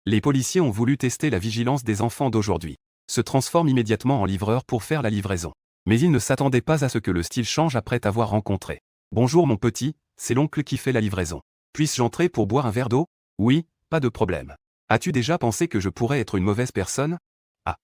Les policiers ont voulu tester la vigilance des enfants d'aujourd'hui. Se transforment immédiatement en livreur pour faire la livraison. Mais ils ne s'attendaient pas à ce que le style change après t'avoir rencontré. Bonjour mon petit, c'est l'oncle qui fait la livraison. Puis-je entrer pour boire un verre d'eau? Oui, pas de problème. As-tu déjà pensé que je pourrais être une mauvaise personne? Ah.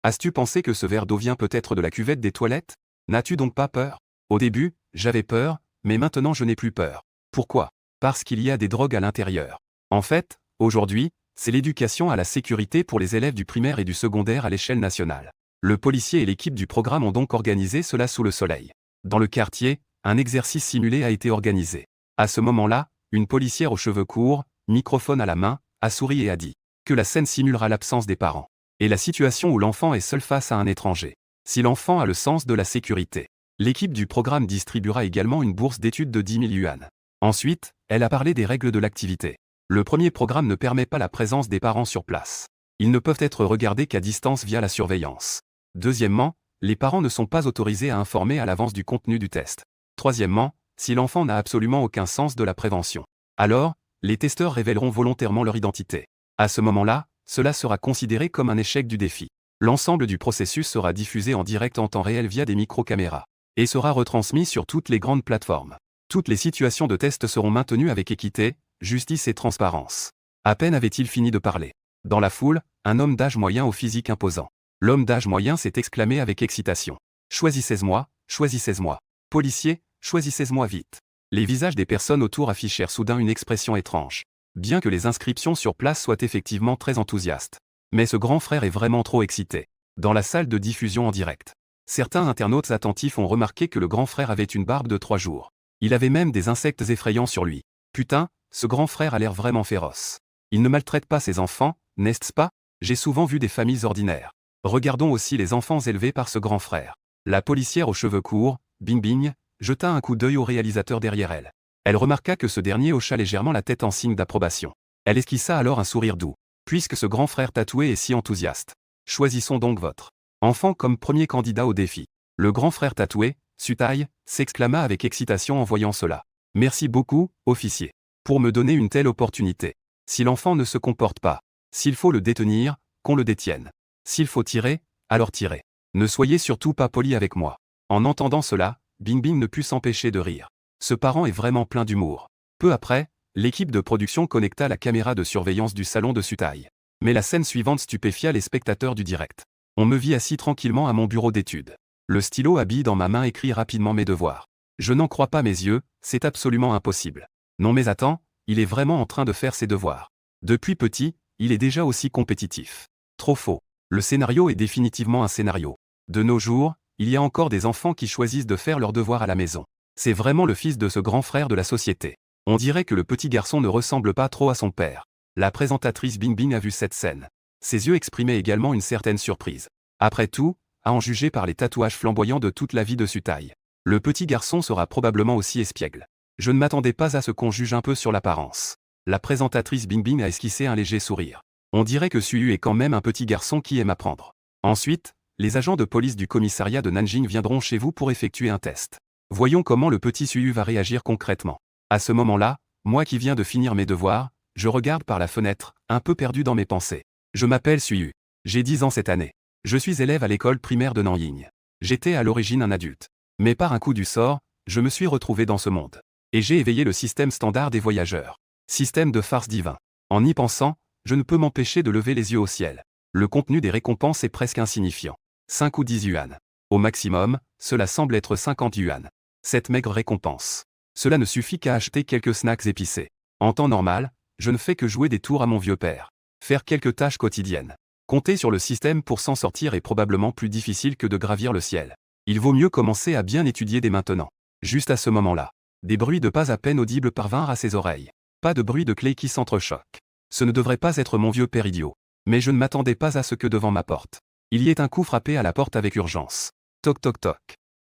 As-tu pensé que ce verre d'eau vient peut-être de la cuvette des toilettes? N'as-tu donc pas peur? Au début, j'avais peur, mais maintenant je n'ai plus peur. Pourquoi? Parce qu'il y a des drogues à l'intérieur. En fait, aujourd'hui, c'est l'éducation à la sécurité pour les élèves du primaire et du secondaire à l'échelle nationale. Le policier et l'équipe du programme ont donc organisé cela sous le soleil. Dans le quartier, un exercice simulé a été organisé. À ce moment-là, une policière aux cheveux courts, microphone à la main, a souri et a dit que la scène simulera l'absence des parents. Et la situation où l'enfant est seul face à un étranger. Si l'enfant a le sens de la sécurité. L'équipe du programme distribuera également une bourse d'études de 10 000 yuan. Ensuite, elle a parlé des règles de l'activité. Le premier programme ne permet pas la présence des parents sur place. Ils ne peuvent être regardés qu'à distance via la surveillance. Deuxièmement, les parents ne sont pas autorisés à informer à l'avance du contenu du test. Troisièmement, si l'enfant n'a absolument aucun sens de la prévention, alors, les testeurs révéleront volontairement leur identité. À ce moment-là, cela sera considéré comme un échec du défi. L'ensemble du processus sera diffusé en direct en temps réel via des micro-caméras et sera retransmis sur toutes les grandes plateformes. Toutes les situations de test seront maintenues avec équité, justice et transparence. À peine avait-il fini de parler. Dans la foule, un homme d'âge moyen au physique imposant. L'homme d'âge moyen s'est exclamé avec excitation. Choisissez-moi, choisissez-moi. Policier, choisissez-moi vite. Les visages des personnes autour affichèrent soudain une expression étrange. Bien que les inscriptions sur place soient effectivement très enthousiastes. Mais ce grand frère est vraiment trop excité. Dans la salle de diffusion en direct. Certains internautes attentifs ont remarqué que le grand frère avait une barbe de 3 jours. Il avait même des insectes effrayants sur lui. Putain, ce grand frère a l'air vraiment féroce. Il ne maltraite pas ses enfants, n'est-ce pas? J'ai souvent vu des familles ordinaires. Regardons aussi les enfants élevés par ce grand frère. La policière aux cheveux courts, Bing Bing, jeta un coup d'œil au réalisateur derrière elle. Elle remarqua que ce dernier hocha légèrement la tête en signe d'approbation. Elle esquissa alors un sourire doux. Puisque ce grand frère tatoué est si enthousiaste. Choisissons donc votre enfant comme premier candidat au défi. Le grand frère tatoué, Sutai, s'exclama avec excitation en voyant cela. Merci beaucoup, officier, pour me donner une telle opportunité. Si l'enfant ne se comporte pas, s'il faut le détenir, qu'on le détienne. S'il faut tirer, alors tirez. Ne soyez surtout pas poli avec moi. En entendant cela, Bing Bing ne put s'empêcher de rire. Ce parent est vraiment plein d'humour. Peu après, l'équipe de production connecta la caméra de surveillance du salon de Sutai. Mais la scène suivante stupéfia les spectateurs du direct. On me vit assis tranquillement à mon bureau d'études. Le stylo à billes dans ma main écrit rapidement mes devoirs. Je n'en crois pas mes yeux, c'est absolument impossible. Non mais attends, il est vraiment en train de faire ses devoirs. Depuis petit, il est déjà aussi compétitif. Trop faux. Le scénario est définitivement un scénario. De nos jours, il y a encore des enfants qui choisissent de faire leurs devoirs à la maison. C'est vraiment le fils de ce grand frère de la société. On dirait que le petit garçon ne ressemble pas trop à son père. La présentatrice Bing Bing a vu cette scène. Ses yeux exprimaient également une certaine surprise. Après tout, à en juger par les tatouages flamboyants de toute la vie de Sutai, le petit garçon sera probablement aussi espiègle. Je ne m'attendais pas à ce qu'on juge un peu sur l'apparence. La présentatrice Bing Bing a esquissé un léger sourire. On dirait que Suyu est quand même un petit garçon qui aime apprendre. Ensuite, les agents de police du commissariat de Nanjing viendront chez vous pour effectuer un test. Voyons comment le petit Suyu va réagir concrètement. À ce moment-là, moi qui viens de finir mes devoirs, je regarde par la fenêtre, un peu perdu dans mes pensées. Je m'appelle Suyu. J'ai 10 ans cette année. Je suis élève à l'école primaire de Nanjing. J'étais à l'origine un adulte. Mais par un coup du sort, je me suis retrouvé dans ce monde. Et j'ai éveillé le système standard des voyageurs. Système de farce divin. En y pensant, je ne peux m'empêcher de lever les yeux au ciel. Le contenu des récompenses est presque insignifiant. 5 ou 10 yuan. Au maximum, cela semble être 50 yuan. Cette maigre récompense. Cela ne suffit qu'à acheter quelques snacks épicés. En temps normal, je ne fais que jouer des tours à mon vieux père. Faire quelques tâches quotidiennes. Compter sur le système pour s'en sortir est probablement plus difficile que de gravir le ciel. Il vaut mieux commencer à bien étudier dès maintenant. Juste à ce moment-là, des bruits de pas à peine audibles parvinrent à ses oreilles. Pas de bruit de clés qui s'entrechoquent. Ce ne devrait pas être mon vieux père idiot. Mais je ne m'attendais pas à ce que devant ma porte, il y ait un coup frappé à la porte avec urgence. Toc toc toc.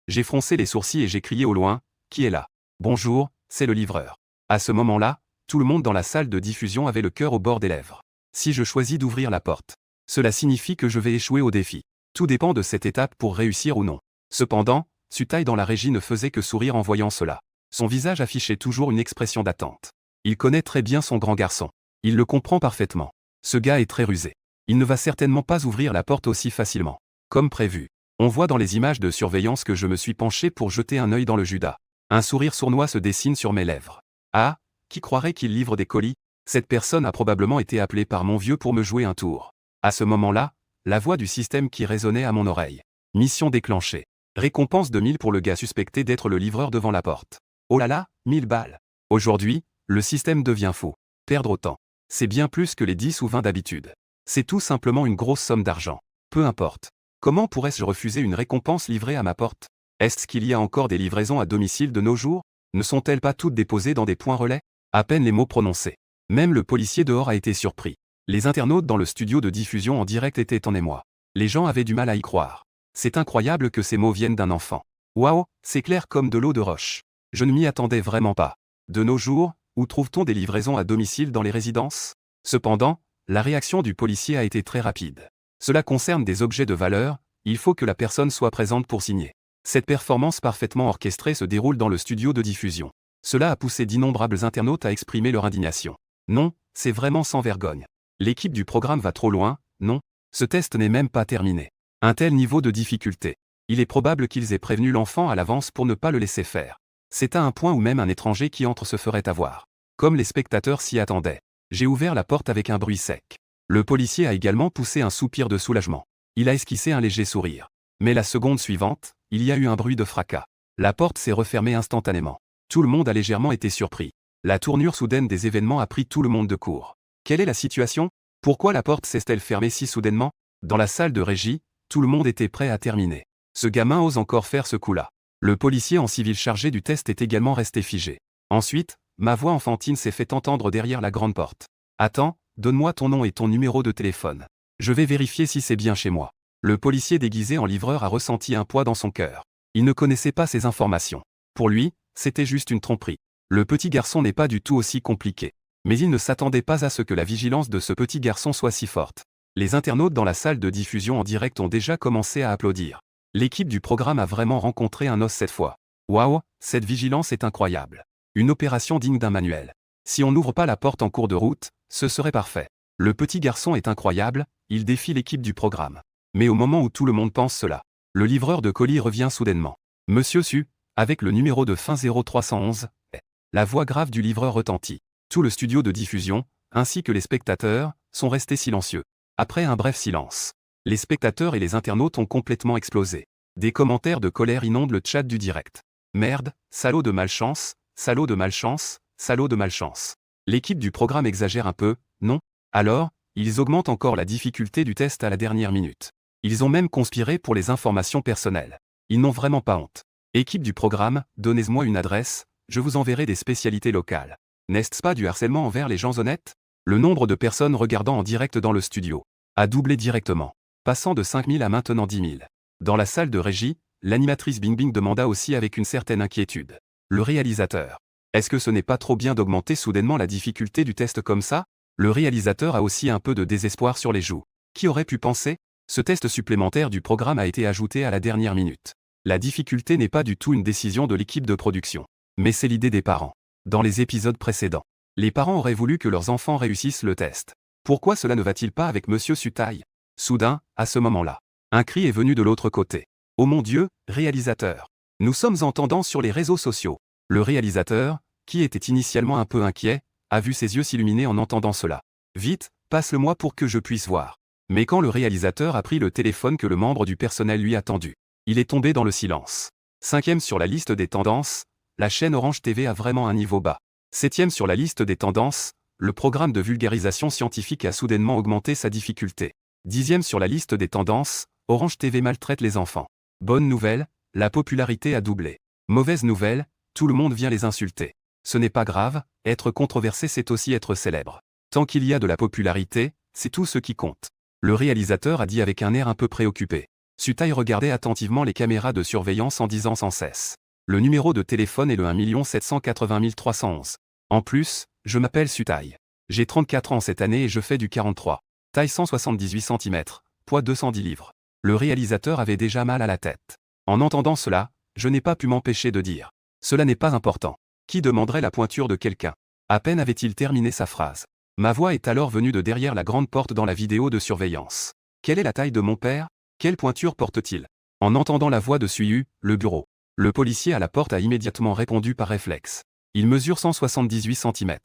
J'ai froncé les sourcils et j'ai crié au loin, qui est là? Bonjour, c'est le livreur. À ce moment-là, tout le monde dans la salle de diffusion avait le cœur au bord des lèvres. Si je choisis d'ouvrir la porte, cela signifie que je vais échouer au défi. Tout dépend de cette étape pour réussir ou non. Cependant, Sutai dans la régie ne faisait que sourire en voyant cela. Son visage affichait toujours une expression d'attente. Il connaît très bien son grand garçon. Il le comprend parfaitement. Ce gars est très rusé. Il ne va certainement pas ouvrir la porte aussi facilement. Comme prévu. On voit dans les images de surveillance que je me suis penché pour jeter un œil dans le Judas. Un sourire sournois se dessine sur mes lèvres. Ah, qui croirait qu'il livre des colis? Cette personne a probablement été appelée par mon vieux pour me jouer un tour. À ce moment-là, la voix du système qui résonnait à mon oreille. Mission déclenchée. Récompense de 1000 pour le gars suspecté d'être le livreur devant la porte. Oh là là, 1000 balles. Aujourd'hui, le système devient fou. Perdre autant. C'est bien plus que les 10 ou 20 d'habitude. C'est tout simplement une grosse somme d'argent. Peu importe. Comment pourrais-je refuser une récompense livrée à ma porte? Est-ce qu'il y a encore des livraisons à domicile de nos jours? Ne sont-elles pas toutes déposées dans des points relais? À peine les mots prononcés. Même le policier dehors a été surpris. Les internautes dans le studio de diffusion en direct étaient en émoi. Les gens avaient du mal à y croire. C'est incroyable que ces mots viennent d'un enfant. Waouh, c'est clair comme de l'eau de roche. Je ne m'y attendais vraiment pas. De nos jours, où trouve-t-on des livraisons à domicile dans les résidences? Cependant, la réaction du policier a été très rapide. Cela concerne des objets de valeur, il faut que la personne soit présente pour signer. Cette performance parfaitement orchestrée se déroule dans le studio de diffusion. Cela a poussé d'innombrables internautes à exprimer leur indignation. Non, c'est vraiment sans vergogne. L'équipe du programme va trop loin, non, ce test n'est même pas terminé. Un tel niveau de difficulté. Il est probable qu'ils aient prévenu l'enfant à l'avance pour ne pas le laisser faire. C'est à un point où même un étranger qui entre se ferait avoir. Comme les spectateurs s'y attendaient. J'ai ouvert la porte avec un bruit sec. Le policier a également poussé un soupir de soulagement. Il a esquissé un léger sourire. Mais la seconde suivante, il y a eu un bruit de fracas. La porte s'est refermée instantanément. Tout le monde a légèrement été surpris. La tournure soudaine des événements a pris tout le monde de court. Quelle est la situation? Pourquoi la porte s'est-elle fermée si soudainement? Dans la salle de régie, tout le monde était prêt à terminer. Ce gamin ose encore faire ce coup-là. Le policier en civil chargé du test est également resté figé. Ensuite, ma voix enfantine s'est fait entendre derrière la grande porte. Attends, donne-moi ton nom et ton numéro de téléphone. Je vais vérifier si c'est bien chez moi. Le policier déguisé en livreur a ressenti un poids dans son cœur. Il ne connaissait pas ces informations. Pour lui, c'était juste une tromperie. Le petit garçon n'est pas du tout aussi compliqué. Mais il ne s'attendait pas à ce que la vigilance de ce petit garçon soit si forte. Les internautes dans la salle de diffusion en direct ont déjà commencé à applaudir. L'équipe du programme a vraiment rencontré un os cette fois. Waouh, cette vigilance est incroyable. Une opération digne d'un manuel. Si on n'ouvre pas la porte en cours de route, ce serait parfait. Le petit garçon est incroyable, il défie l'équipe du programme. Mais au moment où tout le monde pense cela, le livreur de colis revient soudainement. Monsieur Su, avec le numéro de fin 0311, la voix grave du livreur retentit. Tout le studio de diffusion, ainsi que les spectateurs, sont restés silencieux. Après un bref silence, les spectateurs et les internautes ont complètement explosé. Des commentaires de colère inondent le chat du direct. Merde, salaud de malchance, salaud de malchance, salaud de malchance. L'équipe du programme exagère un peu, non? Alors, ils augmentent encore la difficulté du test à la dernière minute. Ils ont même conspiré pour les informations personnelles. Ils n'ont vraiment pas honte. Équipe du programme, donnez-moi une adresse, je vous enverrai des spécialités locales. N'est-ce pas du harcèlement envers les gens honnêtes? Le nombre de personnes regardant en direct dans le studio a doublé directement, passant de 5000 à maintenant 10 000. Dans la salle de régie, l'animatrice Bing Bing demanda aussi avec une certaine inquiétude. Le réalisateur. Est-ce que ce n'est pas trop bien d'augmenter soudainement la difficulté du test comme ça? Le réalisateur a aussi un peu de désespoir sur les joues. Qui aurait pu penser? Ce test supplémentaire du programme a été ajouté à la dernière minute. La difficulté n'est pas du tout une décision de l'équipe de production. Mais c'est l'idée des parents. Dans les épisodes précédents, les parents auraient voulu que leurs enfants réussissent le test. Pourquoi cela ne va-t-il pas avec Monsieur Sutai? Soudain, à ce moment-là, un cri est venu de l'autre côté. Oh mon Dieu, réalisateur! Nous sommes en tendance sur les réseaux sociaux. Le réalisateur, qui était initialement un peu inquiet, a vu ses yeux s'illuminer en entendant cela. Vite, passe-le-moi pour que je puisse voir. Mais quand le réalisateur a pris le téléphone que le membre du personnel lui a tendu, il est tombé dans le silence. 5e sur la liste des tendances, la chaîne Orange TV a vraiment un niveau bas. 7e sur la liste des tendances, le programme de vulgarisation scientifique a soudainement augmenté sa difficulté. 10e sur la liste des tendances, Orange TV maltraite les enfants. Bonne nouvelle, la popularité a doublé. Mauvaise nouvelle, tout le monde vient les insulter. Ce n'est pas grave, être controversé c'est aussi être célèbre. Tant qu'il y a de la popularité, c'est tout ce qui compte. Le réalisateur a dit avec un air un peu préoccupé. Sutai regardait attentivement les caméras de surveillance en disant sans cesse. Le numéro de téléphone est le 1 780 311. En plus, je m'appelle Sutai. J'ai 34 ans cette année et je fais du 43. Taille 178 cm, poids 210 livres. Le réalisateur avait déjà mal à la tête. En entendant cela, je n'ai pas pu m'empêcher de dire. Cela n'est pas important. Qui demanderait la pointure de quelqu'un? À peine avait-il terminé sa phrase. Ma voix est alors venue de derrière la grande porte dans la vidéo de surveillance. Quelle est la taille de mon père? Quelle pointure porte-t-il? En entendant la voix de Suyu, le bureau. Le policier à la porte a immédiatement répondu par réflexe. Il mesure 178 cm.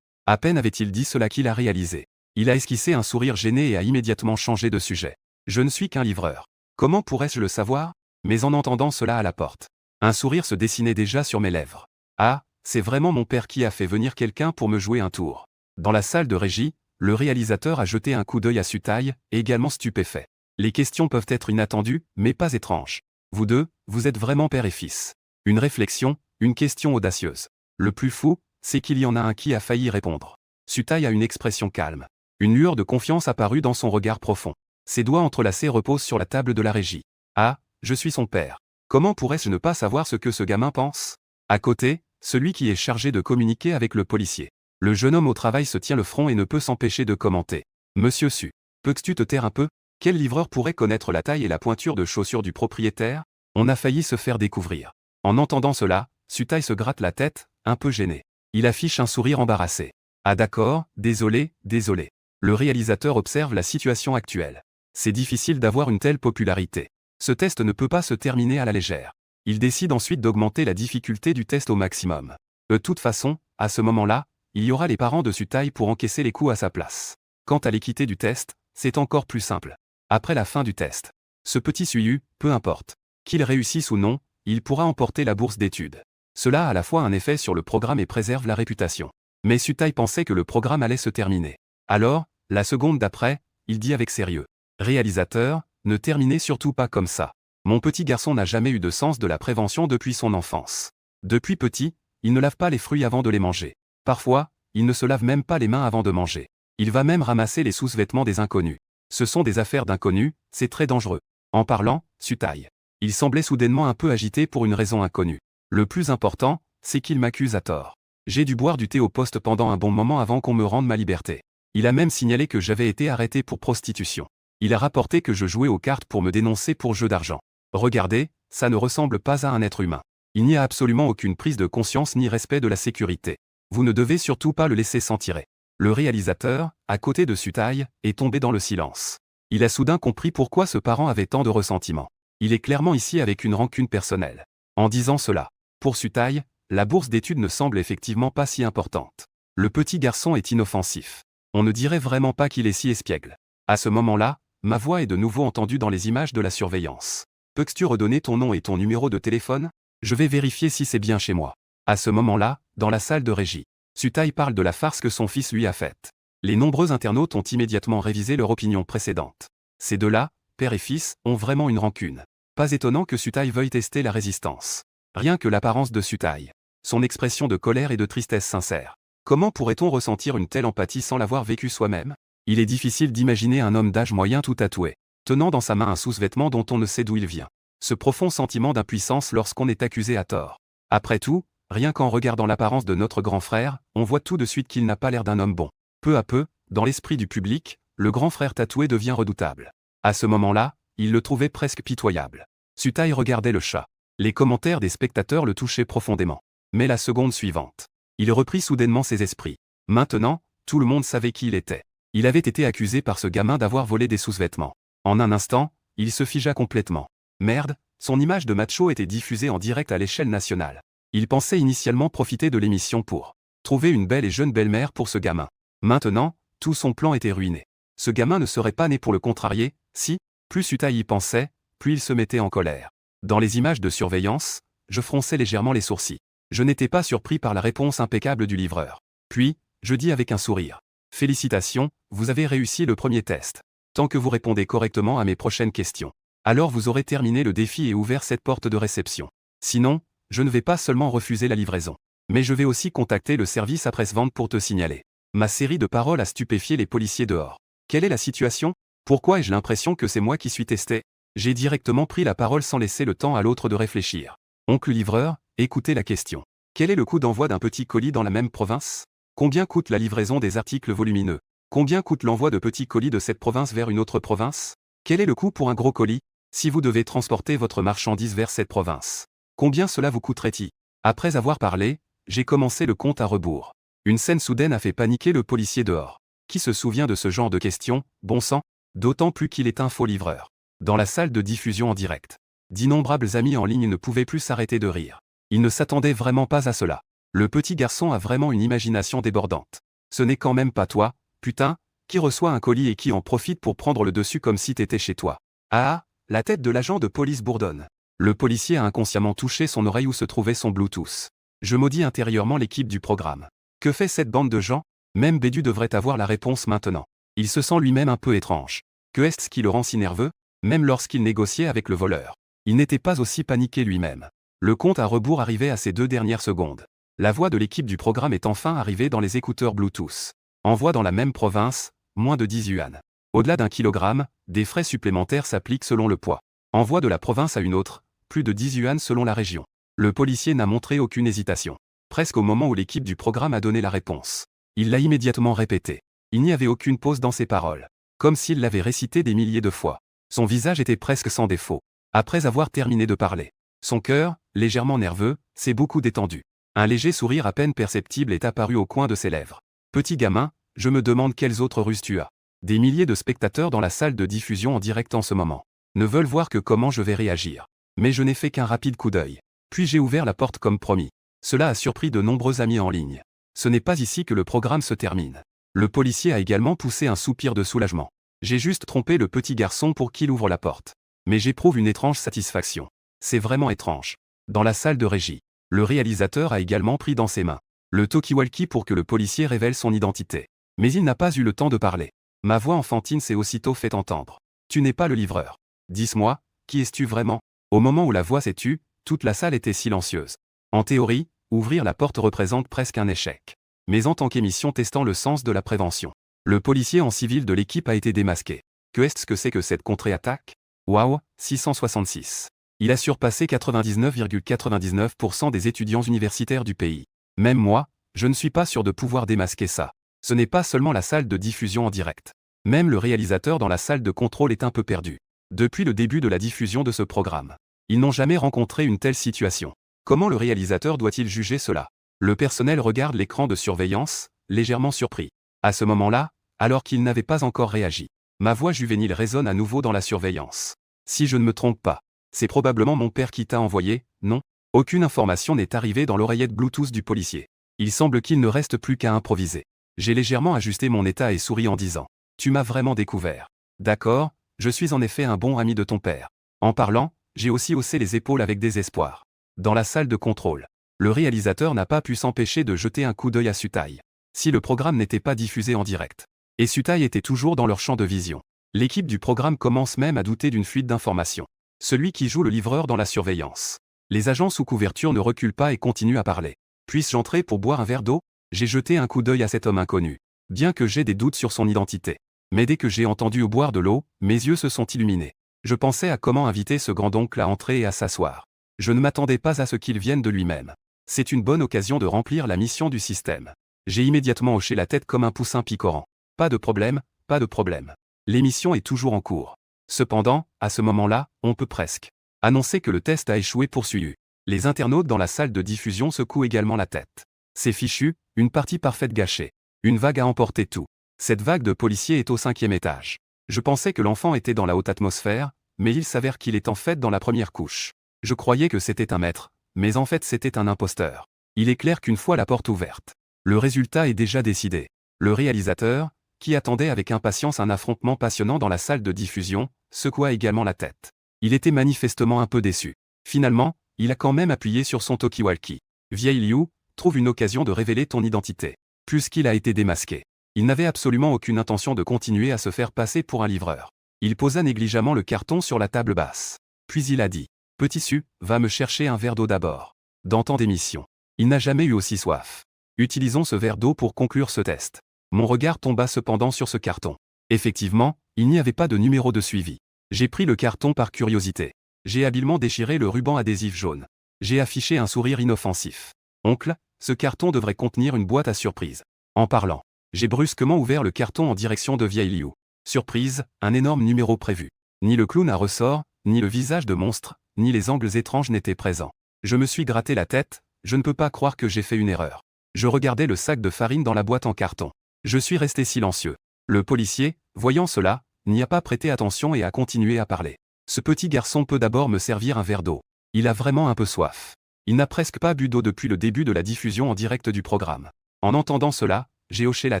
À peine avait-il dit cela qu'il a réalisé. Il a esquissé un sourire gêné et a immédiatement changé de sujet. Je ne suis qu'un livreur. Comment pourrais-je le savoir? Mais en entendant cela à la porte, un sourire se dessinait déjà sur mes lèvres. Ah, c'est vraiment mon père qui a fait venir quelqu'un pour me jouer un tour. Dans la salle de régie, le réalisateur a jeté un coup d'œil à Sutai, également stupéfait. Les questions peuvent être inattendues, mais pas étranges. Vous deux, vous êtes vraiment père et fils. Une réflexion, une question audacieuse. Le plus fou, c'est qu'il y en a un qui a failli répondre. Sutai a une expression calme. Une lueur de confiance apparut dans son regard profond. Ses doigts entrelacés reposent sur la table de la régie. Ah, je suis son père. Comment pourrais-je ne pas savoir ce que ce gamin pense? À côté, celui qui est chargé de communiquer avec le policier. Le jeune homme au travail se tient le front et ne peut s'empêcher de commenter. Monsieur Su, peux-tu te taire un peu? Quel livreur pourrait connaître la taille et la pointure de chaussures du propriétaire? On a failli se faire découvrir. En entendant cela, Sutai se gratte la tête, un peu gêné. Il affiche un sourire embarrassé. Ah d'accord, désolé, désolé. Le réalisateur observe la situation actuelle. C'est difficile d'avoir une telle popularité. Ce test ne peut pas se terminer à la légère. Il décide ensuite d'augmenter la difficulté du test au maximum. De toute façon, à ce moment-là, il y aura les parents de Sutai pour encaisser les coups à sa place. Quant à l'équité du test, c'est encore plus simple. Après la fin du test, ce petit Suyu, peu importe, qu'il réussisse ou non, il pourra emporter la bourse d'études. Cela a à la fois un effet sur le programme et préserve la réputation. Mais Sutai pensait que le programme allait se terminer. Alors, la seconde d'après, il dit avec sérieux. Réalisateur, ne terminez surtout pas comme ça. Mon petit garçon n'a jamais eu de sens de la prévention depuis son enfance. Depuis petit, il ne lave pas les fruits avant de les manger. Parfois, il ne se lave même pas les mains avant de manger. Il va même ramasser les sous-vêtements des inconnus. Ce sont des affaires d'inconnus, c'est très dangereux. En parlant, Sutai. Il semblait soudainement un peu agité pour une raison inconnue. Le plus important, c'est qu'il m'accuse à tort. J'ai dû boire du thé au poste pendant un bon moment avant qu'on me rende ma liberté. Il a même signalé que j'avais été arrêté pour prostitution. Il a rapporté que je jouais aux cartes pour me dénoncer pour jeu d'argent. Regardez, ça ne ressemble pas à un être humain. Il n'y a absolument aucune prise de conscience ni respect de la sécurité. Vous ne devez surtout pas le laisser s'en tirer. Le réalisateur, à côté de Sutai, est tombé dans le silence. Il a soudain compris pourquoi ce parent avait tant de ressentiment. Il est clairement ici avec une rancune personnelle. En disant cela, pour Sutai, la bourse d'études ne semble effectivement pas si importante. Le petit garçon est inoffensif. On ne dirait vraiment pas qu'il est si espiègle. À ce moment-là, ma voix est de nouveau entendue dans les images de la surveillance. Peux-tu redonner ton nom et ton numéro de téléphone? Je vais vérifier si c'est bien chez moi. À ce moment-là, dans la salle de régie, Sutai parle de la farce que son fils lui a faite. Les nombreux internautes ont immédiatement révisé leur opinion précédente. Ces deux-là, père et fils, ont vraiment une rancune. Pas étonnant que Sutai veuille tester la résistance. Rien que l'apparence de Sutai. Son expression de colère et de tristesse sincère. Comment pourrait-on ressentir une telle empathie sans l'avoir vécu soi-même? Il est difficile d'imaginer un homme d'âge moyen tout tatoué, tenant dans sa main un sous-vêtement dont on ne sait d'où il vient. Ce profond sentiment d'impuissance lorsqu'on est accusé à tort. Après tout, rien qu'en regardant l'apparence de notre grand frère, on voit tout de suite qu'il n'a pas l'air d'un homme bon. Peu à peu, dans l'esprit du public, le grand frère tatoué devient redoutable. À ce moment-là, il le trouvait presque pitoyable. Sutai regardait le chat. Les commentaires des spectateurs le touchaient profondément. Mais la seconde suivante, il reprit soudainement ses esprits. Maintenant, tout le monde savait qui il était. Il avait été accusé par ce gamin d'avoir volé des sous-vêtements. En un instant, il se figea complètement. Merde, son image de macho était diffusée en direct à l'échelle nationale. Il pensait initialement profiter de l'émission pour trouver une belle et jeune belle-mère pour ce gamin. Maintenant, tout son plan était ruiné. Ce gamin ne serait pas né pour le contrarier, si, plus Sutai y pensait, plus il se mettait en colère. Dans les images de surveillance, je fronçais légèrement les sourcils. Je n'étais pas surpris par la réponse impeccable du livreur. Puis, je dis avec un sourire. Félicitations, vous avez réussi le premier test. Tant que vous répondez correctement à mes prochaines questions, alors vous aurez terminé le défi et ouvert cette porte de réception. Sinon, je ne vais pas seulement refuser la livraison, mais je vais aussi contacter le service après-vente pour te signaler. Ma série de paroles a stupéfié les policiers dehors. Quelle est la situation? Pourquoi ai-je l'impression que c'est moi qui suis testé? J'ai directement pris la parole sans laisser le temps à l'autre de réfléchir. Oncle livreur, écoutez la question. Quel est le coût d'envoi d'un petit colis dans la même province? Combien coûte la livraison des articles volumineux? Combien coûte l'envoi de petits colis de cette province vers une autre province? Quel est le coût pour un gros colis, si vous devez transporter votre marchandise vers cette province? Combien cela vous coûterait-il? Après avoir parlé, j'ai commencé le compte à rebours. Une scène soudaine a fait paniquer le policier dehors. Qui se souvient de ce genre de questions, bon sang? D'autant plus qu'il est un faux livreur. Dans la salle de diffusion en direct, d'innombrables amis en ligne ne pouvaient plus s'arrêter de rire. Ils ne s'attendaient vraiment pas à cela. Le petit garçon a vraiment une imagination débordante. Ce n'est quand même pas toi, putain, qui reçoit un colis et qui en profite pour prendre le dessus comme si t'étais chez toi. Ah, la tête de l'agent de police bourdonne. Le policier a inconsciemment touché son oreille où se trouvait son Bluetooth. Je maudis intérieurement l'équipe du programme. Que fait cette bande de gens? Même Bédu devrait avoir la réponse maintenant. Il se sent lui-même un peu étrange. Que est-ce qui le rend si nerveux? Même lorsqu'il négociait avec le voleur. Il n'était pas aussi paniqué lui-même. Le compte à rebours arrivait à ces 2 dernières secondes. La voix de l'équipe du programme est enfin arrivée dans les écouteurs Bluetooth. Envoi dans la même province, moins de 10 yuan. Au-delà d'1 kilogramme, des frais supplémentaires s'appliquent selon le poids. Envoi de la province à une autre, plus de 10 yuan selon la région. Le policier n'a montré aucune hésitation. Presque au moment où l'équipe du programme a donné la réponse. Il l'a immédiatement répété. Il n'y avait aucune pause dans ses paroles. Comme s'il l'avait récité des milliers de fois. Son visage était presque sans défaut. Après avoir terminé de parler, son cœur, légèrement nerveux, s'est beaucoup détendu. Un léger sourire à peine perceptible est apparu au coin de ses lèvres. Petit gamin, je me demande quelles autres ruses tu as. Des milliers de spectateurs dans la salle de diffusion en direct en ce moment ne veulent voir que comment je vais réagir. Mais je n'ai fait qu'un rapide coup d'œil. Puis j'ai ouvert la porte comme promis. Cela a surpris de nombreux amis en ligne. Ce n'est pas ici que le programme se termine. Le policier a également poussé un soupir de soulagement. J'ai juste trompé le petit garçon pour qu'il ouvre la porte. Mais j'éprouve une étrange satisfaction. C'est vraiment étrange. Dans la salle de régie, le réalisateur a également pris dans ses mains le talkie-walkie pour que le policier révèle son identité. Mais il n'a pas eu le temps de parler. Ma voix enfantine s'est aussitôt fait entendre. Tu n'es pas le livreur. Dis-moi, qui es-tu vraiment? Au moment où la voix s'est tue, toute la salle était silencieuse. En théorie, ouvrir la porte représente presque un échec. Mais en tant qu'émission testant le sens de la prévention, le policier en civil de l'équipe a été démasqué. Que est-ce que c'est que cette contre-attaque? Waouh, 666. Il a surpassé 99,99% des étudiants universitaires du pays. Même moi, je ne suis pas sûr de pouvoir démasquer ça. Ce n'est pas seulement la salle de diffusion en direct. Même le réalisateur dans la salle de contrôle est un peu perdu. Depuis le début de la diffusion de ce programme, ils n'ont jamais rencontré une telle situation. Comment le réalisateur doit-il juger cela? Le personnel regarde l'écran de surveillance, légèrement surpris. À ce moment-là, alors qu'il n'avait pas encore réagi, ma voix juvénile résonne à nouveau dans la surveillance. Si je ne me trompe pas, c'est probablement mon père qui t'a envoyé, non? Aucune information n'est arrivée dans l'oreillette Bluetooth du policier. Il semble qu'il ne reste plus qu'à improviser. J'ai légèrement ajusté mon état et souri en disant: tu m'as vraiment découvert. D'accord, je suis en effet un bon ami de ton père. En parlant, j'ai aussi haussé les épaules avec désespoir. Dans la salle de contrôle, le réalisateur n'a pas pu s'empêcher de jeter un coup d'œil à Sutai. Si le programme n'était pas diffusé en direct, et Sutai était toujours dans leur champ de vision, l'équipe du programme commence même à douter d'une fuite d'informations. Celui qui joue le livreur dans la surveillance. Les agents sous couverture ne reculent pas et continuent à parler. Puisse-je entrer pour boire un verre d'eau? J'ai jeté un coup d'œil à cet homme inconnu, bien que j'ai des doutes sur son identité. Mais dès que j'ai entendu boire de l'eau, mes yeux se sont illuminés. Je pensais à comment inviter ce grand-oncle à entrer et à s'asseoir. Je ne m'attendais pas à ce qu'il vienne de lui-même. C'est une bonne occasion de remplir la mission du système. J'ai immédiatement hoché la tête comme un poussin picorant. Pas de problème, pas de problème. L'émission est toujours en cours. Cependant, à ce moment-là, on peut presque annoncer que le test a échoué poursuivi. Les internautes dans la salle de diffusion secouent également la tête. C'est fichu, une partie parfaite gâchée. Une vague a emporté tout. Cette vague de policiers est au 5e étage. Je pensais que l'enfant était dans la haute atmosphère, mais il s'avère qu'il est en fait dans la première couche. Je croyais que c'était un maître, mais en fait c'était un imposteur. Il est clair qu'une fois la porte ouverte, le résultat est déjà décidé. Le réalisateur, qui attendait avec impatience un affrontement passionnant dans la salle de diffusion, secoua également la tête. Il était manifestement un peu déçu. Finalement, il a quand même appuyé sur son talkie-walkie. Vieille Liu, trouve une occasion de révéler ton identité. Puisqu'il a été démasqué. Il n'avait absolument aucune intention de continuer à se faire passer pour un livreur. Il posa négligemment le carton sur la table basse. Puis il a dit: Petit Su, va me chercher un verre d'eau d'abord. Dans tant d'émissions, il n'a jamais eu aussi soif. Utilisons ce verre d'eau pour conclure ce test. Mon regard tomba cependant sur ce carton. Effectivement, il n'y avait pas de numéro de suivi. J'ai pris le carton par curiosité. J'ai habilement déchiré le ruban adhésif jaune. J'ai affiché un sourire inoffensif. Oncle, ce carton devrait contenir une boîte à surprise. En parlant, j'ai brusquement ouvert le carton en direction de Vieille Liu. Surprise, un énorme numéro prévu. Ni le clown à ressort, ni le visage de monstre, ni les angles étranges n'étaient présents. Je me suis gratté la tête, je ne peux pas croire que j'ai fait une erreur. Je regardais le sac de farine dans la boîte en carton. Je suis resté silencieux. Le policier, voyant cela, n'y a pas prêté attention et a continué à parler. Ce petit garçon peut d'abord me servir un verre d'eau. Il a vraiment un peu soif. Il n'a presque pas bu d'eau depuis le début de la diffusion en direct du programme. En entendant cela, j'ai hoché la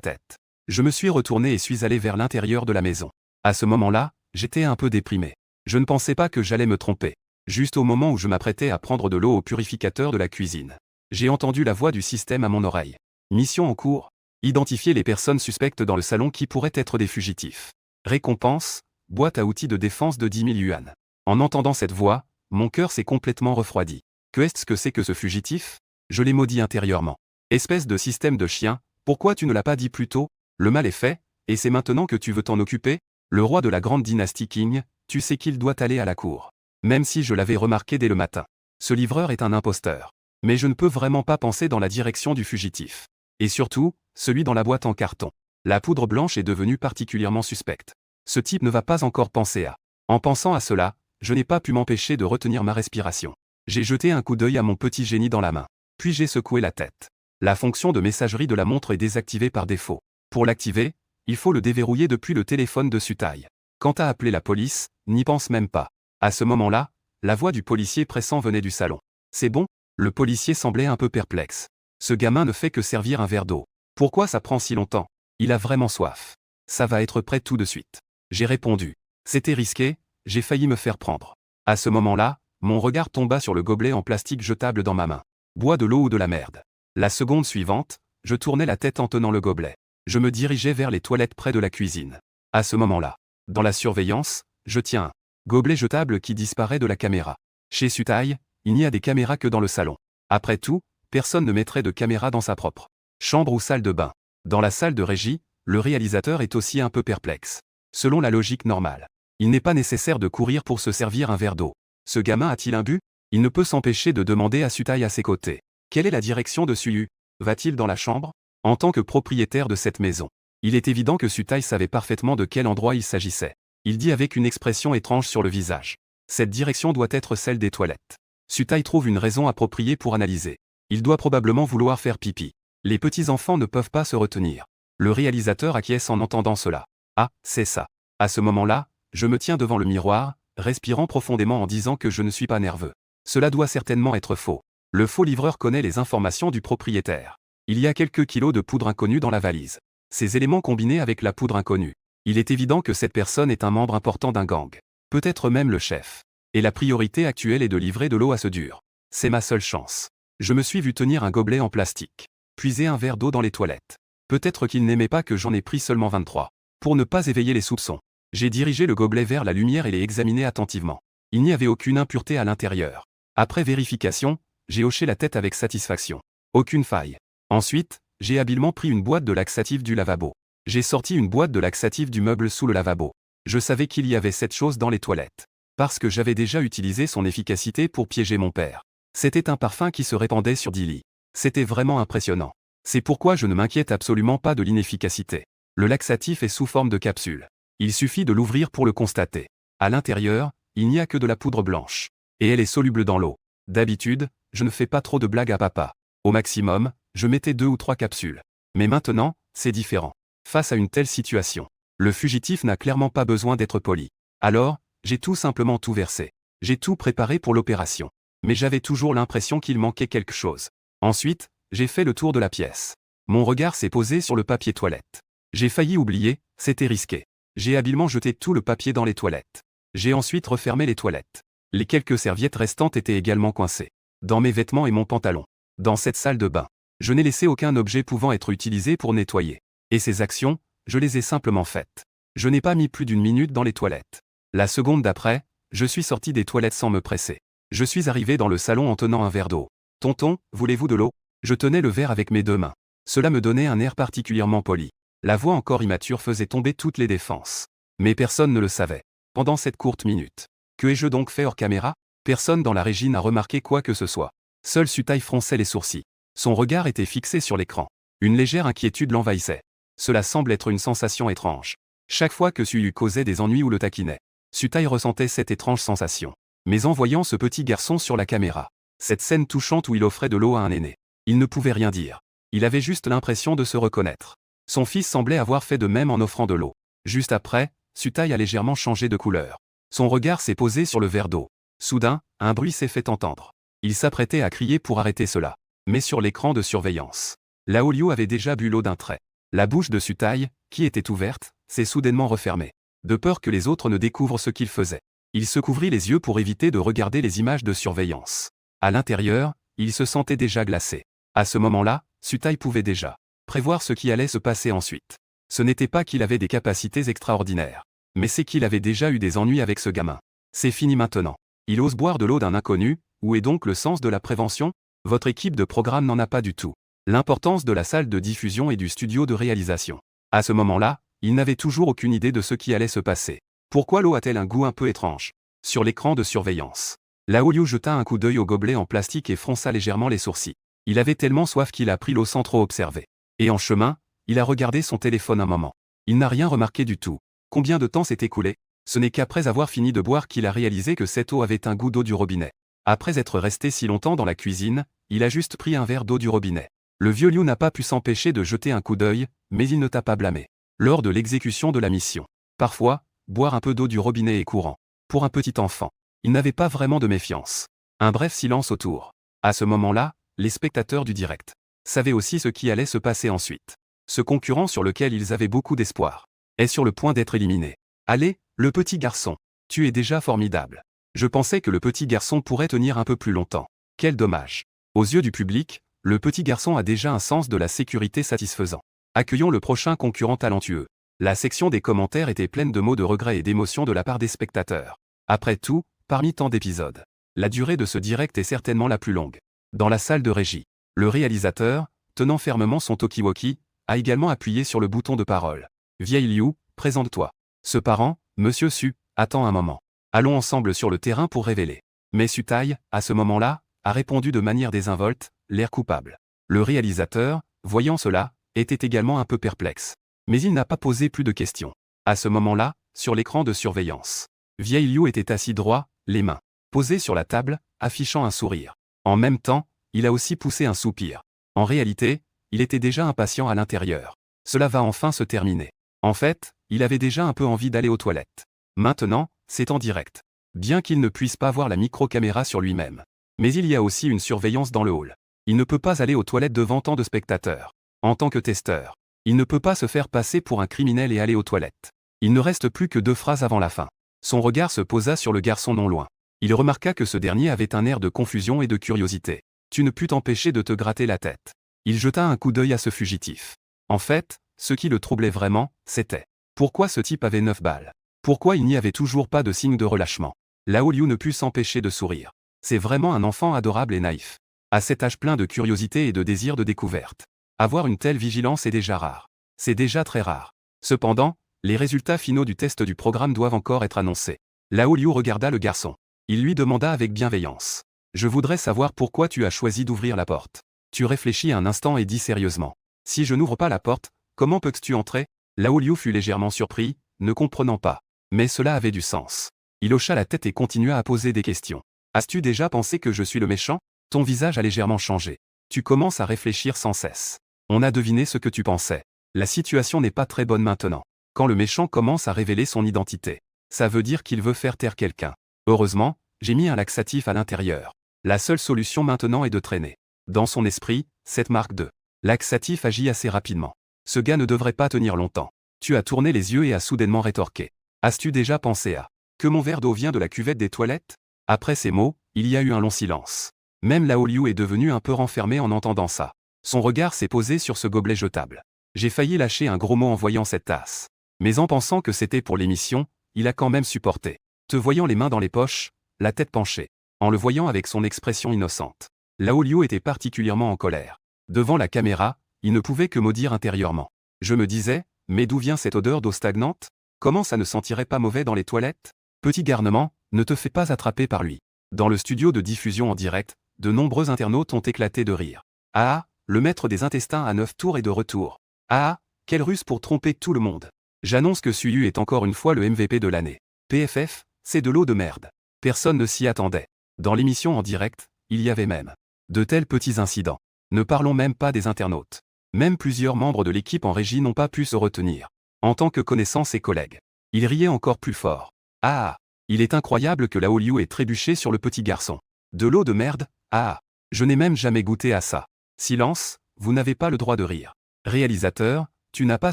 tête. Je me suis retourné et suis allé vers l'intérieur de la maison. À ce moment-là, j'étais un peu déprimé. Je ne pensais pas que j'allais me tromper. Juste au moment où je m'apprêtais à prendre de l'eau au purificateur de la cuisine, j'ai entendu la voix du système à mon oreille. Mission en cours. Identifier les personnes suspectes dans le salon qui pourraient être des fugitifs. Récompense, boîte à outils de défense de 10 000 yuan. En entendant cette voix, mon cœur s'est complètement refroidi. Qu'est-ce que c'est que ce fugitif? Je l'ai maudit intérieurement. Espèce de système de chien, pourquoi tu ne l'as pas dit plus tôt? Le mal est fait, et c'est maintenant que tu veux t'en occuper? Le roi de la grande dynastie Qing, tu sais qu'il doit aller à la cour. Même si je l'avais remarqué dès le matin. Ce livreur est un imposteur. Mais je ne peux vraiment pas penser dans la direction du fugitif. Et surtout, celui dans la boîte en carton. La poudre blanche est devenue particulièrement suspecte. Ce type ne va pas encore penser à. En pensant à cela, je n'ai pas pu m'empêcher de retenir ma respiration. J'ai jeté un coup d'œil à mon petit génie dans la main. Puis j'ai secoué la tête. La fonction de messagerie de la montre est désactivée par défaut. Pour l'activer, il faut le déverrouiller depuis le téléphone de Sutai. Quant à appeler la police, n'y pense même pas. À ce moment-là, la voix du policier pressant venait du salon. C'est bon? Le policier semblait un peu perplexe. Ce gamin ne fait que servir un verre d'eau. Pourquoi ça prend si longtemps? Il a vraiment soif. Ça va être prêt tout de suite. J'ai répondu. C'était risqué, j'ai failli me faire prendre. À ce moment-là, mon regard tomba sur le gobelet en plastique jetable dans ma main. Bois de l'eau ou de la merde. La seconde suivante, je tournais la tête en tenant le gobelet. Je me dirigeais vers les toilettes près de la cuisine. À ce moment-là, dans la surveillance, je tiens un gobelet jetable qui disparaît de la caméra. Chez Sutai, il n'y a des caméras que dans le salon. Après tout, personne ne mettrait de caméra dans sa propre chambre ou salle de bain. Dans la salle de régie, le réalisateur est aussi un peu perplexe. Selon la logique normale, il n'est pas nécessaire de courir pour se servir un verre d'eau. Ce gamin a-t-il un but? Il ne peut s'empêcher de demander à Sutai à ses côtés. Quelle est la direction de Suyu? Va-t-il dans la chambre? En tant que propriétaire de cette maison, il est évident que Sutai savait parfaitement de quel endroit il s'agissait. Il dit avec une expression étrange sur le visage. Cette direction doit être celle des toilettes. Sutai trouve une raison appropriée pour analyser. Il doit probablement vouloir faire pipi. Les petits-enfants ne peuvent pas se retenir. Le réalisateur acquiesce en entendant cela. Ah, c'est ça. À ce moment-là, je me tiens devant le miroir, respirant profondément en disant que je ne suis pas nerveux. Cela doit certainement être faux. Le faux livreur connaît les informations du propriétaire. Il y a quelques kilos de poudre inconnue dans la valise. Ces éléments combinés avec la poudre inconnue. Il est évident que cette personne est un membre important d'un gang. Peut-être même le chef. Et la priorité actuelle est de livrer de l'eau à ce dur. C'est ma seule chance. Je me suis vu tenir un gobelet en plastique. Puiser un verre d'eau dans les toilettes. Peut-être qu'il n'aimait pas que j'en ai pris seulement 23. Pour ne pas éveiller les soupçons, j'ai dirigé le gobelet vers la lumière et l'ai examiné attentivement. Il n'y avait aucune impureté à l'intérieur. Après vérification, j'ai hoché la tête avec satisfaction. Aucune faille. Ensuite, j'ai habilement pris une boîte de laxatif du lavabo. J'ai sorti une boîte de laxatif du meuble sous le lavabo. Je savais qu'il y avait cette chose dans les toilettes. Parce que j'avais déjà utilisé son efficacité pour piéger mon père. C'était un parfum qui se répandait sur 10 lits. C'était vraiment impressionnant. C'est pourquoi je ne m'inquiète absolument pas de l'inefficacité. Le laxatif est sous forme de capsule. Il suffit de l'ouvrir pour le constater. À l'intérieur, il n'y a que de la poudre blanche. Et elle est soluble dans l'eau. D'habitude, je ne fais pas trop de blagues à papa. Au maximum, je mettais 2 ou 3 capsules. Mais maintenant, c'est différent. Face à une telle situation, le fugitif n'a clairement pas besoin d'être poli. Alors, j'ai tout simplement tout versé. J'ai tout préparé pour l'opération. Mais j'avais toujours l'impression qu'il manquait quelque chose. Ensuite, j'ai fait le tour de la pièce. Mon regard s'est posé sur le papier toilette. J'ai failli oublier, c'était risqué. J'ai habilement jeté tout le papier dans les toilettes. J'ai ensuite refermé les toilettes. Les quelques serviettes restantes étaient également coincées. Dans mes vêtements et mon pantalon. Dans cette salle de bain. Je n'ai laissé aucun objet pouvant être utilisé pour nettoyer. Et ces actions, je les ai simplement faites. Je n'ai pas mis plus d'une minute dans les toilettes. La seconde d'après, je suis sorti des toilettes sans me presser. Je suis arrivé dans le salon en tenant un verre d'eau. « Tonton, voulez-vous de l'eau » Je tenais le verre avec mes 2 mains. Cela me donnait un air particulièrement poli. La voix encore immature faisait tomber toutes les défenses. Mais personne ne le savait. Pendant cette courte minute. Que ai-je donc fait hors caméra? Personne dans la régie n'a remarqué quoi que ce soit. Seul Sutai fronçait les sourcils. Son regard était fixé sur l'écran. Une légère inquiétude l'envahissait. Cela semble être une sensation étrange. Chaque fois que Suyu causait des ennuis ou le taquinait, Sutai ressentait cette étrange sensation. Mais en voyant ce petit garçon sur la caméra, cette scène touchante où il offrait de l'eau à un aîné, il ne pouvait rien dire. Il avait juste l'impression de se reconnaître. Son fils semblait avoir fait de même en offrant de l'eau. Juste après, Sutaï a légèrement changé de couleur. Son regard s'est posé sur le verre d'eau. Soudain, un bruit s'est fait entendre. Il s'apprêtait à crier pour arrêter cela. Mais sur l'écran de surveillance, Lao Liu avait déjà bu l'eau d'un trait. La bouche de Sutaï, qui était ouverte, s'est soudainement refermée. De peur que les autres ne découvrent ce qu'il faisait. Il se couvrit les yeux pour éviter de regarder les images de surveillance. À l'intérieur, il se sentait déjà glacé. À ce moment-là, Sutaï pouvait déjà prévoir ce qui allait se passer ensuite. Ce n'était pas qu'il avait des capacités extraordinaires, mais c'est qu'il avait déjà eu des ennuis avec ce gamin. C'est fini maintenant. Il ose boire de l'eau d'un inconnu, où est donc le sens de la prévention? Votre équipe de programme n'en a pas du tout. L'importance de la salle de diffusion et du studio de réalisation. À ce moment-là, il n'avait toujours aucune idée de ce qui allait se passer. Pourquoi l'eau a-t-elle un goût un peu étrange? Sur l'écran de surveillance, Lao Liu jeta un coup d'œil au gobelet en plastique et fronça légèrement les sourcils. Il avait tellement soif qu'il a pris l'eau sans trop observer. Et en chemin, il a regardé son téléphone un moment. Il n'a rien remarqué du tout. Combien de temps s'est écoulé? Ce n'est qu'après avoir fini de boire qu'il a réalisé que cette eau avait un goût d'eau du robinet. Après être resté si longtemps dans la cuisine, il a juste pris un verre d'eau du robinet. Le vieux Liu n'a pas pu s'empêcher de jeter un coup d'œil, mais il ne t'a pas blâmé. Lors de l'exécution de la mission. Parfois, boire un peu d'eau du robinet est courant. Pour un petit enfant. Il n'avait pas vraiment de méfiance. Un bref silence autour. À ce moment-là, les spectateurs du direct savaient aussi ce qui allait se passer ensuite. Ce concurrent sur lequel ils avaient beaucoup d'espoir est sur le point d'être éliminé. Allez, le petit garçon, tu es déjà formidable. Je pensais que le petit garçon pourrait tenir un peu plus longtemps. Quel dommage. Aux yeux du public, le petit garçon a déjà un sens de la sécurité satisfaisant. Accueillons le prochain concurrent talentueux. La section des commentaires était pleine de mots de regret et d'émotion de la part des spectateurs. Après tout, parmi tant d'épisodes, la durée de ce direct est certainement la plus longue. Dans la salle de régie, le réalisateur, tenant fermement son talkie-walkie, a également appuyé sur le bouton de parole. Vieille Liu, présente-toi. Ce parent, Monsieur Su, attend un moment. Allons ensemble sur le terrain pour révéler. Mais Sutaï, à ce moment-là, a répondu de manière désinvolte, l'air coupable. Le réalisateur, voyant cela, était également un peu perplexe. Mais il n'a pas posé plus de questions. À ce moment-là, sur l'écran de surveillance, Vieille Liu était assis droit, les mains posées sur la table, affichant un sourire. En même temps, il a aussi poussé un soupir. En réalité, il était déjà impatient à l'intérieur. Cela va enfin se terminer. En fait, il avait déjà un peu envie d'aller aux toilettes. Maintenant, c'est en direct. Bien qu'il ne puisse pas voir la micro-caméra sur lui-même. Mais il y a aussi une surveillance dans le hall. Il ne peut pas aller aux toilettes devant tant de spectateurs. En tant que testeur, il ne peut pas se faire passer pour un criminel et aller aux toilettes. Il ne reste plus que 2 phrases avant la fin. Son regard se posa sur le garçon non loin. Il remarqua que ce dernier avait un air de confusion et de curiosité. Tu ne pus t'empêcher de te gratter la tête. Il jeta un coup d'œil à ce fugitif. En fait, ce qui le troublait vraiment, c'était pourquoi ce type avait 9 balles. Pourquoi il n'y avait toujours pas de signe de relâchement. Lao Liu ne put s'empêcher de sourire. C'est vraiment un enfant adorable et naïf. À cet âge plein de curiosité et de désir de découverte. Avoir une telle vigilance est déjà rare. C'est déjà très rare. Cependant, les résultats finaux du test du programme doivent encore être annoncés. Lao Liu regarda le garçon. Il lui demanda avec bienveillance. Je voudrais savoir pourquoi tu as choisi d'ouvrir la porte. Tu réfléchis un instant et dis sérieusement. Si je n'ouvre pas la porte, comment peux-tu entrer? Lao Liu fut légèrement surpris, ne comprenant pas. Mais cela avait du sens. Il hocha la tête et continua à poser des questions. As-tu déjà pensé que je suis le méchant? Ton visage a légèrement changé. Tu commences à réfléchir sans cesse. On a deviné ce que tu pensais. La situation n'est pas très bonne maintenant. Quand le méchant commence à révéler son identité, ça veut dire qu'il veut faire taire quelqu'un. Heureusement, j'ai mis un laxatif à l'intérieur. La seule solution maintenant est de traîner. Dans son esprit, cette marque de laxatif agit assez rapidement. Ce gars ne devrait pas tenir longtemps. Tu as tourné les yeux et as soudainement rétorqué. As-tu déjà pensé à que mon verre d'eau vient de la cuvette des toilettes? Après ces mots, il y a eu un long silence. Même Lao Liu est devenu un peu renfermé en entendant ça. Son regard s'est posé sur ce gobelet jetable. J'ai failli lâcher un gros mot en voyant cette tasse. Mais en pensant que c'était pour l'émission, il a quand même supporté. Te voyant les mains dans les poches, la tête penchée, en le voyant avec son expression innocente. Lao Liu était particulièrement en colère. Devant la caméra, il ne pouvait que maudire intérieurement. Je me disais, mais d'où vient cette odeur d'eau stagnante? Comment ça ne sentirait pas mauvais dans les toilettes? Petit garnement, ne te fais pas attraper par lui. Dans le studio de diffusion en direct, de nombreux internautes ont éclaté de rire. Ah, le maître des intestins à 9 tours est de retour. Ah, quelle ruse pour tromper tout le monde. J'annonce que Suyu est encore une fois le MVP de l'année. PFF, c'est de l'eau de merde. Personne ne s'y attendait. Dans l'émission en direct, il y avait même de tels petits incidents. Ne parlons même pas des internautes. Même plusieurs membres de l'équipe en régie n'ont pas pu se retenir. En tant que connaissances et collègues. Ils riaient encore plus fort. Ah! Il est incroyable que Lao Liu ait trébuché sur le petit garçon. De l'eau de merde? Ah! Je n'ai même jamais goûté à ça. Silence, vous n'avez pas le droit de rire. Réalisateur, tu n'as pas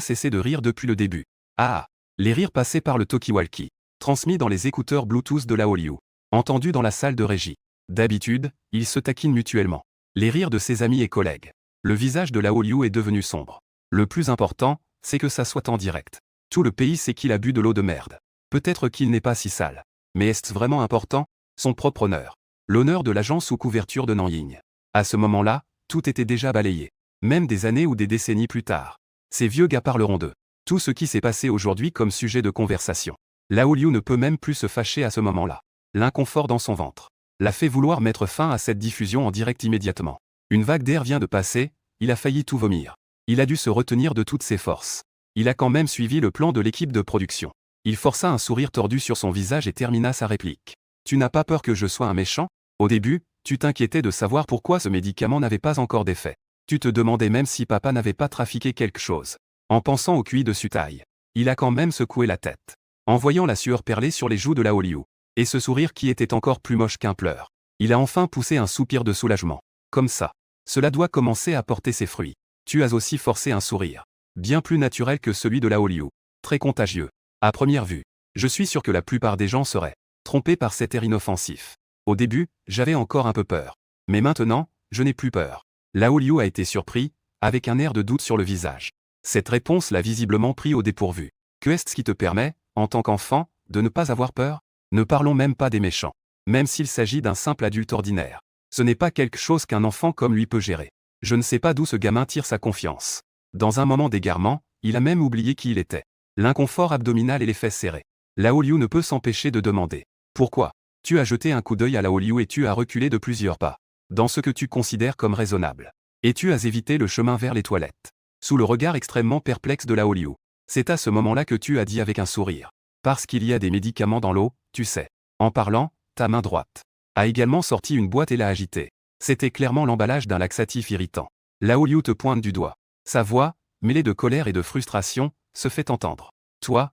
cessé de rire depuis le début. Ah! Les rires passés par le talkie-walkie. Transmis dans les écouteurs Bluetooth de Lao Liu. Entendus dans la salle de régie. D'habitude, ils se taquinent mutuellement. Les rires de ses amis et collègues. Le visage de Lao Liu est devenu sombre. Le plus important, c'est que ça soit en direct. Tout le pays sait qu'il a bu de l'eau de merde. Peut-être qu'il n'est pas si sale. Mais est-ce vraiment important? Son propre honneur. L'honneur de l'agent sous couverture de Nanjing. À ce moment-là, tout était déjà balayé. Même des années ou des décennies plus tard. Ces vieux gars parleront d'eux. Tout ce qui s'est passé aujourd'hui comme sujet de conversation. Lao Liu ne peut même plus se fâcher à ce moment-là. L'inconfort dans son ventre l'a fait vouloir mettre fin à cette diffusion en direct immédiatement. Une vague d'air vient de passer, il a failli tout vomir. Il a dû se retenir de toutes ses forces. Il a quand même suivi le plan de l'équipe de production. Il força un sourire tordu sur son visage et termina sa réplique. Tu n'as pas peur que je sois un méchant? Au début, tu t'inquiétais de savoir pourquoi ce médicament n'avait pas encore d'effet. Tu te demandais même si papa n'avait pas trafiqué quelque chose. En pensant au QI de Sutai, il a quand même secoué la tête. En voyant la sueur perler sur les joues de Lao Liu, et ce sourire qui était encore plus moche qu'un pleur, il a enfin poussé un soupir de soulagement. Comme ça. Cela doit commencer à porter ses fruits. Tu as aussi forcé un sourire. Bien plus naturel que celui de Lao Liu. Très contagieux. À première vue. Je suis sûr que la plupart des gens seraient trompés par cet air inoffensif. Au début, j'avais encore un peu peur. Mais maintenant, je n'ai plus peur. Lao Liu a été surpris, avec un air de doute sur le visage. Cette réponse l'a visiblement pris au dépourvu. Que est-ce qui te permet, en tant qu'enfant, de ne pas avoir peur? Ne parlons même pas des méchants. Même s'il s'agit d'un simple adulte ordinaire. Ce n'est pas quelque chose qu'un enfant comme lui peut gérer. Je ne sais pas d'où ce gamin tire sa confiance. Dans un moment d'égarement, il a même oublié qui il était. L'inconfort abdominal et les fesses serrées. Lao Liu ne peut s'empêcher de demander. Pourquoi? Tu as jeté un coup d'œil à Lao Liu et tu as reculé de plusieurs pas. Dans ce que tu considères comme raisonnable. Et tu as évité le chemin vers les toilettes. Sous le regard extrêmement perplexe de Lao Liu. C'est à ce moment-là que tu as dit avec un sourire. Parce qu'il y a des médicaments dans l'eau, tu sais. En parlant, ta main droite a également sorti une boîte et l'a agitée. C'était clairement l'emballage d'un laxatif irritant. Lao Liu te pointe du doigt. Sa voix, mêlée de colère et de frustration, se fait entendre. Toi.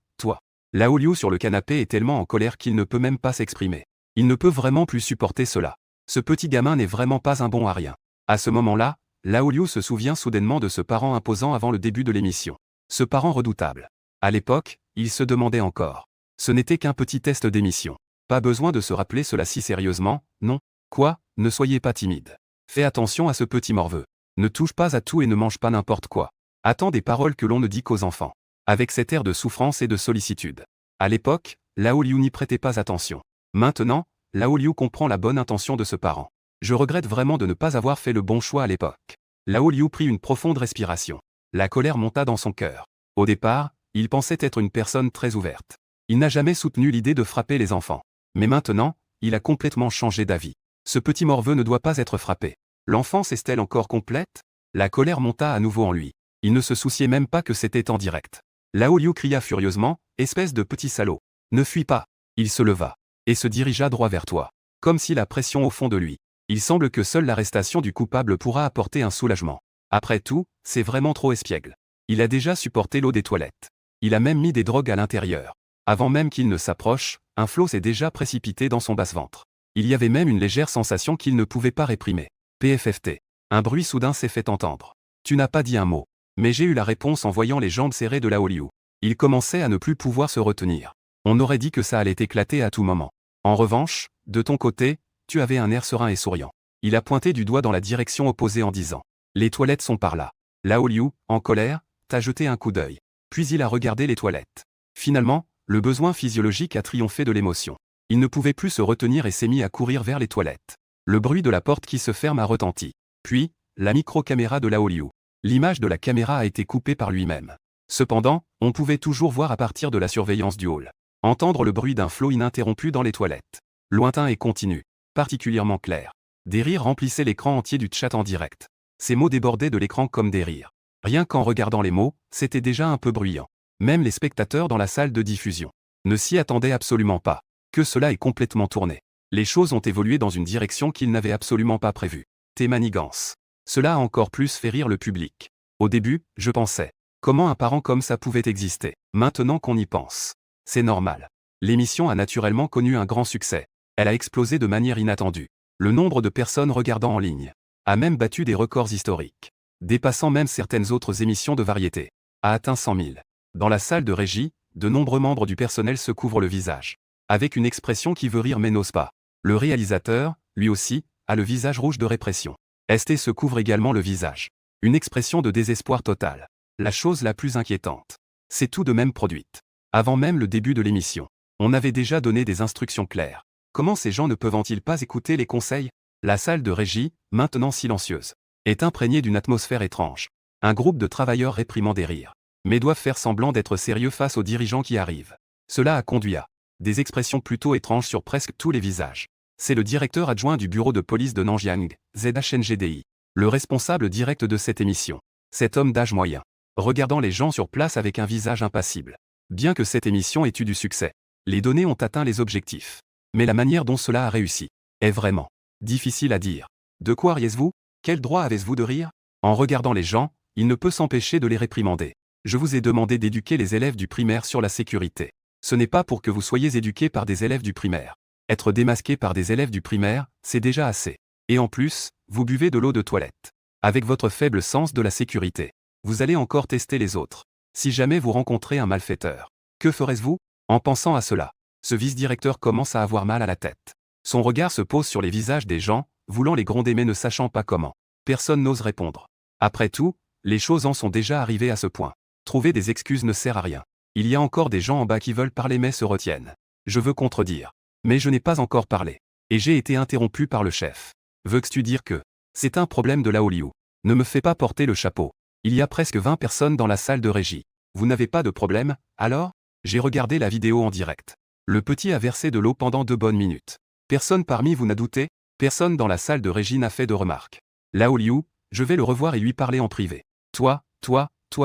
Lao Liu sur le canapé est tellement en colère qu'il ne peut même pas s'exprimer. Il ne peut vraiment plus supporter cela. Ce petit gamin n'est vraiment pas un bon à rien. À ce moment-là, Lao Liu se souvient soudainement de ce parent imposant avant le début de l'émission. Ce parent redoutable. À l'époque, il se demandait encore. Ce n'était qu'un petit test d'émission. Pas besoin de se rappeler cela si sérieusement, non. Quoi? Ne soyez pas timide. Fais attention à ce petit morveux. Ne touche pas à tout et ne mange pas n'importe quoi. Attends des paroles que l'on ne dit qu'aux enfants. Avec cet air de souffrance et de sollicitude. À l'époque, Lao Liu n'y prêtait pas attention. Maintenant, Lao Liu comprend la bonne intention de ce parent. Je regrette vraiment de ne pas avoir fait le bon choix à l'époque. Lao Liu prit une profonde respiration. La colère monta dans son cœur. Au départ, il pensait être une personne très ouverte. Il n'a jamais soutenu l'idée de frapper les enfants. Mais maintenant, il a complètement changé d'avis. Ce petit morveux ne doit pas être frappé. L'enfance est-elle encore complète? La colère monta à nouveau en lui. Il ne se souciait même pas que c'était en direct. Lao Liu cria furieusement, espèce de petit salaud. Ne fuis pas. Il se leva. Et se dirigea droit vers toi. Comme si la pression au fond de lui. Il semble que seule l'arrestation du coupable pourra apporter un soulagement. Après tout, c'est vraiment trop espiègle. Il a déjà supporté l'eau des toilettes. Il a même mis des drogues à l'intérieur. Avant même qu'il ne s'approche, un flot s'est déjà précipité dans son basse-ventre. Il y avait même une légère sensation qu'il ne pouvait pas réprimer. PFFT. Un bruit soudain s'est fait entendre. Tu n'as pas dit un mot. Mais j'ai eu la réponse en voyant les jambes serrées de Lao Liu. Il commençait à ne plus pouvoir se retenir. On aurait dit que ça allait éclater à tout moment. En revanche, de ton côté, tu avais un air serein et souriant. Il a pointé du doigt dans la direction opposée en disant. Les toilettes sont par là. Lao Liu, en colère, t'a jeté un coup d'œil. Puis il a regardé les toilettes. Finalement, le besoin physiologique a triomphé de l'émotion. Il ne pouvait plus se retenir et s'est mis à courir vers les toilettes. Le bruit de la porte qui se ferme a retenti. Puis, la micro-caméra de Lao Liu. L'image de la caméra a été coupée par lui-même. Cependant, on pouvait toujours voir à partir de la surveillance du hall. Entendre le bruit d'un flot ininterrompu dans les toilettes. Lointain et continu. Particulièrement clair. Des rires remplissaient l'écran entier du chat en direct. Ces mots débordaient de l'écran comme des rires. Rien qu'en regardant les mots, c'était déjà un peu bruyant. Même les spectateurs dans la salle de diffusion ne s'y attendaient absolument pas. Que cela est complètement tourné. Les choses ont évolué dans une direction qu'ils n'avaient absolument pas prévue. Tes manigances. Cela a encore plus fait rire le public. Au début, je pensais, comment un parent comme ça pouvait exister? Maintenant qu'on y pense, c'est normal. L'émission a naturellement connu un grand succès. Elle a explosé de manière inattendue. Le nombre de personnes regardant en ligne a même battu des records historiques, dépassant même certaines autres émissions de variété, a atteint 100 000. Dans la salle de régie, de nombreux membres du personnel se couvrent le visage, avec une expression qui veut rire mais n'ose pas. Le réalisateur, lui aussi, a le visage rouge de répression. ST se couvre également le visage. Une expression de désespoir total. La chose la plus inquiétante, c'est tout de même produite. Avant même le début de l'émission, on avait déjà donné des instructions claires. Comment ces gens ne peuvent-ils pas écouter les conseils? La salle de régie, maintenant silencieuse, est imprégnée d'une atmosphère étrange. Un groupe de travailleurs réprimant des rires, mais doivent faire semblant d'être sérieux face aux dirigeants qui arrivent. Cela a conduit à des expressions plutôt étranges sur presque tous les visages. C'est le directeur adjoint du bureau de police de Nanjiang, ZHNGDI, le responsable direct de cette émission. Cet homme d'âge moyen, regardant les gens sur place avec un visage impassible. Bien que cette émission ait eu du succès, les données ont atteint les objectifs. Mais la manière dont cela a réussi est vraiment difficile à dire. De quoi riez-vous? Quel droit avez-vous de rire? En regardant les gens, il ne peut s'empêcher de les réprimander. Je vous ai demandé d'éduquer les élèves du primaire sur la sécurité. Ce n'est pas pour que vous soyez éduqués par des élèves du primaire. Être démasqué par des élèves du primaire, c'est déjà assez. Et en plus, vous buvez de l'eau de toilette. Avec votre faible sens de la sécurité, vous allez encore tester les autres. Si jamais vous rencontrez un malfaiteur, que ferez-vous? En pensant à cela, ce vice-directeur commence à avoir mal à la tête. Son regard se pose sur les visages des gens, voulant les gronder mais ne sachant pas comment. Personne n'ose répondre. Après tout, les choses en sont déjà arrivées à ce point. Trouver des excuses ne sert à rien. Il y a encore des gens en bas qui veulent parler mais se retiennent. Je veux contredire. Mais je n'ai pas encore parlé. Et j'ai été interrompu par le chef. Veux-tu dire que c'est un problème de Laoliu? Ne me fais pas porter le chapeau. Il y a presque 20 personnes dans la salle de régie. Vous n'avez pas de problème, alors? J'ai regardé la vidéo en direct. Le petit a versé de l'eau pendant 2 bonnes minutes. Personne parmi vous n'a douté? Personne dans la salle de régie n'a fait de remarques. Laoliu, je vais le revoir et lui parler en privé. Toi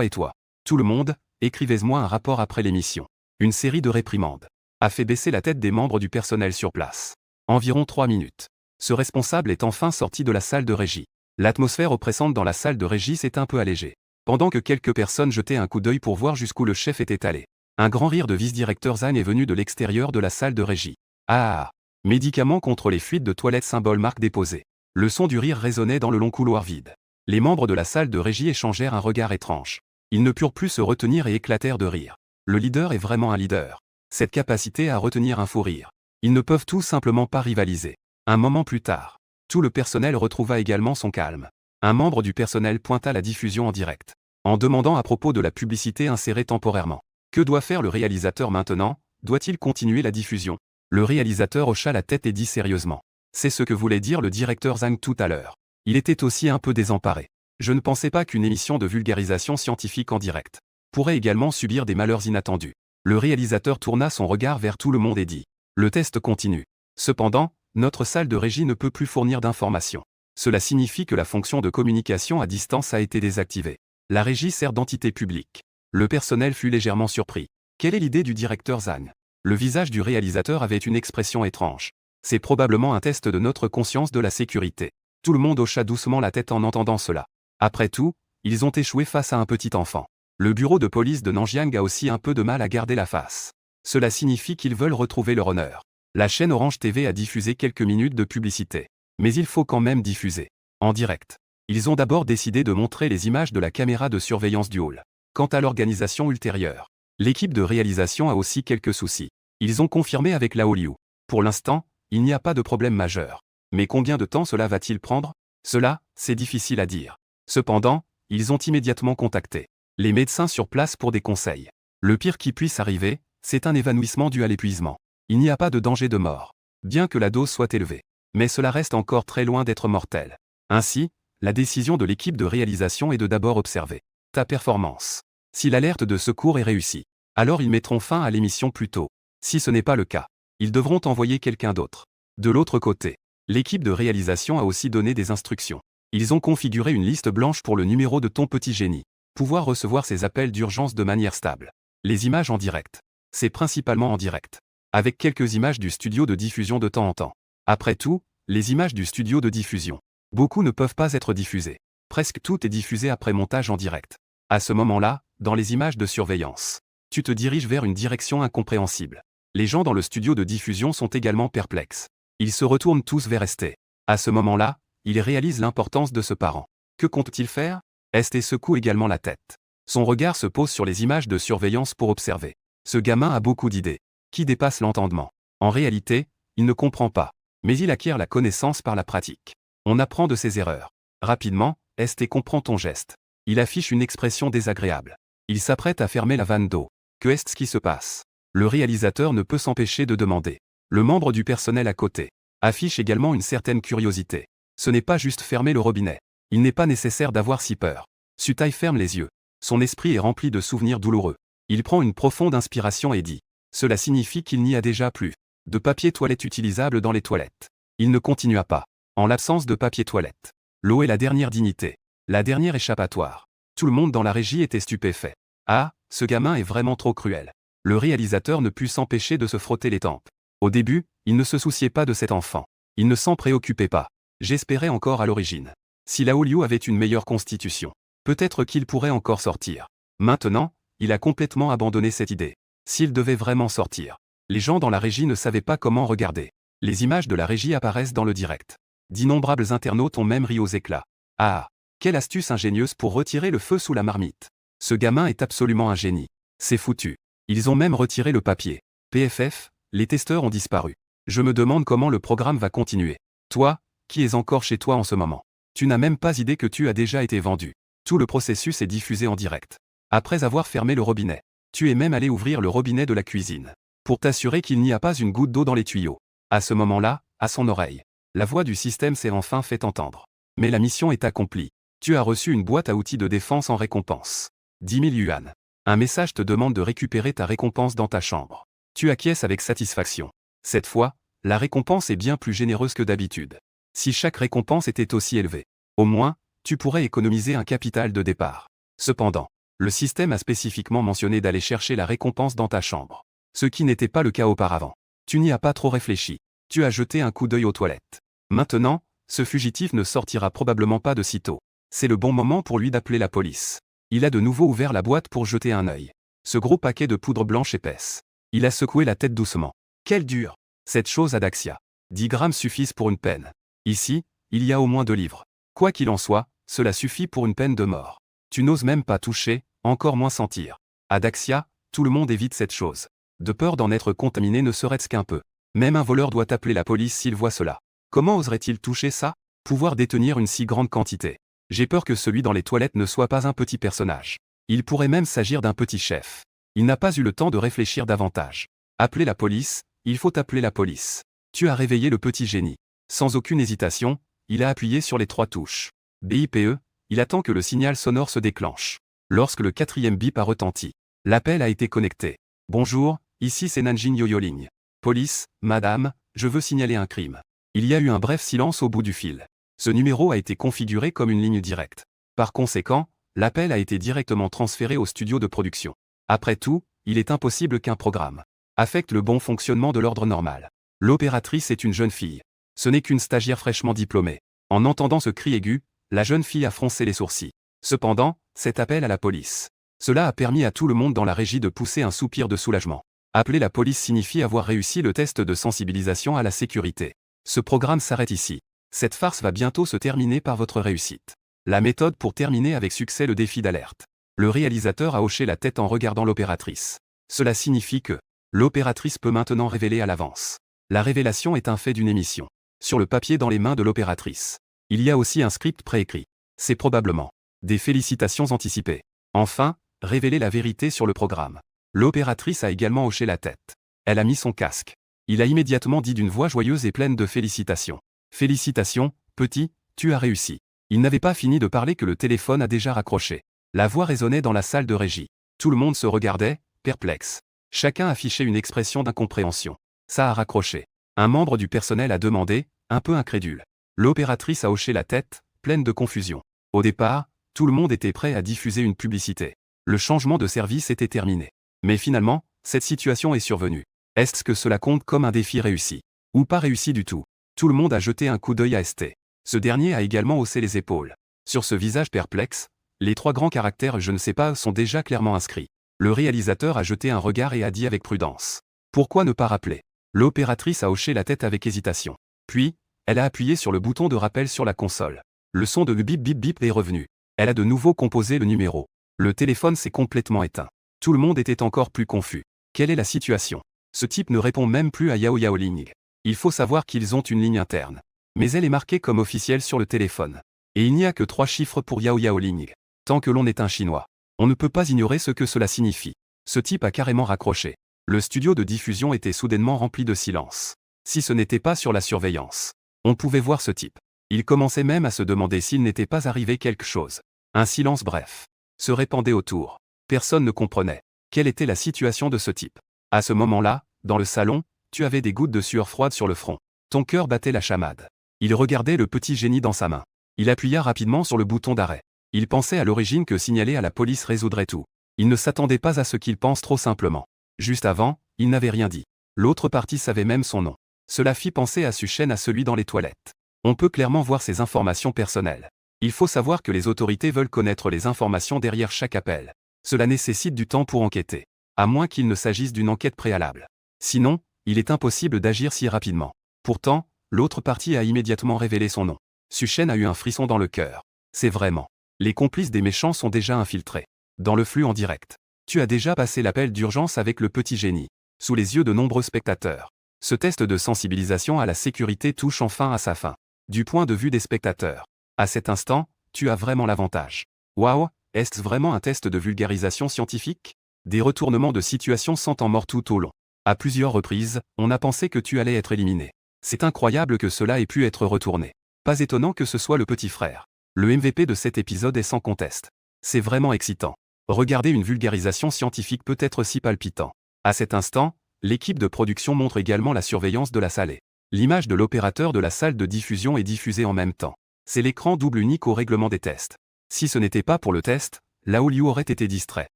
et toi. Tout le monde, écrivez-moi un rapport après l'émission. Une série de réprimandes a fait baisser la tête des membres du personnel sur place. Environ 3 minutes. Ce responsable est enfin sorti de la salle de régie. L'atmosphère oppressante dans la salle de régie s'est un peu allégée. Pendant que quelques personnes jetaient un coup d'œil pour voir jusqu'où le chef était allé. Un grand rire de vice-directeur Zhang est venu de l'extérieur de la salle de régie. Ah! Médicaments contre les fuites de toilettes symbole marque déposée. Le son du rire résonnait dans le long couloir vide. Les membres de la salle de régie échangèrent un regard étrange. Ils ne purent plus se retenir et éclatèrent de rire. Le leader est vraiment un leader. Cette capacité à retenir un fou rire. Ils ne peuvent tout simplement pas rivaliser. Un moment plus tard, tout le personnel retrouva également son calme. Un membre du personnel pointa la diffusion en direct, en demandant à propos de la publicité insérée temporairement. Que doit faire le réalisateur maintenant? Doit-il continuer la diffusion? Le réalisateur hocha la tête et dit sérieusement. C'est ce que voulait dire le directeur Zhang tout à l'heure. Il était aussi un peu désemparé. Je ne pensais pas qu'une émission de vulgarisation scientifique en direct pourrait également subir des malheurs inattendus. Le réalisateur tourna son regard vers tout le monde et dit. Le test continue. Cependant, notre salle de régie ne peut plus fournir d'informations. Cela signifie que la fonction de communication à distance a été désactivée. La régie sert d'entité publique. Le personnel fut légèrement surpris. Quelle est l'idée du directeur Zhang? Le visage du réalisateur avait une expression étrange. C'est probablement un test de notre conscience de la sécurité. Tout le monde hocha doucement la tête en entendant cela. Après tout, ils ont échoué face à un petit enfant. Le bureau de police de Nanjiang a aussi un peu de mal à garder la face. Cela signifie qu'ils veulent retrouver leur honneur. La chaîne Orange TV a diffusé quelques minutes de publicité. Mais il faut quand même diffuser. En direct. Ils ont d'abord décidé de montrer les images de la caméra de surveillance du hall. Quant à l'organisation ultérieure, l'équipe de réalisation a aussi quelques soucis. Ils ont confirmé avec Laoliu. Pour l'instant, il n'y a pas de problème majeur. Mais combien de temps cela va-t-il prendre? Cela, c'est difficile à dire. Cependant, ils ont immédiatement contacté les médecins sur place pour des conseils. Le pire qui puisse arriver, c'est un évanouissement dû à l'épuisement. Il n'y a pas de danger de mort, bien que la dose soit élevée. Mais cela reste encore très loin d'être mortel. Ainsi, la décision de l'équipe de réalisation est de d'abord observer ta performance. Si l'alerte de secours est réussie, alors ils mettront fin à l'émission plus tôt. Si ce n'est pas le cas, ils devront envoyer quelqu'un d'autre. De l'autre côté, l'équipe de réalisation a aussi donné des instructions. Ils ont configuré une liste blanche pour le numéro de ton petit génie. Pouvoir recevoir ces appels d'urgence de manière stable. Les images en direct. C'est principalement en direct. Avec quelques images du studio de diffusion de temps en temps. Après tout, les images du studio de diffusion. Beaucoup ne peuvent pas être diffusées. Presque tout est diffusé après montage en direct. À ce moment-là, dans les images de surveillance, tu te diriges vers une direction incompréhensible. Les gens dans le studio de diffusion sont également perplexes. Ils se retournent tous vers ST. À ce moment-là, ils réalisent l'importance de ce parent. Que compte-t-il faire? ST secoue également la tête. Son regard se pose sur les images de surveillance pour observer. Ce gamin a beaucoup d'idées, qui dépassent l'entendement. En réalité, il ne comprend pas. Mais il acquiert la connaissance par la pratique. On apprend de ses erreurs. Rapidement, ST comprend ton geste. Il affiche une expression désagréable. Il s'apprête à fermer la vanne d'eau. Que est-ce qui se passe? Le réalisateur ne peut s'empêcher de demander. Le membre du personnel à côté affiche également une certaine curiosité. Ce n'est pas juste fermer le robinet. Il n'est pas nécessaire d'avoir si peur. Sutai ferme les yeux. Son esprit est rempli de souvenirs douloureux. Il prend une profonde inspiration et dit. Cela signifie qu'il n'y a déjà plus de papier toilette utilisable dans les toilettes. Il ne continua pas. En l'absence de papier toilette, l'eau est la dernière dignité, la dernière échappatoire. Tout le monde dans la régie était stupéfait. Ah, ce gamin est vraiment trop cruel. Le réalisateur ne put s'empêcher de se frotter les tempes. Au début, il ne se souciait pas de cet enfant. Il ne s'en préoccupait pas. J'espérais encore à l'origine. Si Lao Liu avait une meilleure constitution, peut-être qu'il pourrait encore sortir. Maintenant, il a complètement abandonné cette idée. S'il devait vraiment sortir, les gens dans la régie ne savaient pas comment regarder. Les images de la régie apparaissent dans le direct. D'innombrables internautes ont même ri aux éclats. Ah, quelle astuce ingénieuse pour retirer le feu sous la marmite. Ce gamin est absolument un génie. C'est foutu. Ils ont même retiré le papier. PFF, les testeurs ont disparu. Je me demande comment le programme va continuer. Toi, qui es encore chez toi en ce moment? Tu n'as même pas idée que tu as déjà été vendu. Tout le processus est diffusé en direct. Après avoir fermé le robinet, tu es même allé ouvrir le robinet de la cuisine, pour t'assurer qu'il n'y a pas une goutte d'eau dans les tuyaux. À ce moment-là, à son oreille, la voix du système s'est enfin fait entendre. Mais la mission est accomplie. Tu as reçu une boîte à outils de défense en récompense. 10 000 yuan. Un message te demande de récupérer ta récompense dans ta chambre. Tu acquiesces avec satisfaction. Cette fois, la récompense est bien plus généreuse que d'habitude. Si chaque récompense était aussi élevée, au moins, tu pourrais économiser un capital de départ. Cependant, le système a spécifiquement mentionné d'aller chercher la récompense dans ta chambre. Ce qui n'était pas le cas auparavant. Tu n'y as pas trop réfléchi. Tu as jeté un coup d'œil aux toilettes. Maintenant, ce fugitif ne sortira probablement pas de sitôt. C'est le bon moment pour lui d'appeler la police. Il a de nouveau ouvert la boîte pour jeter un œil. Ce gros paquet de poudre blanche épaisse. Il a secoué la tête doucement. Quelle dure! Cette chose à Daxia. 10 grammes suffisent pour une peine. Ici, il y a au moins 2 livres. Quoi qu'il en soit, cela suffit pour une peine de mort. Tu n'oses même pas toucher, encore moins sentir. À Daxia, tout le monde évite cette chose. De peur d'en être contaminé ne serait-ce qu'un peu. Même un voleur doit appeler la police s'il voit cela. Comment oserait-il toucher ça? Pouvoir détenir une si grande quantité. J'ai peur que celui dans les toilettes ne soit pas un petit personnage. Il pourrait même s'agir d'un petit chef. Il n'a pas eu le temps de réfléchir davantage. Appeler la police, il faut appeler la police. Tu as réveillé le petit génie. Sans aucune hésitation, il a appuyé sur les 3 touches. BIPE, il attend que le signal sonore se déclenche. Lorsque le 4e bip a retenti, l'appel a été connecté. Bonjour, ici c'est Nanjing Yoyoling. Police, madame, je veux signaler un crime. Il y a eu un bref silence au bout du fil. Ce numéro a été configuré comme une ligne directe. Par conséquent, l'appel a été directement transféré au studio de production. Après tout, il est impossible qu'un programme affecte le bon fonctionnement de l'ordre normal. L'opératrice est une jeune fille. Ce n'est qu'une stagiaire fraîchement diplômée. En entendant ce cri aigu, la jeune fille a froncé les sourcils. Cependant, cet appel à la police. Cela a permis à tout le monde dans la régie de pousser un soupir de soulagement. Appeler la police signifie avoir réussi le test de sensibilisation à la sécurité. Ce programme s'arrête ici. Cette farce va bientôt se terminer par votre réussite. La méthode pour terminer avec succès le défi d'alerte. Le réalisateur a hoché la tête en regardant l'opératrice. Cela signifie que l'opératrice peut maintenant révéler à l'avance. La révélation est un fait d'une émission. Sur le papier dans les mains de l'opératrice, il y a aussi un script préécrit. C'est probablement des félicitations anticipées. Enfin, révéler la vérité sur le programme. L'opératrice a également hoché la tête. Elle a mis son casque. Il a immédiatement dit d'une voix joyeuse et pleine de félicitations. Félicitations, petit, tu as réussi. Il n'avait pas fini de parler que le téléphone a déjà raccroché. La voix résonnait dans la salle de régie. Tout le monde se regardait, perplexe. Chacun affichait une expression d'incompréhension. Ça a raccroché. Un membre du personnel a demandé, un peu incrédule. L'opératrice a hoché la tête, pleine de confusion. Au départ, tout le monde était prêt à diffuser une publicité. Le changement de service était terminé. Mais finalement, cette situation est survenue. Est-ce que cela compte comme un défi réussi? Ou pas réussi du tout? Tout le monde a jeté un coup d'œil à ST. Ce dernier a également haussé les épaules. Sur ce visage perplexe, les 3 grands caractères « je ne sais pas » sont déjà clairement inscrits. Le réalisateur a jeté un regard et a dit avec prudence. Pourquoi ne pas rappeler? L'opératrice a hoché la tête avec hésitation. Puis, elle a appuyé sur le bouton de rappel sur la console. Le son de bip bip bip est revenu. Elle a de nouveau composé le numéro. Le téléphone s'est complètement éteint. Tout le monde était encore plus confus. Quelle est la situation? Ce type ne répond même plus à Yao Yaoling. Il faut savoir qu'ils ont une ligne interne. Mais elle est marquée comme officielle sur le téléphone. Et il n'y a que 3 chiffres pour Yao Yaoling. Tant que l'on est un Chinois, on ne peut pas ignorer ce que cela signifie. Ce type a carrément raccroché. Le studio de diffusion était soudainement rempli de silence. Si ce n'était pas sur la surveillance, on pouvait voir ce type. Il commençait même à se demander s'il n'était pas arrivé quelque chose. Un silence bref se répandait autour. Personne ne comprenait. Quelle était la situation de ce type? À ce moment-là, dans le salon, tu avais des gouttes de sueur froide sur le front. Ton cœur battait la chamade. Il regardait le petit génie dans sa main. Il appuya rapidement sur le bouton d'arrêt. Il pensait à l'origine que signaler à la police résoudrait tout. Il ne s'attendait pas à ce qu'il pense trop simplement. Juste avant, il n'avait rien dit. L'autre partie savait même son nom. Cela fit penser à Suchen, à celui dans les toilettes. On peut clairement voir ses informations personnelles. Il faut savoir que les autorités veulent connaître les informations derrière chaque appel. Cela nécessite du temps pour enquêter. À moins qu'il ne s'agisse d'une enquête préalable. Sinon, il est impossible d'agir si rapidement. Pourtant, l'autre partie a immédiatement révélé son nom. Suchen a eu un frisson dans le cœur. C'est vraiment. Les complices des méchants sont déjà infiltrés. Dans le flux en direct. Tu as déjà passé l'appel d'urgence avec le petit génie. Sous les yeux de nombreux spectateurs. Ce test de sensibilisation à la sécurité touche enfin à sa fin. Du point de vue des spectateurs. À cet instant, tu as vraiment l'avantage. Waouh, est-ce vraiment un test de vulgarisation scientifique? Des retournements de situation sans en mort tout au long. À plusieurs reprises, on a pensé que tu allais être éliminé. C'est incroyable que cela ait pu être retourné. Pas étonnant que ce soit le petit frère. Le MVP de cet épisode est sans conteste. C'est vraiment excitant. Regarder une vulgarisation scientifique peut être si palpitant. À cet instant, l'équipe de production montre également la surveillance de la salle. L'image de l'opérateur de la salle de diffusion est diffusée en même temps. C'est l'écran double unique au règlement des tests. Si ce n'était pas pour le test, Lao Liu aurait été distrait.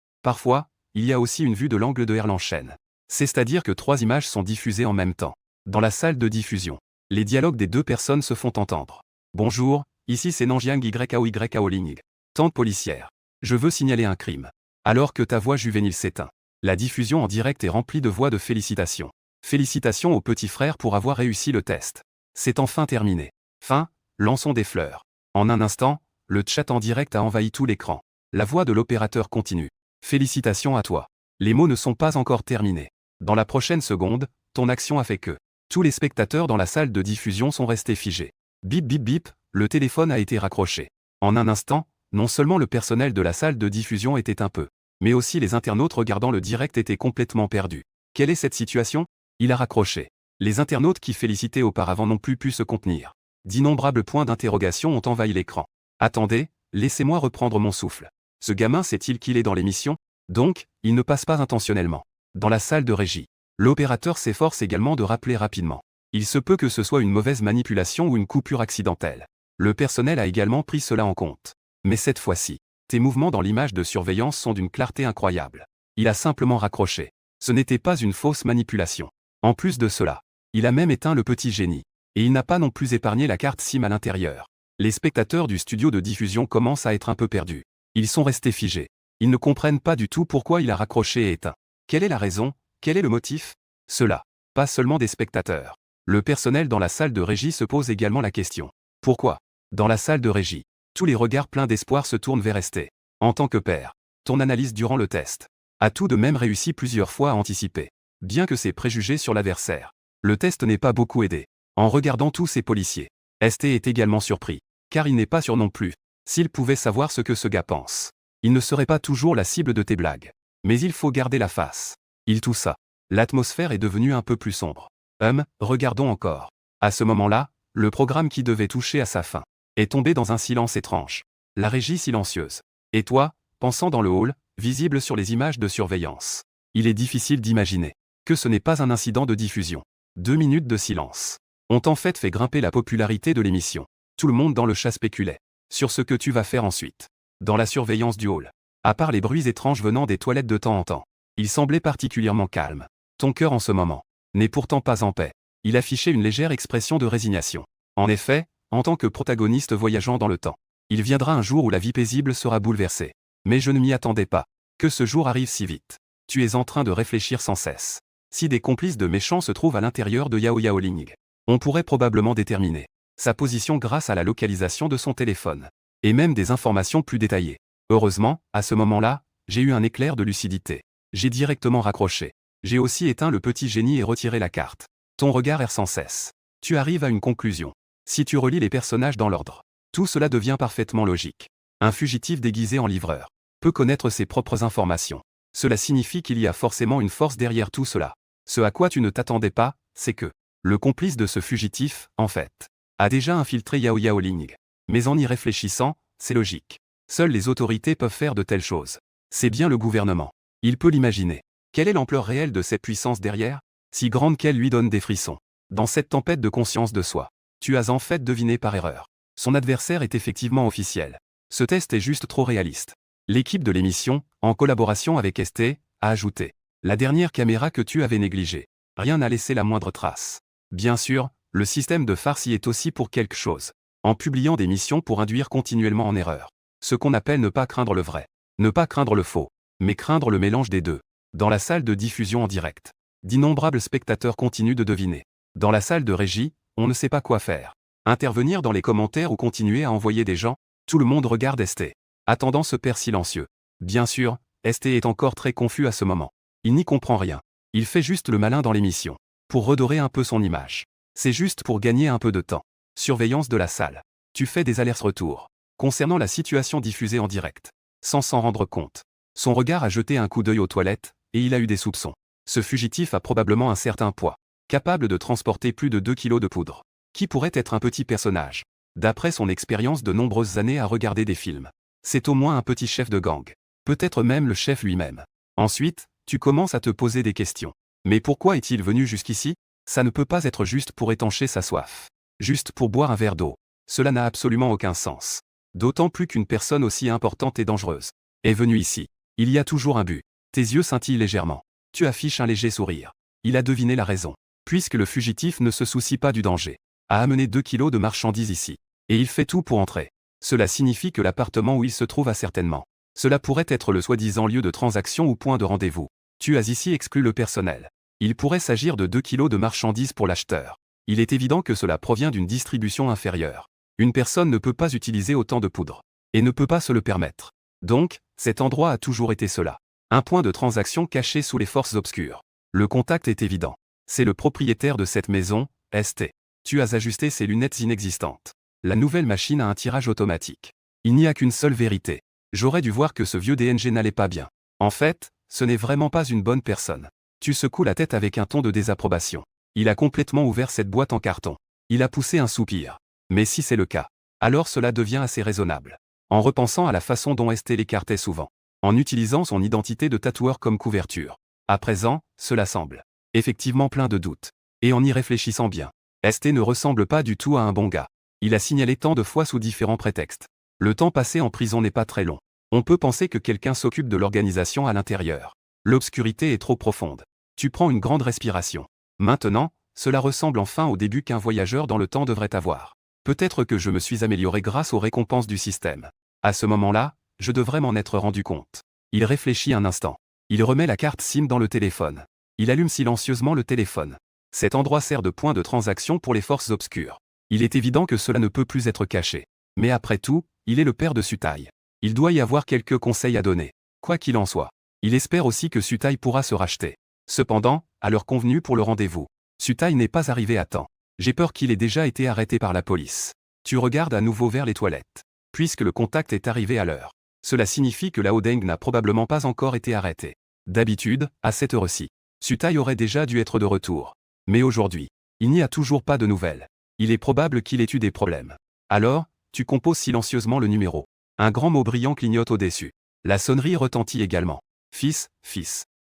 Parfois, il y a aussi une vue de l'angle de Erlanchen. C'est-à-dire que 3 images sont diffusées en même temps. Dans la salle de diffusion, les dialogues des 2 personnes se font entendre. Bonjour, ici c'est Nanjiang Yaoling. Tante policière. Je veux signaler un crime. Alors que ta voix juvénile s'éteint. La diffusion en direct est remplie de voix de félicitations. Félicitations au petit frère pour avoir réussi le test. C'est enfin terminé. Fin, lançons des fleurs. En un instant, le chat en direct a envahi tout l'écran. La voix de l'opérateur continue. Félicitations à toi. Les mots ne sont pas encore terminés. Dans la prochaine seconde, ton action a fait que tous les spectateurs dans la salle de diffusion sont restés figés. Bip bip bip, le téléphone a été raccroché. En un instant, non seulement le personnel de la salle de diffusion était un peu, mais aussi les internautes regardant le direct étaient complètement perdus. Quelle est cette situation? Il a raccroché. Les internautes qui félicitaient auparavant n'ont plus pu se contenir. D'innombrables points d'interrogation ont envahi l'écran. Attendez, laissez-moi reprendre mon souffle. Ce gamin sait-il qu'il est dans l'émission? Donc, il ne passe pas intentionnellement. Dans la salle de régie, l'opérateur s'efforce également de rappeler rapidement. Il se peut que ce soit une mauvaise manipulation ou une coupure accidentelle. Le personnel a également pris cela en compte. Mais cette fois-ci, tes mouvements dans l'image de surveillance sont d'une clarté incroyable. Il a simplement raccroché. Ce n'était pas une fausse manipulation. En plus de cela, il a même éteint le petit génie. Et il n'a pas non plus épargné la carte SIM à l'intérieur. Les spectateurs du studio de diffusion commencent à être un peu perdus. Ils sont restés figés. Ils ne comprennent pas du tout pourquoi il a raccroché et éteint. Quelle est la raison? Quel est le motif? Cela. Pas seulement des spectateurs. Le personnel dans la salle de régie se pose également la question. Pourquoi? Dans la salle de régie, tous les regards pleins d'espoir se tournent vers ST. En tant que père, ton analyse durant le test a tout de même réussi plusieurs fois à anticiper. Bien que ses préjugés sur l'adversaire, le test n'est pas beaucoup aidé. En regardant tous ces policiers, ST est également surpris, car il n'est pas sûr non plus. S'il pouvait savoir ce que ce gars pense, il ne serait pas toujours la cible de tes blagues. Mais il faut garder la face. Il toussa. L'atmosphère est devenue un peu plus sombre. Regardons encore. À ce moment-là, le programme qui devait toucher à sa fin est tombé dans un silence étrange. La régie silencieuse. Et toi, pensant dans le hall, visible sur les images de surveillance. Il est difficile d'imaginer que ce n'est pas un incident de diffusion. 2 minutes de silence ont en fait grimper la popularité de l'émission. Tout le monde dans le chat spéculait sur ce que tu vas faire ensuite. Dans la surveillance du hall, à part les bruits étranges venant des toilettes de temps en temps, il semblait particulièrement calme. Ton cœur en ce moment n'est pourtant pas en paix. Il affichait une légère expression de résignation. En effet, en tant que protagoniste voyageant dans le temps, Il viendra un jour où la vie paisible sera bouleversée. Mais je ne m'y attendais pas. Que ce jour arrive si vite. Tu es en train de réfléchir sans cesse. Si des complices de méchants se trouvent à l'intérieur de Yao Yaoling, on pourrait probablement déterminer sa position grâce à la localisation de son téléphone. Et même des informations plus détaillées. Heureusement, à ce moment-là, j'ai eu un éclair de lucidité. J'ai directement raccroché. J'ai aussi éteint le petit génie et retiré la carte. Ton regard erre sans cesse. Tu arrives à une conclusion. Si tu relis les personnages dans l'ordre, tout cela devient parfaitement logique. Un fugitif déguisé en livreur peut connaître ses propres informations. Cela signifie qu'il y a forcément une force derrière tout cela. Ce à quoi tu ne t'attendais pas, c'est que le complice de ce fugitif, en fait, a déjà infiltré Yao Yaoling. Mais en y réfléchissant, c'est logique. Seules les autorités peuvent faire de telles choses. C'est bien le gouvernement. Il peut l'imaginer. Quelle est l'ampleur réelle de cette puissance derrière? Si grande qu'elle lui donne des frissons. Dans cette tempête de conscience de soi, tu as en fait deviné par erreur. Son adversaire est effectivement officiel. Ce test est juste trop réaliste. L'équipe de l'émission, en collaboration avec ST, a ajouté la dernière caméra que tu avais négligée. Rien n'a laissé la moindre trace. Bien sûr, le système de farce y est aussi pour quelque chose. En publiant des missions pour induire continuellement en erreur. Ce qu'on appelle ne pas craindre le vrai. Ne pas craindre le faux. Mais craindre le mélange des deux. Dans la salle de diffusion en direct, d'innombrables spectateurs continuent de deviner. Dans la salle de régie, on ne sait pas quoi faire. Intervenir dans les commentaires ou continuer à envoyer des gens, tout le monde regarde ST. Attendant ce père silencieux. Bien sûr, ST est encore très confus à ce moment. Il n'y comprend rien. Il fait juste le malin dans l'émission. Pour redorer un peu son image. C'est juste pour gagner un peu de temps. Surveillance de la salle. Tu fais des allers-retours. Concernant la situation diffusée en direct. Sans s'en rendre compte. Son regard a jeté un coup d'œil aux toilettes, et il a eu des soupçons. Ce fugitif a probablement un certain poids. Capable de transporter plus de 2 kilos de poudre. Qui pourrait être un petit personnage. D'après son expérience de nombreuses années à regarder des films. C'est au moins un petit chef de gang. Peut-être même le chef lui-même. Ensuite, tu commences à te poser des questions. Mais pourquoi est-il venu jusqu'ici? Ça ne peut pas être juste pour étancher sa soif. Juste pour boire un verre d'eau. Cela n'a absolument aucun sens. D'autant plus qu'une personne aussi importante et dangereuse est venue ici. Il y a toujours un but. Tes yeux scintillent légèrement. Tu affiches un léger sourire. Il a deviné la raison. Puisque le fugitif ne se soucie pas du danger. A amené 2 kilos de marchandises ici. Et il fait tout pour entrer. Cela signifie que l'appartement où il se trouve a certainement. Cela pourrait être le soi-disant lieu de transaction ou point de rendez-vous. Tu as ici exclu le personnel. Il pourrait s'agir de 2 kilos de marchandises pour l'acheteur. Il est évident que cela provient d'une distribution inférieure. Une personne ne peut pas utiliser autant de poudre. Et ne peut pas se le permettre. Donc, cet endroit a toujours été cela. Un point de transaction caché sous les forces obscures. Le contact est évident. C'est le propriétaire de cette maison, ST. Tu as ajusté ses lunettes inexistantes. La nouvelle machine a un tirage automatique. Il n'y a qu'une seule vérité. J'aurais dû voir que ce vieux DNG n'allait pas bien. En fait, ce n'est vraiment pas une bonne personne. Tu secoues la tête avec un ton de désapprobation. Il a complètement ouvert cette boîte en carton. Il a poussé un soupir. Mais si c'est le cas, alors cela devient assez raisonnable. En repensant à la façon dont ST l'écartait souvent. En utilisant son identité de tatoueur comme couverture. À présent, cela semble effectivement plein de doutes. Et en y réfléchissant bien, ST ne ressemble pas du tout à un bon gars. Il a signalé tant de fois sous différents prétextes. Le temps passé en prison n'est pas très long. On peut penser que quelqu'un s'occupe de l'organisation à l'intérieur. L'obscurité est trop profonde. Tu prends une grande respiration. Maintenant, cela ressemble enfin au début qu'un voyageur dans le temps devrait avoir. Peut-être que je me suis amélioré grâce aux récompenses du système. À ce moment-là, je devrais m'en être rendu compte. Il réfléchit un instant. Il remet la carte SIM dans le téléphone. Il allume silencieusement le téléphone. Cet endroit sert de point de transaction pour les forces obscures. Il est évident que cela ne peut plus être caché. Mais après tout, il est le père de Sutai. Il doit y avoir quelques conseils à donner. Quoi qu'il en soit. Il espère aussi que Sutai pourra se racheter. Cependant, à l'heure convenue pour le rendez-vous, Sutai n'est pas arrivé à temps. J'ai peur qu'il ait déjà été arrêté par la police. Tu regardes à nouveau vers les toilettes. Puisque le contact est arrivé à l'heure. Cela signifie que Lao Deng n'a probablement pas encore été arrêté. D'habitude, à cette heure-ci, Sutai aurait déjà dû être de retour. Mais aujourd'hui, il n'y a toujours pas de nouvelles. Il est probable qu'il ait eu des problèmes. Alors, tu composes silencieusement le numéro. Un grand mot brillant clignote au-dessus. La sonnerie retentit également. Fils,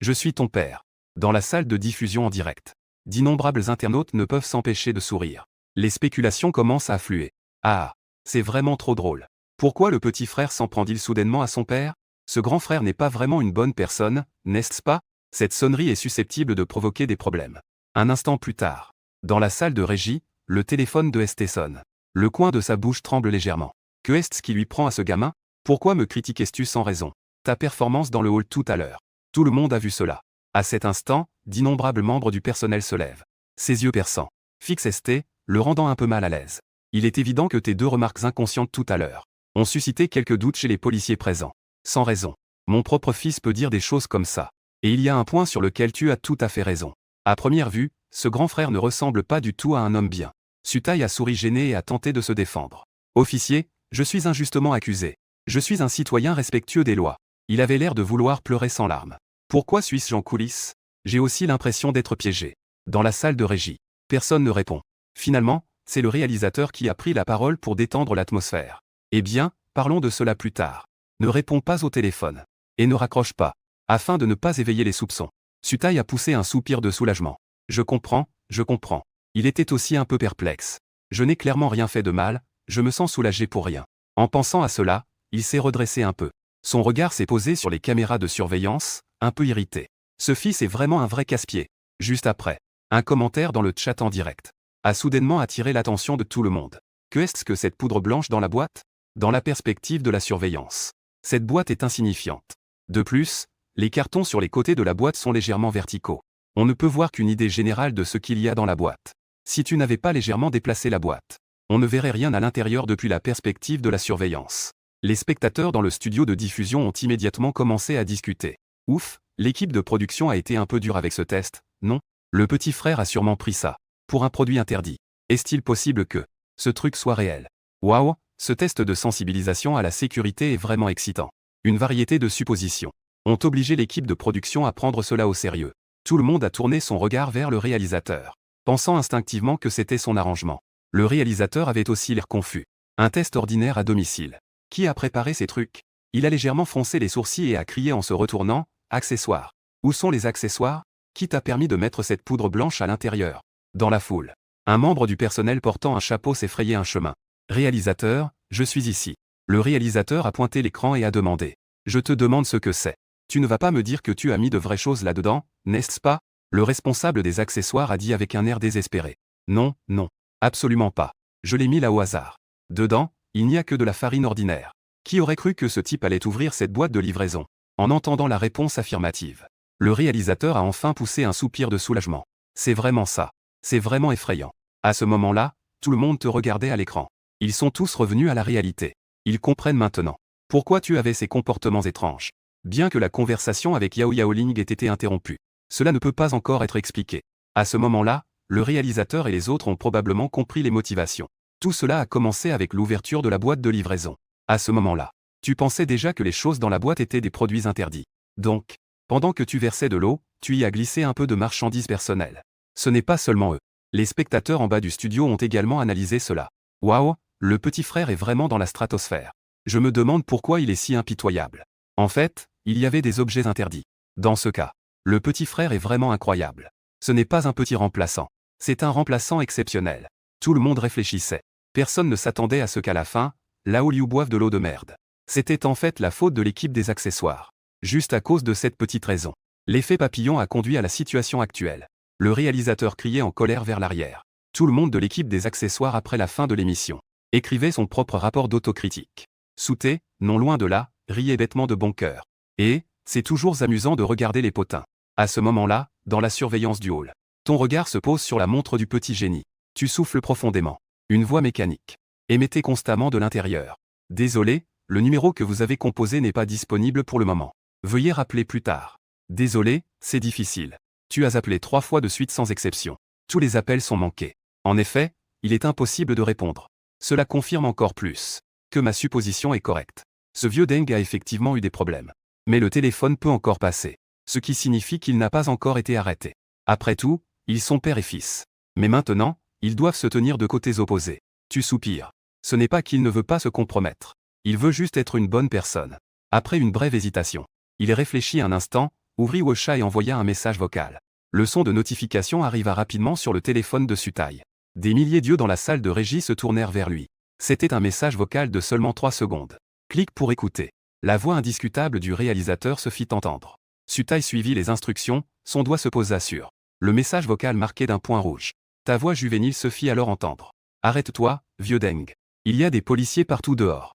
je suis ton père. Dans la salle de diffusion en direct. D'innombrables internautes ne peuvent s'empêcher de sourire. Les spéculations commencent à affluer. Ah, c'est vraiment trop drôle. Pourquoi le petit frère s'en prend-il soudainement à son père? Ce grand frère n'est pas vraiment une bonne personne, n'est-ce pas? Cette sonnerie est susceptible de provoquer des problèmes. Un instant plus tard. Dans la salle de régie, le téléphone de ST sonne. Le coin de sa bouche tremble légèrement. Que est-ce qui lui prend à ce gamin? Pourquoi me critiquais-tu sans raison? Ta performance dans le hall tout à l'heure. Tout le monde a vu cela. À cet instant, d'innombrables membres du personnel se lèvent. Ses yeux perçants. Fixent St, le rendant un peu mal à l'aise. Il est évident que tes 2 remarques inconscientes tout à l'heure ont suscité quelques doutes chez les policiers présents. Sans raison. Mon propre fils peut dire des choses comme ça. Et il y a un point sur lequel tu as tout à fait raison. À première vue, ce grand frère ne ressemble pas du tout à un homme bien. Sutai a souri gêné et a tenté de se défendre. Officier, je suis injustement accusé. Je suis un citoyen respectueux des lois. Il avait l'air de vouloir pleurer sans larmes. Pourquoi suis-je en coulisses? J'ai aussi l'impression d'être piégé. Dans la salle de régie, personne ne répond. Finalement, c'est le réalisateur qui a pris la parole pour détendre l'atmosphère. Eh bien, parlons de cela plus tard. Ne réponds pas au téléphone. Et ne raccroche pas. Afin de ne pas éveiller les soupçons. Sutai a poussé un soupir de soulagement. Je comprends, je comprends. Il était aussi un peu perplexe. Je n'ai clairement rien fait de mal, je me sens soulagé pour rien. En pensant à cela, il s'est redressé un peu. Son regard s'est posé sur les caméras de surveillance, un peu irrité. Ce fils est vraiment un vrai casse-pied. Juste après, un commentaire dans le chat en direct a soudainement attiré l'attention de tout le monde. Que est-ce que cette poudre blanche dans la boîte? Dans la perspective de la surveillance, cette boîte est insignifiante. De plus, les cartons sur les côtés de la boîte sont légèrement verticaux. On ne peut voir qu'une idée générale de ce qu'il y a dans la boîte. Si tu n'avais pas légèrement déplacé la boîte, on ne verrait rien à l'intérieur depuis la perspective de la surveillance. Les spectateurs dans le studio de diffusion ont immédiatement commencé à discuter. Ouf, l'équipe de production a été un peu dure avec ce test, non? Le petit frère a sûrement pris ça pour un produit interdit. Est-il possible que ce truc soit réel? Waouh, ce test de sensibilisation à la sécurité est vraiment excitant. Une variété de suppositions ont obligé l'équipe de production à prendre cela au sérieux. Tout le monde a tourné son regard vers le réalisateur, pensant instinctivement que c'était son arrangement. Le réalisateur avait aussi l'air confus. Un test ordinaire à domicile. Qui a préparé ces trucs? Il a légèrement froncé les sourcils et a crié en se retournant, « Accessoires. Où sont les accessoires? Qui t'a permis de mettre cette poudre blanche à l'intérieur ?» Dans la foule, un membre du personnel portant un chapeau s'est frayé un chemin. « Réalisateur, je suis ici. » Le réalisateur a pointé l'écran et a demandé. « Je te demande ce que c'est. Tu ne vas pas me dire que tu as mis de vraies choses là-dedans, n'est-ce pas ?» Le responsable des accessoires a dit avec un air désespéré. « Non, non. Absolument pas. Je l'ai mis là au hasard. Dedans, il n'y a que de la farine ordinaire. » Qui aurait cru que ce type allait ouvrir cette boîte de livraison? En entendant la réponse affirmative, le réalisateur a enfin poussé un soupir de soulagement. C'est vraiment ça. C'est vraiment effrayant. À ce moment-là, tout le monde te regardait à l'écran. Ils sont tous revenus à la réalité. Ils comprennent maintenant pourquoi tu avais ces comportements étranges. Bien que la conversation avec Yao Yaoling ait été interrompue, cela ne peut pas encore être expliqué. À ce moment-là, le réalisateur et les autres ont probablement compris les motivations. Tout cela a commencé avec l'ouverture de la boîte de livraison. À ce moment-là, tu pensais déjà que les choses dans la boîte étaient des produits interdits. Donc, pendant que tu versais de l'eau, tu y as glissé un peu de marchandises personnelles. Ce n'est pas seulement eux. Les spectateurs en bas du studio ont également analysé cela. Waouh, le petit frère est vraiment dans la stratosphère. Je me demande pourquoi il est si impitoyable. En fait, il y avait des objets interdits. Dans ce cas, le petit frère est vraiment incroyable. Ce n'est pas un petit remplaçant. C'est un remplaçant exceptionnel. Tout le monde réfléchissait. Personne ne s'attendait à ce qu'à la fin, Lao Liu boive de l'eau de merde. C'était en fait la faute de l'équipe des accessoires. Juste à cause de cette petite raison. L'effet papillon a conduit à la situation actuelle. Le réalisateur criait en colère vers l'arrière. Tout le monde de l'équipe des accessoires après la fin de l'émission écrivait son propre rapport d'autocritique. Souté, non loin de là, riait bêtement de bon cœur. Et, c'est toujours amusant de regarder les potins. À ce moment-là, dans la surveillance du hall, ton regard se pose sur la montre du petit génie. Tu souffles profondément. Une voix mécanique émettait constamment de l'intérieur. Désolé, le numéro que vous avez composé n'est pas disponible pour le moment. Veuillez rappeler plus tard. Désolé, c'est difficile. Tu as appelé 3 fois de suite sans exception. Tous les appels sont manqués. En effet, il est impossible de répondre. Cela confirme encore plus que ma supposition est correcte. Ce vieux Deng a effectivement eu des problèmes. Mais le téléphone peut encore passer. Ce qui signifie qu'il n'a pas encore été arrêté. Après tout, ils sont père et fils. Mais maintenant, ils doivent se tenir de côtés opposés. Tu soupires. Ce n'est pas qu'il ne veut pas se compromettre. Il veut juste être une bonne personne. Après une brève hésitation, il réfléchit un instant, ouvrit WhatsApp et envoya un message vocal. Le son de notification arriva rapidement sur le téléphone de Sutai. Des milliers d'yeux dans la salle de régie se tournèrent vers lui. C'était un message vocal de seulement 3 secondes. Clique pour écouter. La voix indiscutable du réalisateur se fit entendre. Sutai suivit les instructions, son doigt se posa sur le message vocal marqué d'un point rouge. Ta voix juvénile se fit alors entendre. Arrête-toi, vieux Deng. Il y a des policiers partout dehors.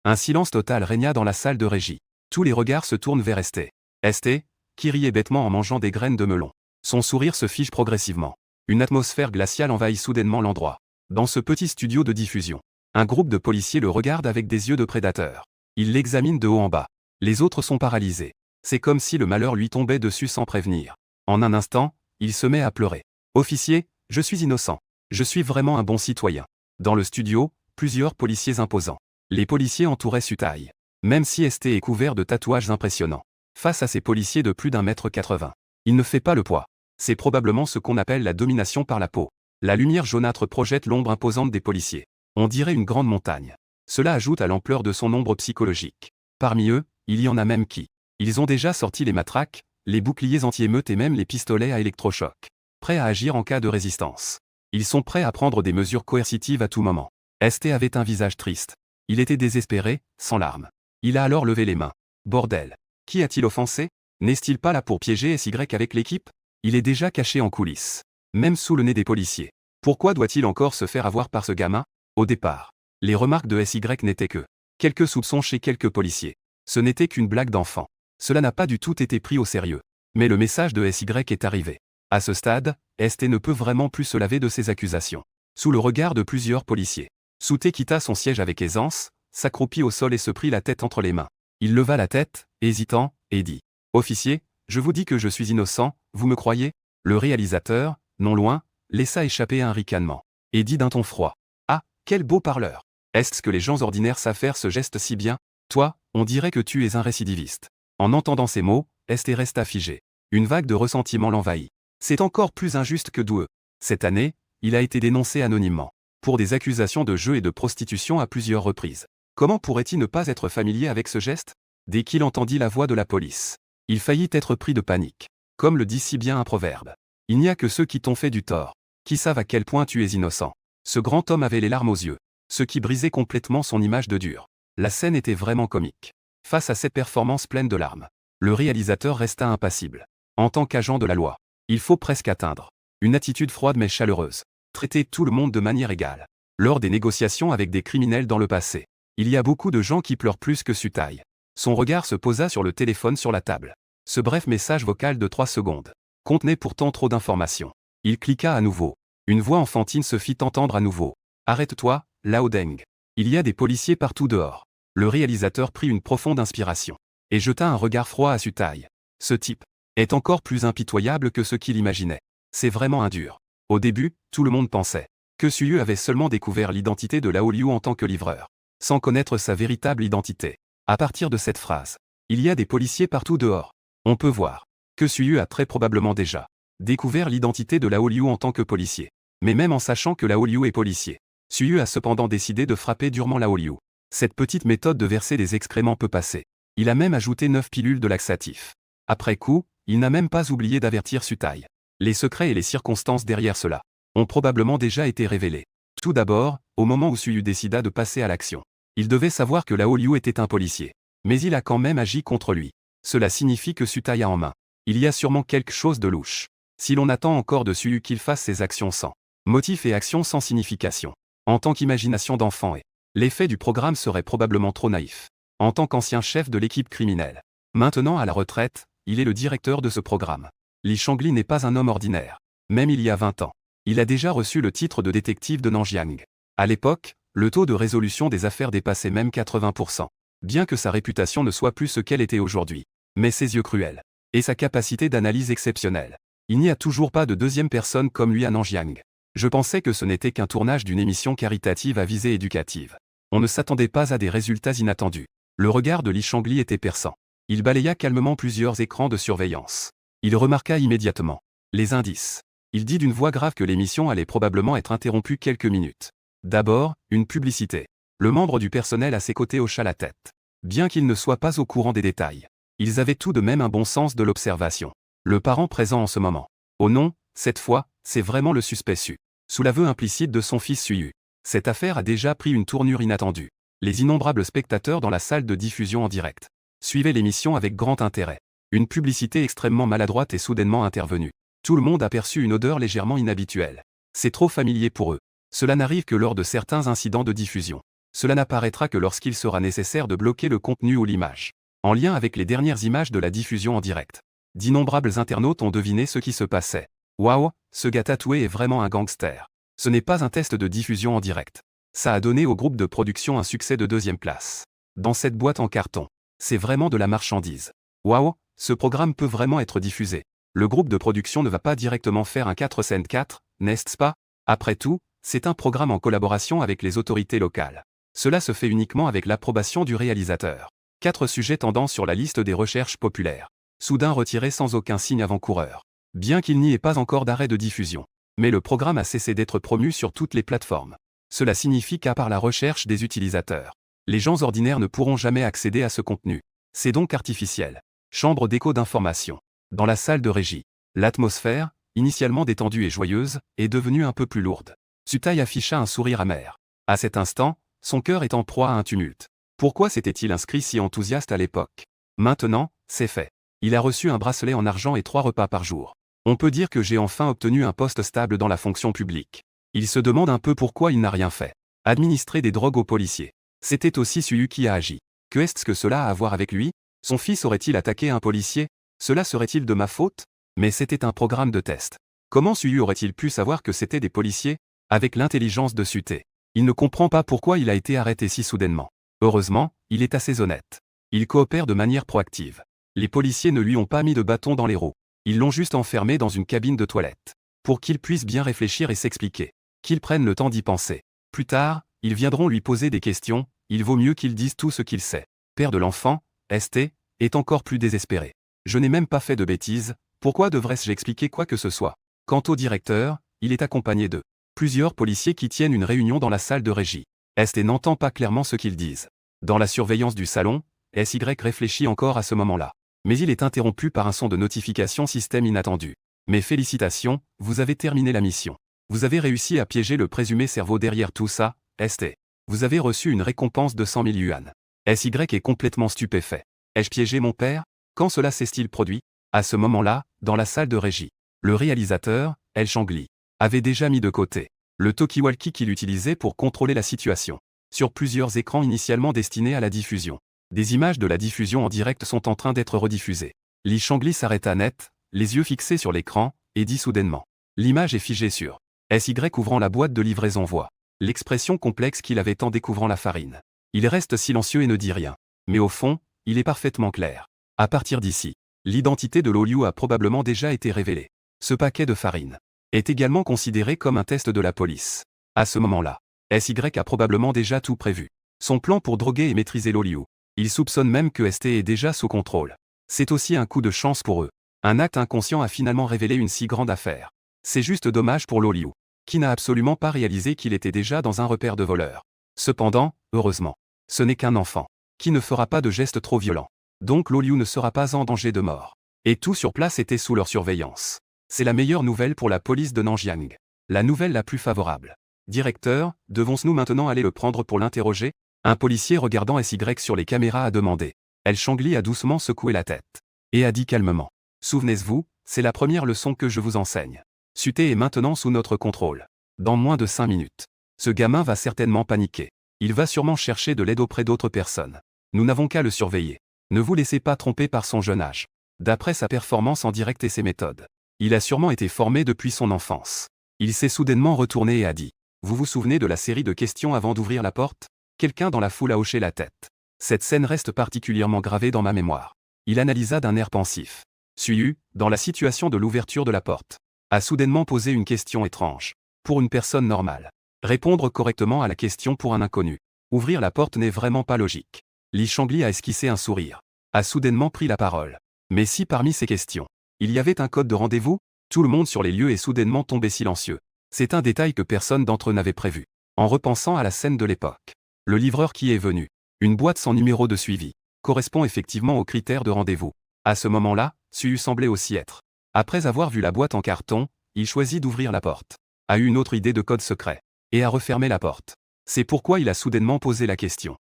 Un silence total régna dans la salle de régie. Tous les regards se tournent vers Esté. Esté, qui riait bêtement en mangeant des graines de melon. Son sourire se fige progressivement. Une atmosphère glaciale envahit soudainement l'endroit. Dans ce petit studio de diffusion, un groupe de policiers le regarde avec des yeux de prédateur. Ils l'examinent de haut en bas. Les autres sont paralysés. C'est comme si le malheur lui tombait dessus sans prévenir. En un instant, il se met à pleurer. « Officier, je suis innocent. Je suis vraiment un bon citoyen. » Dans le studio, plusieurs policiers imposants. Les policiers entouraient Sutaï. Même si Esté est couvert de tatouages impressionnants. Face à ces policiers de plus d'1,80 m, il ne fait pas le poids. C'est probablement ce qu'on appelle la domination par la peau. La lumière jaunâtre projette l'ombre imposante des policiers. On dirait une grande montagne. Cela ajoute à l'ampleur de son ombre psychologique. Parmi eux, il y en a même qui. Ils ont déjà sorti les matraques, les boucliers anti-émeutes et même les pistolets à électrochoc. Prêts à agir en cas de résistance. Ils sont prêts à prendre des mesures coercitives à tout moment. Esté avait un visage triste. Il était désespéré, sans larmes. Il a alors levé les mains. Bordel. Qui a-t-il offensé? N'est-il pas là pour piéger SY avec l'équipe? Il est déjà caché en coulisses. Même sous le nez des policiers. Pourquoi doit-il encore se faire avoir par ce gamin? Au départ, les remarques de SY n'étaient que quelques soupçons chez quelques policiers. Ce n'était qu'une blague d'enfant. Cela n'a pas du tout été pris au sérieux. Mais le message de SY est arrivé. À ce stade, Esté ne peut vraiment plus se laver de ses accusations. Sous le regard de plusieurs policiers, Souté quitta son siège avec aisance, s'accroupit au sol et se prit la tête entre les mains. Il leva la tête, hésitant, et dit « Officier, je vous dis que je suis innocent, vous me croyez ?» Le réalisateur, non loin, laissa échapper un ricanement, et dit d'un ton froid « Ah, quel beau parleur! Est-ce que les gens ordinaires savent faire ce geste si bien? Toi, on dirait que tu es un récidiviste. » En entendant ces mots, Esté resta figé. Une vague de ressentiment l'envahit. C'est encore plus injuste que doueux. Cette année, il a été dénoncé anonymement pour des accusations de jeu et de prostitution à plusieurs reprises. Comment pourrait-il ne pas être familier avec ce geste? Dès qu'il entendit la voix de la police, il faillit être pris de panique. Comme le dit si bien un proverbe. Il n'y a que ceux qui t'ont fait du tort, qui savent à quel point tu es innocent. Ce grand homme avait les larmes aux yeux, ce qui brisait complètement son image de dur. La scène était vraiment comique. Face à cette performance pleine de larmes, le réalisateur resta impassible. En tant qu'agent de la loi, il faut presque atteindre une attitude froide mais chaleureuse. Traiter tout le monde de manière égale. Lors des négociations avec des criminels dans le passé, il y a beaucoup de gens qui pleurent plus que Sutaï. Son regard se posa sur le téléphone sur la table. Ce bref message vocal de 3 secondes contenait pourtant trop d'informations. Il cliqua à nouveau. Une voix enfantine se fit entendre à nouveau. « Arrête-toi, Lao Deng. Il y a des policiers partout dehors. » Le réalisateur prit une profonde inspiration et jeta un regard froid à Sutaï. Ce type est encore plus impitoyable que ce qu'il imaginait. C'est vraiment un dur. Au début, tout le monde pensait que Suyu avait seulement découvert l'identité de Lao Liu en tant que livreur, sans connaître sa véritable identité. À partir de cette phrase, il y a des policiers partout dehors. On peut voir que Suyu a très probablement déjà découvert l'identité de Lao Liu en tant que policier. Mais même en sachant que Lao Liu est policier, Suyu a cependant décidé de frapper durement Lao Liu. Cette petite méthode de verser des excréments peut passer. Il a même ajouté 9 pilules de laxatif. Après coup, il n'a même pas oublié d'avertir Sutaï. Les secrets et les circonstances derrière cela ont probablement déjà été révélés. Tout d'abord, au moment où Suyu décida de passer à l'action, il devait savoir que Lao Liu était un policier. Mais il a quand même agi contre lui. Cela signifie que Sutaï a en main. Il y a sûrement quelque chose de louche. Si l'on attend encore de Suyu qu'il fasse ses actions sans motif et actions sans signification, en tant qu'imagination d'enfant l'effet du programme serait probablement trop naïf. En tant qu'ancien chef de l'équipe criminelle, maintenant à la retraite, il est le directeur de ce programme. Li Shangli n'est pas un homme ordinaire. Même il y a 20 ans, il a déjà reçu le titre de détective de Nanjiang. À l'époque, le taux de résolution des affaires dépassait même 80%. Bien que sa réputation ne soit plus ce qu'elle était aujourd'hui. Mais ses yeux cruels et sa capacité d'analyse exceptionnelle. Il n'y a toujours pas de deuxième personne comme lui à Nanjiang. Je pensais que ce n'était qu'un tournage d'une émission caritative à visée éducative. On ne s'attendait pas à des résultats inattendus. Le regard de Li Shangli était perçant. Il balaya calmement plusieurs écrans de surveillance. Il remarqua immédiatement les indices. Il dit d'une voix grave que l'émission allait probablement être interrompue quelques minutes. D'abord, une publicité. Le membre du personnel à ses côtés hocha la tête. Bien qu'il ne soit pas au courant des détails, ils avaient tout de même un bon sens de l'observation. Le parent présent en ce moment. Oh non, cette fois, c'est vraiment le suspect su. Sous l'aveu implicite de son fils Suyu. Cette affaire a déjà pris une tournure inattendue. Les innombrables spectateurs dans la salle de diffusion en direct suivaient l'émission avec grand intérêt. Une publicité extrêmement maladroite est soudainement intervenue. Tout le monde aperçut une odeur légèrement inhabituelle. C'est trop familier pour eux. Cela n'arrive que lors de certains incidents de diffusion. Cela n'apparaîtra que lorsqu'il sera nécessaire de bloquer le contenu ou l'image. En lien avec les dernières images de la diffusion en direct, d'innombrables internautes ont deviné ce qui se passait. Waouh, ce gars tatoué est vraiment un gangster. Ce n'est pas un test de diffusion en direct. Ça a donné au groupe de production un succès de deuxième classe. Dans cette boîte en carton, c'est vraiment de la marchandise. Waouh, ce programme peut vraiment être diffusé. Le groupe de production ne va pas directement faire un 4/4, n'est-ce pas? Après tout, c'est un programme en collaboration avec les autorités locales. Cela se fait uniquement avec l'approbation du réalisateur. 4 sujets tendants sur la liste des recherches populaires. Soudain retirés sans aucun signe avant-coureur. Bien qu'il n'y ait pas encore d'arrêt de diffusion. Mais le programme a cessé d'être promu sur toutes les plateformes. Cela signifie qu'à part la recherche des utilisateurs, les gens ordinaires ne pourront jamais accéder à ce contenu. C'est donc artificiel. Chambre d'écho d'information. Dans la salle de régie, l'atmosphère, initialement détendue et joyeuse, est devenue un peu plus lourde. Sutai afficha un sourire amer. À cet instant, son cœur est en proie à un tumulte. Pourquoi s'était-il inscrit si enthousiaste à l'époque? Maintenant, c'est fait. Il a reçu un bracelet en argent et 3 repas par jour. On peut dire que j'ai enfin obtenu un poste stable dans la fonction publique. Il se demande un peu pourquoi il n'a rien fait. Administrer des drogues aux policiers. C'était aussi Suyu qui a agi. Que est-ce que cela a à voir avec lui? Son fils aurait-il attaqué un policier? Cela serait-il de ma faute? Mais c'était un programme de test. Comment Suyu aurait-il pu savoir que c'était des policiers? Avec l'intelligence de Sute. Il ne comprend pas pourquoi il a été arrêté si soudainement. Heureusement, il est assez honnête. Il coopère de manière proactive. Les policiers ne lui ont pas mis de bâton dans les roues. Ils l'ont juste enfermé dans une cabine de toilette. Pour qu'il puisse bien réfléchir et s'expliquer. Qu'il prenne le temps d'y penser. Plus tard, ils viendront lui poser des questions, il vaut mieux qu'il dise tout ce qu'il sait. Père de l'enfant, ST, est encore plus désespéré. Je n'ai même pas fait de bêtises, pourquoi devrais-je expliquer quoi que ce soit? Quant au directeur, il est accompagné de plusieurs policiers qui tiennent une réunion dans la salle de régie. ST n'entend pas clairement ce qu'ils disent. Dans la surveillance du salon, SY réfléchit encore à ce moment-là. Mais il est interrompu par un son de notification système inattendu. Mes félicitations, vous avez terminé la mission. Vous avez réussi à piéger le présumé cerveau derrière tout ça, ST. Vous avez reçu une récompense de 100 000 yuan. SY est complètement stupéfait. Ai-je piégé mon père? Quand cela s'est-il produit? À ce moment-là, dans la salle de régie, le réalisateur, El Shangli, avait déjà mis de côté le talkie-walkie qu'il utilisait pour contrôler la situation. Sur plusieurs écrans initialement destinés à la diffusion. Des images de la diffusion en direct sont en train d'être rediffusées. Li Shangli s'arrêta net, les yeux fixés sur l'écran, et dit soudainement. L'image est figée sur SY ouvrant la boîte de livraison voix. L'expression complexe qu'il avait en découvrant la farine. Il reste silencieux et ne dit rien. Mais au fond, il est parfaitement clair. À partir d'ici, l'identité de Loliu a probablement déjà été révélée. Ce paquet de farine est également considéré comme un test de la police. À ce moment-là, SY a probablement déjà tout prévu. Son plan pour droguer et maîtriser Loliu. Il soupçonne même que ST est déjà sous contrôle. C'est aussi un coup de chance pour eux. Un acte inconscient a finalement révélé une si grande affaire. C'est juste dommage pour Loliu, qui n'a absolument pas réalisé qu'il était déjà dans un repère de voleurs. Cependant, heureusement, ce n'est qu'un enfant, qui ne fera pas de gestes trop violents. Donc Loliu ne sera pas en danger de mort. Et tout sur place était sous leur surveillance. C'est la meilleure nouvelle pour la police de Nanjiang. La nouvelle la plus favorable. Directeur, devons-nous maintenant aller le prendre pour l'interroger? Un policier regardant SY sur les caméras a demandé. El Shangli a doucement secoué la tête. Et a dit calmement. Souvenez-vous, c'est la première leçon que je vous enseigne. Sute est maintenant sous notre contrôle. Dans moins de 5 minutes. Ce gamin va certainement paniquer. Il va sûrement chercher de l'aide auprès d'autres personnes. Nous n'avons qu'à le surveiller. Ne vous laissez pas tromper par son jeune âge. D'après sa performance en direct et ses méthodes. Il a sûrement été formé depuis son enfance. Il s'est soudainement retourné et a dit. Vous vous souvenez de la série de questions avant d'ouvrir la porte? Quelqu'un dans la foule a hoché la tête. Cette scène reste particulièrement gravée dans ma mémoire. Il analysa d'un air pensif. Suyu, dans la situation de l'ouverture de la porte, a soudainement posé une question étrange. Pour une personne normale. Répondre correctement à la question pour un inconnu. Ouvrir la porte n'est vraiment pas logique. Li Shangli a esquissé un sourire. A soudainement pris la parole. Mais si parmi ces questions, il y avait un code de rendez-vous, tout le monde sur les lieux est soudainement tombé silencieux. C'est un détail que personne d'entre eux n'avait prévu. En repensant à la scène de l'époque. Le livreur qui est venu. Une boîte sans numéro de suivi. Correspond effectivement aux critères de rendez-vous. À ce moment-là, Suyu semblait aussi être. Après avoir vu la boîte en carton, il choisit d'ouvrir la porte. A eu une autre idée de code secret. Et a refermé la porte. C'est pourquoi il a soudainement posé la question.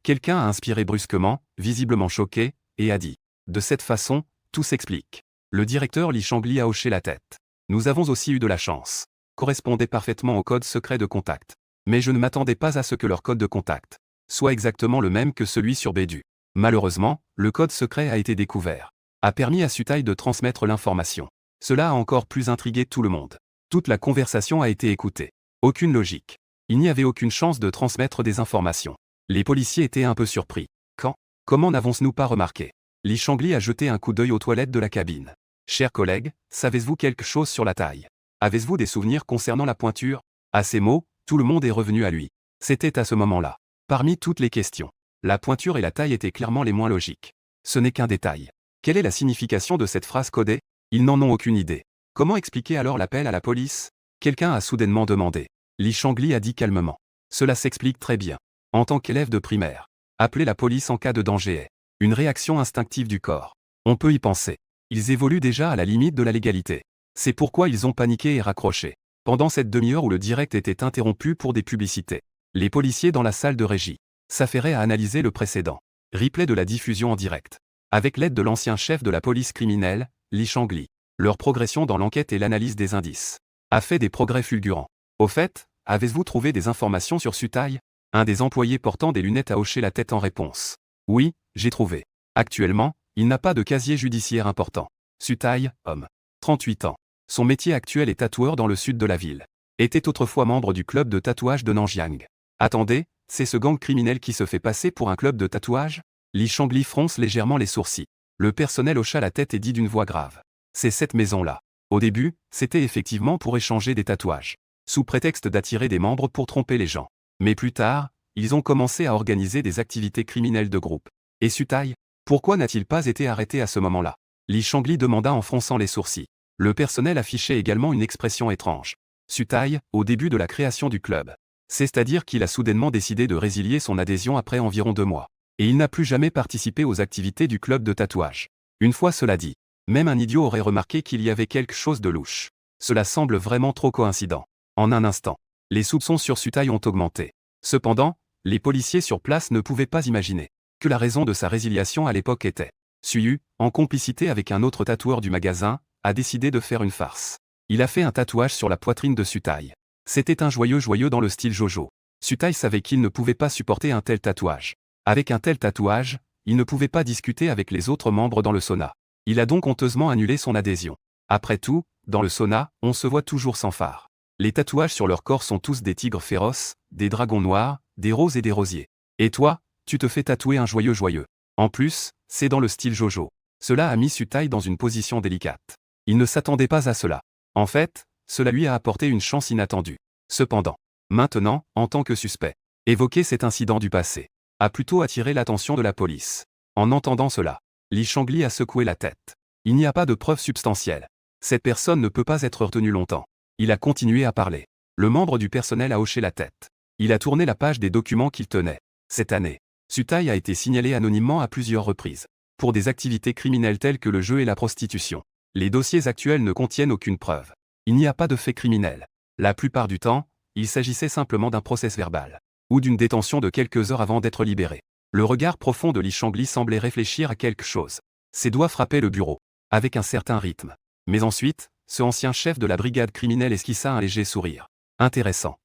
Quelqu'un a inspiré brusquement, visiblement choqué, et a dit. De cette façon, tout s'explique. Le directeur Li Shangli a hoché la tête. Nous avons aussi eu de la chance. Correspondait parfaitement au code secret de contact. Mais je ne m'attendais pas à ce que leur code de contact soit exactement le même que celui sur Bedu. Malheureusement, le code secret a été découvert. A permis à Sutai de transmettre l'information. Cela a encore plus intrigué tout le monde. Toute la conversation a été écoutée. Aucune logique. Il n'y avait aucune chance de transmettre des informations. Les policiers étaient un peu surpris. Comment n'avons-nous pas remarqué? Li Shangli a jeté un coup d'œil aux toilettes de la cabine. Chers collègues, savez-vous quelque chose sur la taille? Avez-vous des souvenirs concernant la pointure? À ces mots, tout le monde est revenu à lui. C'était à ce moment-là. Parmi toutes les questions, la pointure et la taille étaient clairement les moins logiques. Ce n'est qu'un détail. Quelle est la signification de cette phrase codée? Ils n'en ont aucune idée. Comment expliquer alors l'appel à la police? Quelqu'un a soudainement demandé. Li Shangli a dit calmement. Cela s'explique très bien. En tant qu'élève de primaire, appeler la police en cas de danger est une réaction instinctive du corps. On peut y penser. Ils évoluent déjà à la limite de la légalité. C'est pourquoi ils ont paniqué et raccroché. Pendant cette demi-heure où le direct était interrompu pour des publicités, les policiers dans la salle de régie s'affairaient à analyser le précédent replay de la diffusion en direct. Avec l'aide de l'ancien chef de la police criminelle, Li Shangli, leur progression dans l'enquête et l'analyse des indices a fait des progrès fulgurants. Au fait, avez-vous trouvé des informations sur Sutai? Un des employés portant des lunettes a hoché la tête en réponse. Oui, j'ai trouvé. Actuellement, il n'a pas de casier judiciaire important. Sutai, homme. 38 ans. Son métier actuel est tatoueur dans le sud de la ville. Était autrefois membre du club de tatouage de Nanjiang. Attendez, c'est ce gang criminel qui se fait passer pour un club de tatouage? Li Shangli fronce légèrement les sourcils. Le personnel hocha la tête et dit d'une voix grave. C'est cette maison-là. Au début, c'était effectivement pour échanger des tatouages. Sous prétexte d'attirer des membres pour tromper les gens. Mais plus tard, ils ont commencé à organiser des activités criminelles de groupe. Et Sutai? Pourquoi n'a-t-il pas été arrêté à ce moment-là? Li Shangli demanda en fronçant les sourcils. Le personnel affichait également une expression étrange. Sutai, au début de la création du club. C'est-à-dire qu'il a soudainement décidé de résilier son adhésion après environ 2 mois. Et il n'a plus jamais participé aux activités du club de tatouage. Une fois cela dit, même un idiot aurait remarqué qu'il y avait quelque chose de louche. Cela semble vraiment trop coïncident. En un instant, les soupçons sur Sutai ont augmenté. Cependant, les policiers sur place ne pouvaient pas imaginer que la raison de sa résiliation à l'époque était Suyu, en complicité avec un autre tatoueur du magasin, a décidé de faire une farce. Il a fait un tatouage sur la poitrine de Sutai. C'était un joyeux dans le style Jojo. Sutai savait qu'il ne pouvait pas supporter un tel tatouage. Avec un tel tatouage, il ne pouvait pas discuter avec les autres membres dans le sauna. Il a donc honteusement annulé son adhésion. Après tout, dans le sauna, on se voit toujours sans phare. Les tatouages sur leur corps sont tous des tigres féroces, des dragons noirs, des roses et des rosiers. Et toi, tu te fais tatouer un joyeux. En plus, c'est dans le style Jojo. Cela a mis Sutai dans une position délicate. Il ne s'attendait pas à cela. En fait, cela lui a apporté une chance inattendue. Cependant, maintenant, en tant que suspect, évoquer cet incident du passé a plutôt attiré l'attention de la police. En entendant cela, Li Shangli a secoué la tête. Il n'y a pas de preuve substantielle. Cette personne ne peut pas être retenue longtemps. Il a continué à parler. Le membre du personnel a hoché la tête. Il a tourné la page des documents qu'il tenait. Cette année, Sutai a été signalé anonymement à plusieurs reprises pour des activités criminelles telles que le jeu et la prostitution. Les dossiers actuels ne contiennent aucune preuve. Il n'y a pas de fait criminel. La plupart du temps, il s'agissait simplement d'un procès-verbal ou d'une détention de quelques heures avant d'être libéré. Le regard profond de Li Shangli semblait réfléchir à quelque chose. Ses doigts frappaient le bureau avec un certain rythme. Mais ensuite, ce ancien chef de la brigade criminelle esquissa un léger sourire. Intéressant.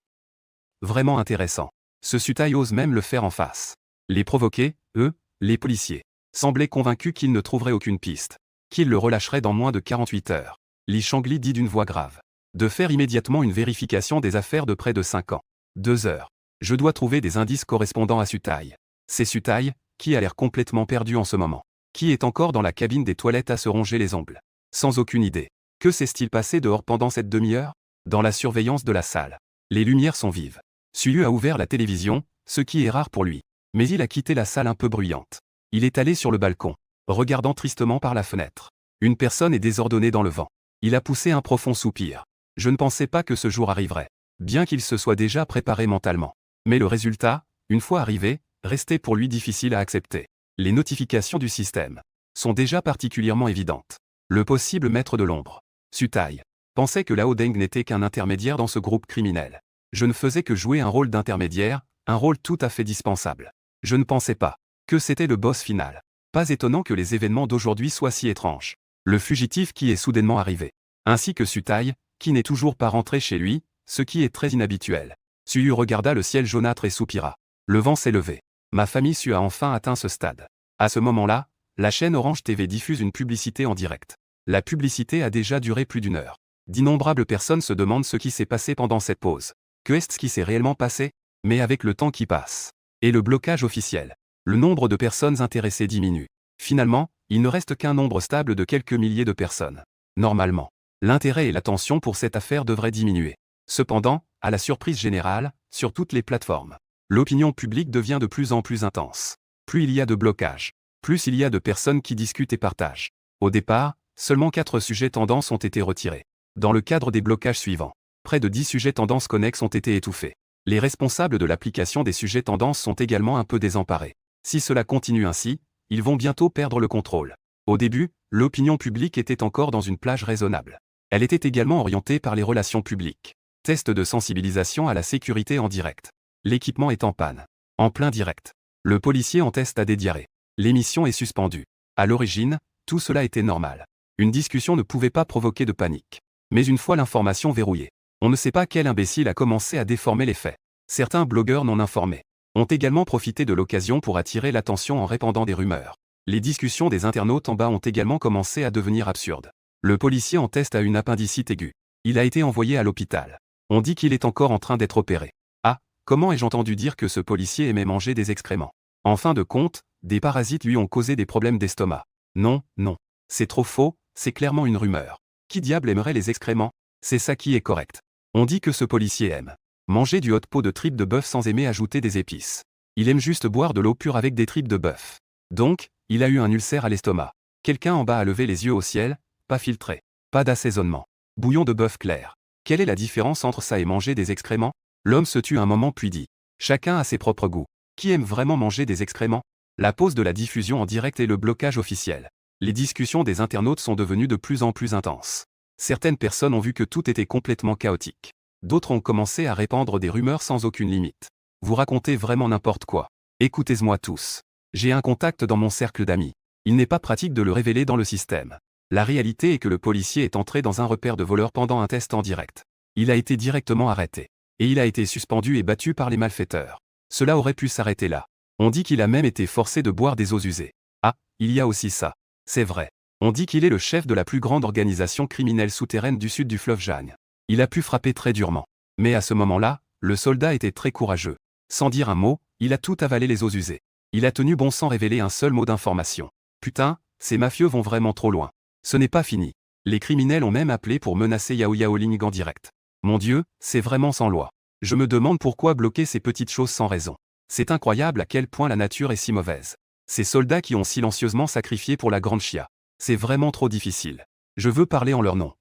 Vraiment intéressant. Ce Sutai ose même le faire en face. Les provoquer, eux, les policiers, semblaient convaincus qu'ils ne trouveraient aucune piste, qu'ils le relâcheraient dans moins de 48 heures. Li Shangli dit d'une voix grave. De faire immédiatement une vérification des affaires de près de 5 ans. 2 heures. Je dois trouver des indices correspondant à Sutai. C'est Sutai, qui a l'air complètement perdu en ce moment. Qui est encore dans la cabine des toilettes à se ronger les ongles. Sans aucune idée. Que s'est-il passé dehors pendant cette demi-heure? Dans la surveillance de la salle. Les lumières sont vives. Suyu a ouvert la télévision, ce qui est rare pour lui. Mais il a quitté la salle un peu bruyante. Il est allé sur le balcon, regardant tristement par la fenêtre. Une personne est désordonnée dans le vent. Il a poussé un profond soupir. Je ne pensais pas que ce jour arriverait. Bien qu'il se soit déjà préparé mentalement. Mais le résultat, une fois arrivé, restait pour lui difficile à accepter. Les notifications du système sont déjà particulièrement évidentes. Le possible maître de l'ombre, Sutai, pensait que Lao Deng n'était qu'un intermédiaire dans ce groupe criminel. Je ne faisais que jouer un rôle d'intermédiaire, un rôle tout à fait dispensable. Je ne pensais pas que c'était le boss final. Pas étonnant que les événements d'aujourd'hui soient si étranges. Le fugitif qui est soudainement arrivé, ainsi que Sutai, qui n'est toujours pas rentré chez lui, ce qui est très inhabituel. Suyu regarda le ciel jaunâtre et soupira. Le vent s'est levé. Ma famille Su a enfin atteint ce stade. À ce moment-là, la chaîne Orange TV diffuse une publicité en direct. La publicité a déjà duré plus d'1 heure. D'innombrables personnes se demandent ce qui s'est passé pendant cette pause. Que est-ce qui s'est réellement passé? Mais avec le temps qui passe et le blocage officiel, le nombre de personnes intéressées diminue. Finalement, il ne reste qu'un nombre stable de quelques milliers de personnes. Normalement, l'intérêt et l'attention pour cette affaire devraient diminuer. Cependant, à la surprise générale, sur toutes les plateformes, l'opinion publique devient de plus en plus intense. Plus il y a de blocages, plus il y a de personnes qui discutent et partagent. Au départ, seulement 4 sujets tendances ont été retirés. Dans le cadre des blocages suivants, près de 10 sujets tendances connexes ont été étouffés. Les responsables de l'application des sujets tendances sont également un peu désemparés. Si cela continue ainsi, ils vont bientôt perdre le contrôle. Au début, l'opinion publique était encore dans une plage raisonnable. Elle était également orientée par les relations publiques. Test de sensibilisation à la sécurité en direct. L'équipement est en panne. En plein direct. Le policier en teste à des diarrhées. L'émission est suspendue. À l'origine, tout cela était normal. Une discussion ne pouvait pas provoquer de panique. Mais une fois l'information verrouillée, on ne sait pas quel imbécile a commencé à déformer les faits. Certains blogueurs non informés ont également profité de l'occasion pour attirer l'attention en répandant des rumeurs. Les discussions des internautes en bas ont également commencé à devenir absurdes. Le policier en teste a une appendicite aiguë. Il a été envoyé à l'hôpital. On dit qu'il est encore en train d'être opéré. Ah, comment ai-je entendu dire que ce policier aimait manger des excréments? En fin de compte, des parasites lui ont causé des problèmes d'estomac. Non, non. C'est trop faux, c'est clairement une rumeur. Qui diable aimerait les excréments? C'est ça qui est correct. On dit que ce policier aime manger du hot pot de tripes de bœuf sans aimer ajouter des épices. Il aime juste boire de l'eau pure avec des tripes de bœuf. Donc, il a eu un ulcère à l'estomac. Quelqu'un en bas a levé les yeux au ciel, pas filtré, pas d'assaisonnement. Bouillon de bœuf clair. Quelle est la différence entre ça et manger des excréments? L'homme se tut un moment puis dit. Chacun a ses propres goûts. Qui aime vraiment manger des excréments? La pause de la diffusion en direct et le blocage officiel. Les discussions des internautes sont devenues de plus en plus intenses. Certaines personnes ont vu que tout était complètement chaotique. D'autres ont commencé à répandre des rumeurs sans aucune limite. Vous racontez vraiment n'importe quoi. Écoutez-moi tous. J'ai un contact dans mon cercle d'amis. Il n'est pas pratique de le révéler dans le système. La réalité est que le policier est entré dans un repère de voleurs pendant un test en direct. Il a été directement arrêté. Et il a été suspendu et battu par les malfaiteurs. Cela aurait pu s'arrêter là. On dit qu'il a même été forcé de boire des eaux usées. Ah, il y a aussi ça. C'est vrai. On dit qu'il est le chef de la plus grande organisation criminelle souterraine du sud du fleuve Jagne. Il a pu frapper très durement. Mais à ce moment-là, le soldat était très courageux. Sans dire un mot, il a tout avalé les eaux usées. Il a tenu bon sans révéler un seul mot d'information. Putain, ces mafieux vont vraiment trop loin. Ce n'est pas fini. Les criminels ont même appelé pour menacer Yao Yao Ling en direct. Mon Dieu, c'est vraiment sans loi. Je me demande pourquoi bloquer ces petites choses sans raison. C'est incroyable à quel point la nature est si mauvaise. Ces soldats qui ont silencieusement sacrifié pour la grande chia. C'est vraiment trop difficile. Je veux parler en leur nom.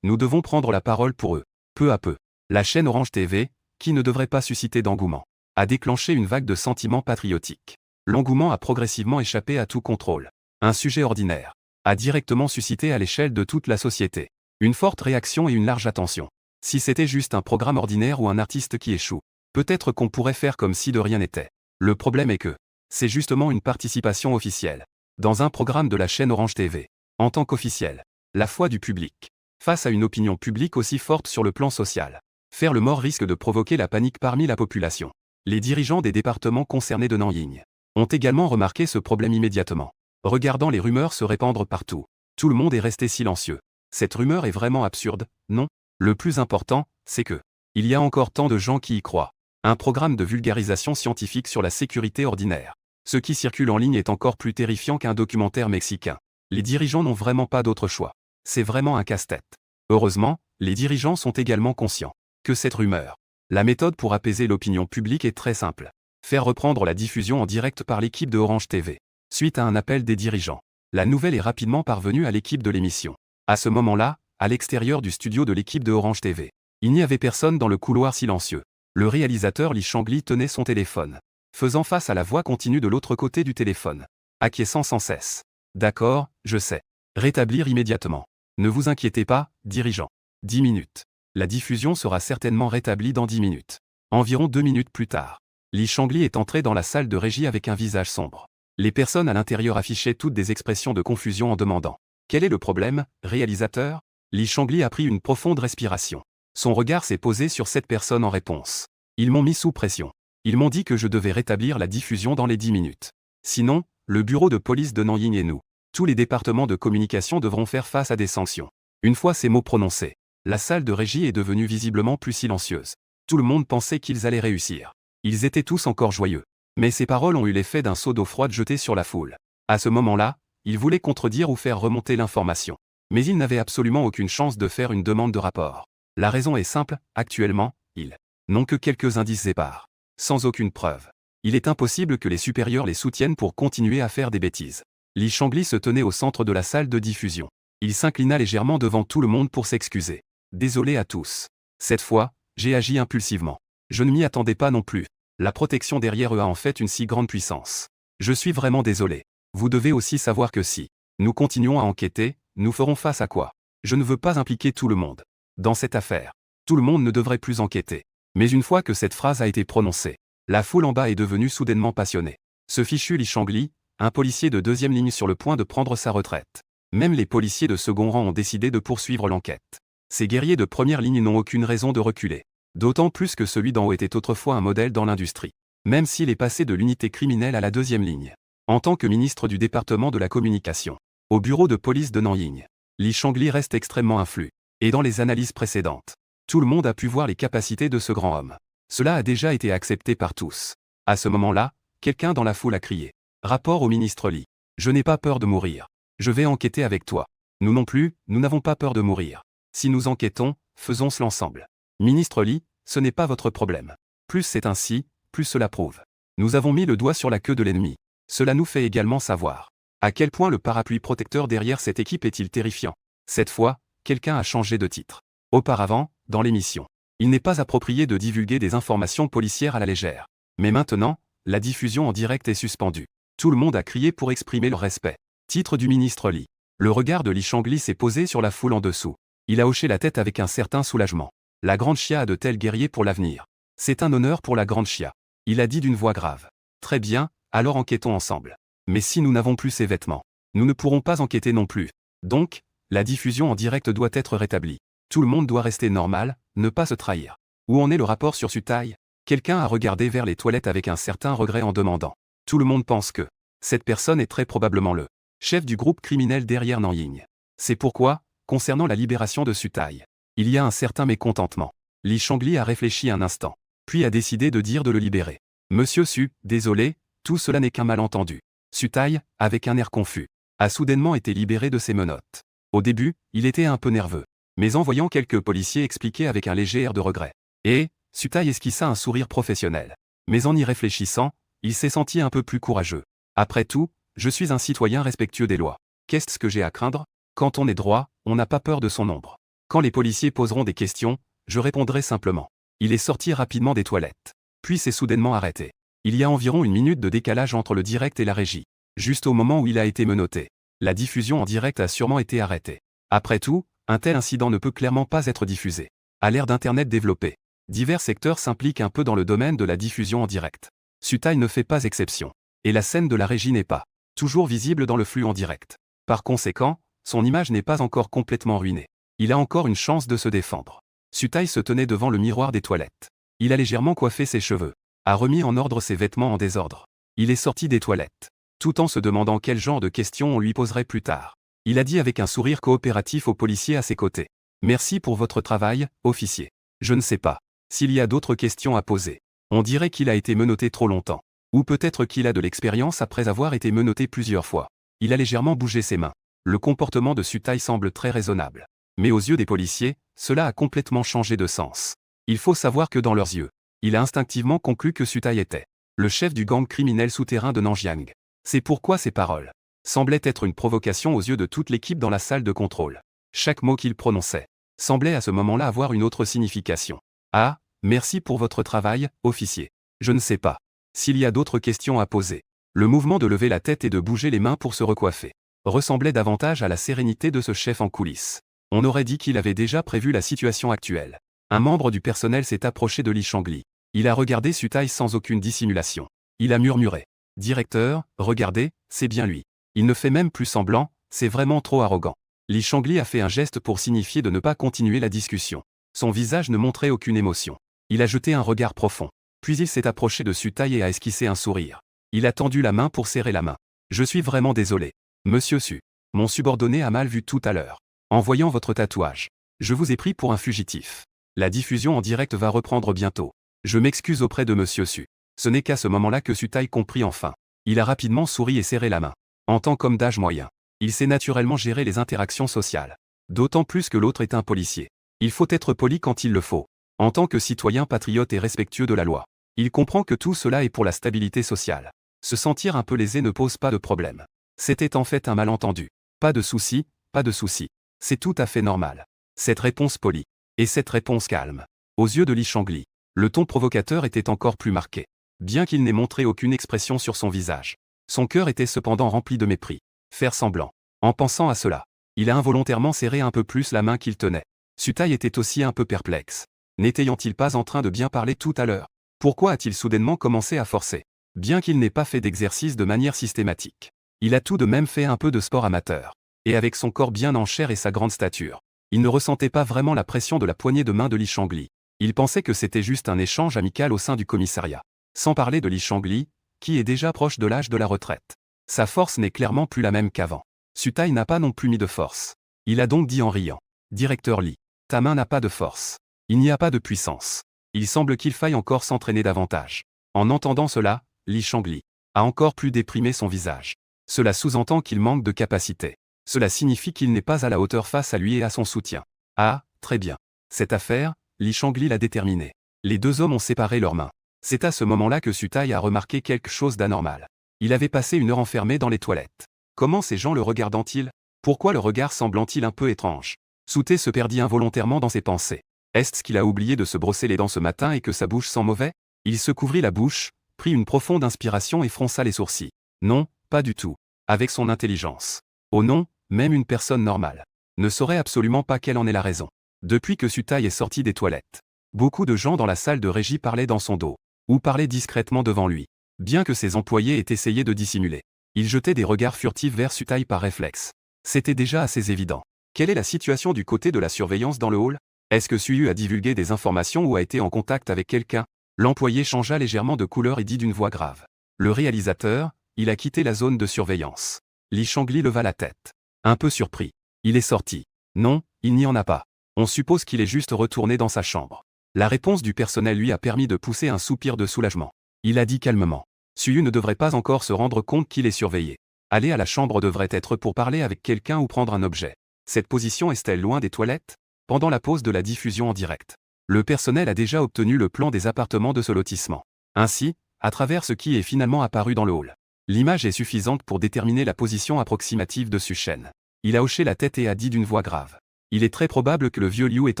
Nous devons prendre la parole pour eux. Peu à peu, la chaîne Orange TV, qui ne devrait pas susciter d'engouement, a déclenché une vague de sentiments patriotiques. L'engouement a progressivement échappé à tout contrôle. Un sujet ordinaire a directement suscité à l'échelle de toute la société une forte réaction et une large attention. Si c'était juste un programme ordinaire ou un artiste qui échoue, peut-être qu'on pourrait faire comme si de rien n'était. Le problème est que c'est justement une participation officielle dans un programme de la chaîne Orange TV. En tant qu'officiel, la foi du public face à une opinion publique aussi forte sur le plan social. Faire le mort risque de provoquer la panique parmi la population. Les dirigeants des départements concernés de Nanjing ont également remarqué ce problème immédiatement. Regardant les rumeurs se répandre partout, tout le monde est resté silencieux. Cette rumeur est vraiment absurde, non? Le plus important, c'est que il y a encore tant de gens qui y croient. Un programme de vulgarisation scientifique sur la sécurité ordinaire. Ce qui circule en ligne est encore plus terrifiant qu'un documentaire mexicain. Les dirigeants n'ont vraiment pas d'autre choix. C'est vraiment un casse-tête. Heureusement, les dirigeants sont également conscients que cette rumeur. La méthode pour apaiser l'opinion publique est très simple. Faire reprendre la diffusion en direct par l'équipe de Orange TV. Suite à un appel des dirigeants, la nouvelle est rapidement parvenue à l'équipe de l'émission. À ce moment-là, à l'extérieur du studio de l'équipe de Orange TV, il n'y avait personne dans le couloir silencieux. Le réalisateur Li Shangli tenait son téléphone, faisant face à la voix continue de l'autre côté du téléphone, acquiesçant sans cesse. D'accord, je sais. Rétablir immédiatement. Ne vous inquiétez pas, dirigeant. 10 minutes. La diffusion sera certainement rétablie dans 10 minutes. Environ 2 minutes plus tard, Li Shangli est entré dans la salle de régie avec un visage sombre. Les personnes à l'intérieur affichaient toutes des expressions de confusion en demandant « Quel est le problème, réalisateur ?» Li Shangli a pris une profonde respiration. Son regard s'est posé sur cette personne en réponse. Ils m'ont mis sous pression. Ils m'ont dit que je devais rétablir la diffusion dans les 10 minutes. Sinon, le bureau de police de Nanjing et nous, tous les départements de communication devront faire face à des sanctions. Une fois ces mots prononcés, la salle de régie est devenue visiblement plus silencieuse. Tout le monde pensait qu'ils allaient réussir. Ils étaient tous encore joyeux. Mais ces paroles ont eu l'effet d'un seau d'eau froide jeté sur la foule. À ce moment-là, ils voulaient contredire ou faire remonter l'information. Mais ils n'avaient absolument aucune chance de faire une demande de rapport. La raison est simple, actuellement, ils n'ont que quelques indices épars. Sans aucune preuve. Il est impossible que les supérieurs les soutiennent pour continuer à faire des bêtises. Li Shangli se tenait au centre de la salle de diffusion. Il s'inclina légèrement devant tout le monde pour s'excuser. Désolé à tous. Cette fois, j'ai agi impulsivement. Je ne m'y attendais pas non plus. La protection derrière eux a en fait une si grande puissance. Je suis vraiment désolé. Vous devez aussi savoir que si nous continuons à enquêter, nous ferons face à quoi? Je ne veux pas impliquer tout le monde. Dans cette affaire, tout le monde ne devrait plus enquêter. Mais une fois que cette phrase a été prononcée, la foule en bas est devenue soudainement passionnée. Ce fichu Li Shangli, un policier de deuxième ligne sur le point de prendre sa retraite. Même les policiers de second rang ont décidé de poursuivre l'enquête. Ces guerriers de première ligne n'ont aucune raison de reculer. D'autant plus que celui d'en haut était autrefois un modèle dans l'industrie. Même s'il est passé de l'unité criminelle à la deuxième ligne. En tant que ministre du département de la communication, au bureau de police de Nanjing, Li Shangli reste extrêmement influent. Et dans les analyses précédentes, tout le monde a pu voir les capacités de ce grand homme. Cela a déjà été accepté par tous. À ce moment-là, quelqu'un dans la foule a crié. Rapport au ministre Li. Je n'ai pas peur de mourir. Je vais enquêter avec toi. Nous non plus, nous n'avons pas peur de mourir. Si nous enquêtons, faisons cela ensemble. Ministre Li, ce n'est pas votre problème. Plus c'est ainsi, plus cela prouve. Nous avons mis le doigt sur la queue de l'ennemi. Cela nous fait également savoir à quel point le parapluie protecteur derrière cette équipe est-il terrifiant. Cette fois, quelqu'un a changé de titre. Auparavant, dans l'émission, il n'est pas approprié de divulguer des informations policières à la légère. Mais maintenant, la diffusion en direct est suspendue. Tout le monde a crié pour exprimer leur respect. Titre du ministre Li. Le regard de Li Shangli s'est posé sur la foule en dessous. Il a hoché la tête avec un certain soulagement. La Grande Chia a de tels guerriers pour l'avenir. C'est un honneur pour la Grande Chia. Il a dit d'une voix grave. Très bien, alors enquêtons ensemble. Mais si nous n'avons plus ces vêtements, nous ne pourrons pas enquêter non plus. Donc, la diffusion en direct doit être rétablie. Tout le monde doit rester normal, ne pas se trahir. Où en est le rapport sur Sutai? Quelqu'un a regardé vers les toilettes avec un certain regret en demandant. Tout le monde pense que cette personne est très probablement le chef du groupe criminel derrière Nanjing. C'est pourquoi, concernant la libération de Sutai, il y a un certain mécontentement. Li Shangli a réfléchi un instant, puis a décidé de dire de le libérer. Monsieur Su, désolé, tout cela n'est qu'un malentendu. Sutai, avec un air confus, a soudainement été libéré de ses menottes. Au début, il était un peu nerveux. Mais en voyant quelques policiers expliquer avec un léger air de regret. Et, Sutai esquissa un sourire professionnel. Mais en y réfléchissant, il s'est senti un peu plus courageux. Après tout, je suis un citoyen respectueux des lois. Qu'est-ce que j'ai à craindre? Quand on est droit, on n'a pas peur de son ombre. Quand les policiers poseront des questions, je répondrai simplement. Il est sorti rapidement des toilettes. Puis s'est soudainement arrêté. Il y a environ une minute de décalage entre le direct et la régie. Juste au moment où il a été menotté. La diffusion en direct a sûrement été arrêtée. Après tout, un tel incident ne peut clairement pas être diffusé. À l'ère d'Internet développé, divers secteurs s'impliquent un peu dans le domaine de la diffusion en direct. Sutai ne fait pas exception. Et la scène de la régie n'est pas toujours visible dans le flux en direct. Par conséquent, son image n'est pas encore complètement ruinée. Il a encore une chance de se défendre. Sutai se tenait devant le miroir des toilettes. Il a légèrement coiffé ses cheveux, a remis en ordre ses vêtements en désordre. Il est sorti des toilettes, tout en se demandant quel genre de questions on lui poserait plus tard. Il a dit avec un sourire coopératif aux policiers à ses côtés. Merci pour votre travail, officier. Je ne sais pas s'il y a d'autres questions à poser. On dirait qu'il a été menotté trop longtemps. Ou peut-être qu'il a de l'expérience après avoir été menotté plusieurs fois. Il a légèrement bougé ses mains. Le comportement de Sutai semble très raisonnable. Mais aux yeux des policiers, cela a complètement changé de sens. Il faut savoir que dans leurs yeux, il a instinctivement conclu que Sutai était le chef du gang criminel souterrain de Nanjing. C'est pourquoi ces paroles semblaient être une provocation aux yeux de toute l'équipe dans la salle de contrôle. Chaque mot qu'il prononçait semblait à ce moment-là avoir une autre signification. Ah, merci pour votre travail, officier. Je ne sais pas s'il y a d'autres questions à poser. Le mouvement de lever la tête et de bouger les mains pour se recoiffer ressemblait davantage à la sérénité de ce chef en coulisses. On aurait dit qu'il avait déjà prévu la situation actuelle. Un membre du personnel s'est approché de Li Shangli. Il a regardé Sutai sans aucune dissimulation. Il a murmuré. Directeur, regardez, c'est bien lui. Il ne fait même plus semblant, c'est vraiment trop arrogant. Li Shangli a fait un geste pour signifier de ne pas continuer la discussion. Son visage ne montrait aucune émotion. Il a jeté un regard profond. Puis il s'est approché de Sutaï et a esquissé un sourire. Il a tendu la main pour serrer la main. Je suis vraiment désolé. Monsieur Su. Mon subordonné a mal vu tout à l'heure. En voyant votre tatouage. Je vous ai pris pour un fugitif. La diffusion en direct va reprendre bientôt. Je m'excuse auprès de Monsieur Su. Ce n'est qu'à ce moment-là que Sutaï comprit enfin. Il a rapidement souri et serré la main. En tant qu'homme d'âge moyen, il sait naturellement gérer les interactions sociales. D'autant plus que l'autre est un policier. Il faut être poli quand il le faut. En tant que citoyen patriote et respectueux de la loi. Il comprend que tout cela est pour la stabilité sociale. Se sentir un peu lésé ne pose pas de problème. C'était en fait un malentendu. Pas de souci, pas de souci. C'est tout à fait normal. Cette réponse polie. Et cette réponse calme. Aux yeux de Li Shangli, le ton provocateur était encore plus marqué. Bien qu'il n'ait montré aucune expression sur son visage. Son cœur était cependant rempli de mépris. Faire semblant. En pensant à cela, il a involontairement serré un peu plus la main qu'il tenait. Sutaï était aussi un peu perplexe. N'était-il pas en train de bien parler tout à l'heure? Pourquoi a-t-il soudainement commencé à forcer? Bien qu'il n'ait pas fait d'exercice de manière systématique. Il a tout de même fait un peu de sport amateur. Et avec son corps bien en chair et sa grande stature, il ne ressentait pas vraiment la pression de la poignée de main de Li Shangli. Il pensait que c'était juste un échange amical au sein du commissariat. Sans parler de Li Shangli, qui est déjà proche de l'âge de la retraite. Sa force n'est clairement plus la même qu'avant. Sutaï n'a pas non plus mis de force. Il a donc dit en riant. Directeur Li, ta main n'a pas de force. Il n'y a pas de puissance. Il semble qu'il faille encore s'entraîner davantage. En entendant cela, Li Shangli a encore plus déprimé son visage. Cela sous-entend qu'il manque de capacité. Cela signifie qu'il n'est pas à la hauteur face à lui et à son soutien. Ah, très bien. Cette affaire, Li Shangli l'a déterminée. Les deux hommes ont séparé leurs mains. C'est à ce moment-là que Sutaï a remarqué quelque chose d'anormal. Il avait passé une heure enfermé dans les toilettes. Comment ces gens le regardant-ils? Pourquoi le regard semblant-il un peu étrange? Sutaï se perdit involontairement dans ses pensées. Est-ce qu'il a oublié de se brosser les dents ce matin et que sa bouche sent mauvais? Il se couvrit la bouche, prit une profonde inspiration et fronça les sourcils. Non, pas du tout. Avec son intelligence. Oh non, même une personne normale ne saurait absolument pas quelle en est la raison. Depuis que Sutaï est sorti des toilettes, beaucoup de gens dans la salle de régie parlaient dans son dos, ou parlaient discrètement devant lui. Bien que ses employés aient essayé de dissimuler, ils jetaient des regards furtifs vers Sutaï par réflexe. C'était déjà assez évident. Quelle est la situation du côté de la surveillance dans le hall? Est-ce que Suyu a divulgué des informations ou a été en contact avec quelqu'un? L'employé changea légèrement de couleur et dit d'une voix grave. Le réalisateur, il a quitté la zone de surveillance. Li Shangli leva la tête. Un peu surpris. Il est sorti. Non, il n'y en a pas. On suppose qu'il est juste retourné dans sa chambre. La réponse du personnel lui a permis de pousser un soupir de soulagement. Il a dit calmement. Suyu ne devrait pas encore se rendre compte qu'il est surveillé. Aller à la chambre devrait être pour parler avec quelqu'un ou prendre un objet. Cette position est-elle loin des toilettes? Pendant la pause de la diffusion en direct, le personnel a déjà obtenu le plan des appartements de ce lotissement. Ainsi, à travers ce qui est finalement apparu dans le hall, l'image est suffisante pour déterminer la position approximative de Su-Shen. Il a hoché la tête et a dit d'une voix grave. Il est très probable que le vieux Liu ait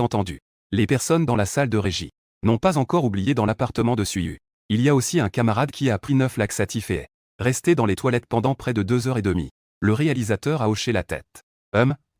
entendu. Les personnes dans la salle de régie n'ont pas encore oublié dans l'appartement de Suyu. Il y a aussi un camarade qui a pris 9 laxatifs et est resté dans les toilettes pendant près de 2h30. Le réalisateur a hoché la tête.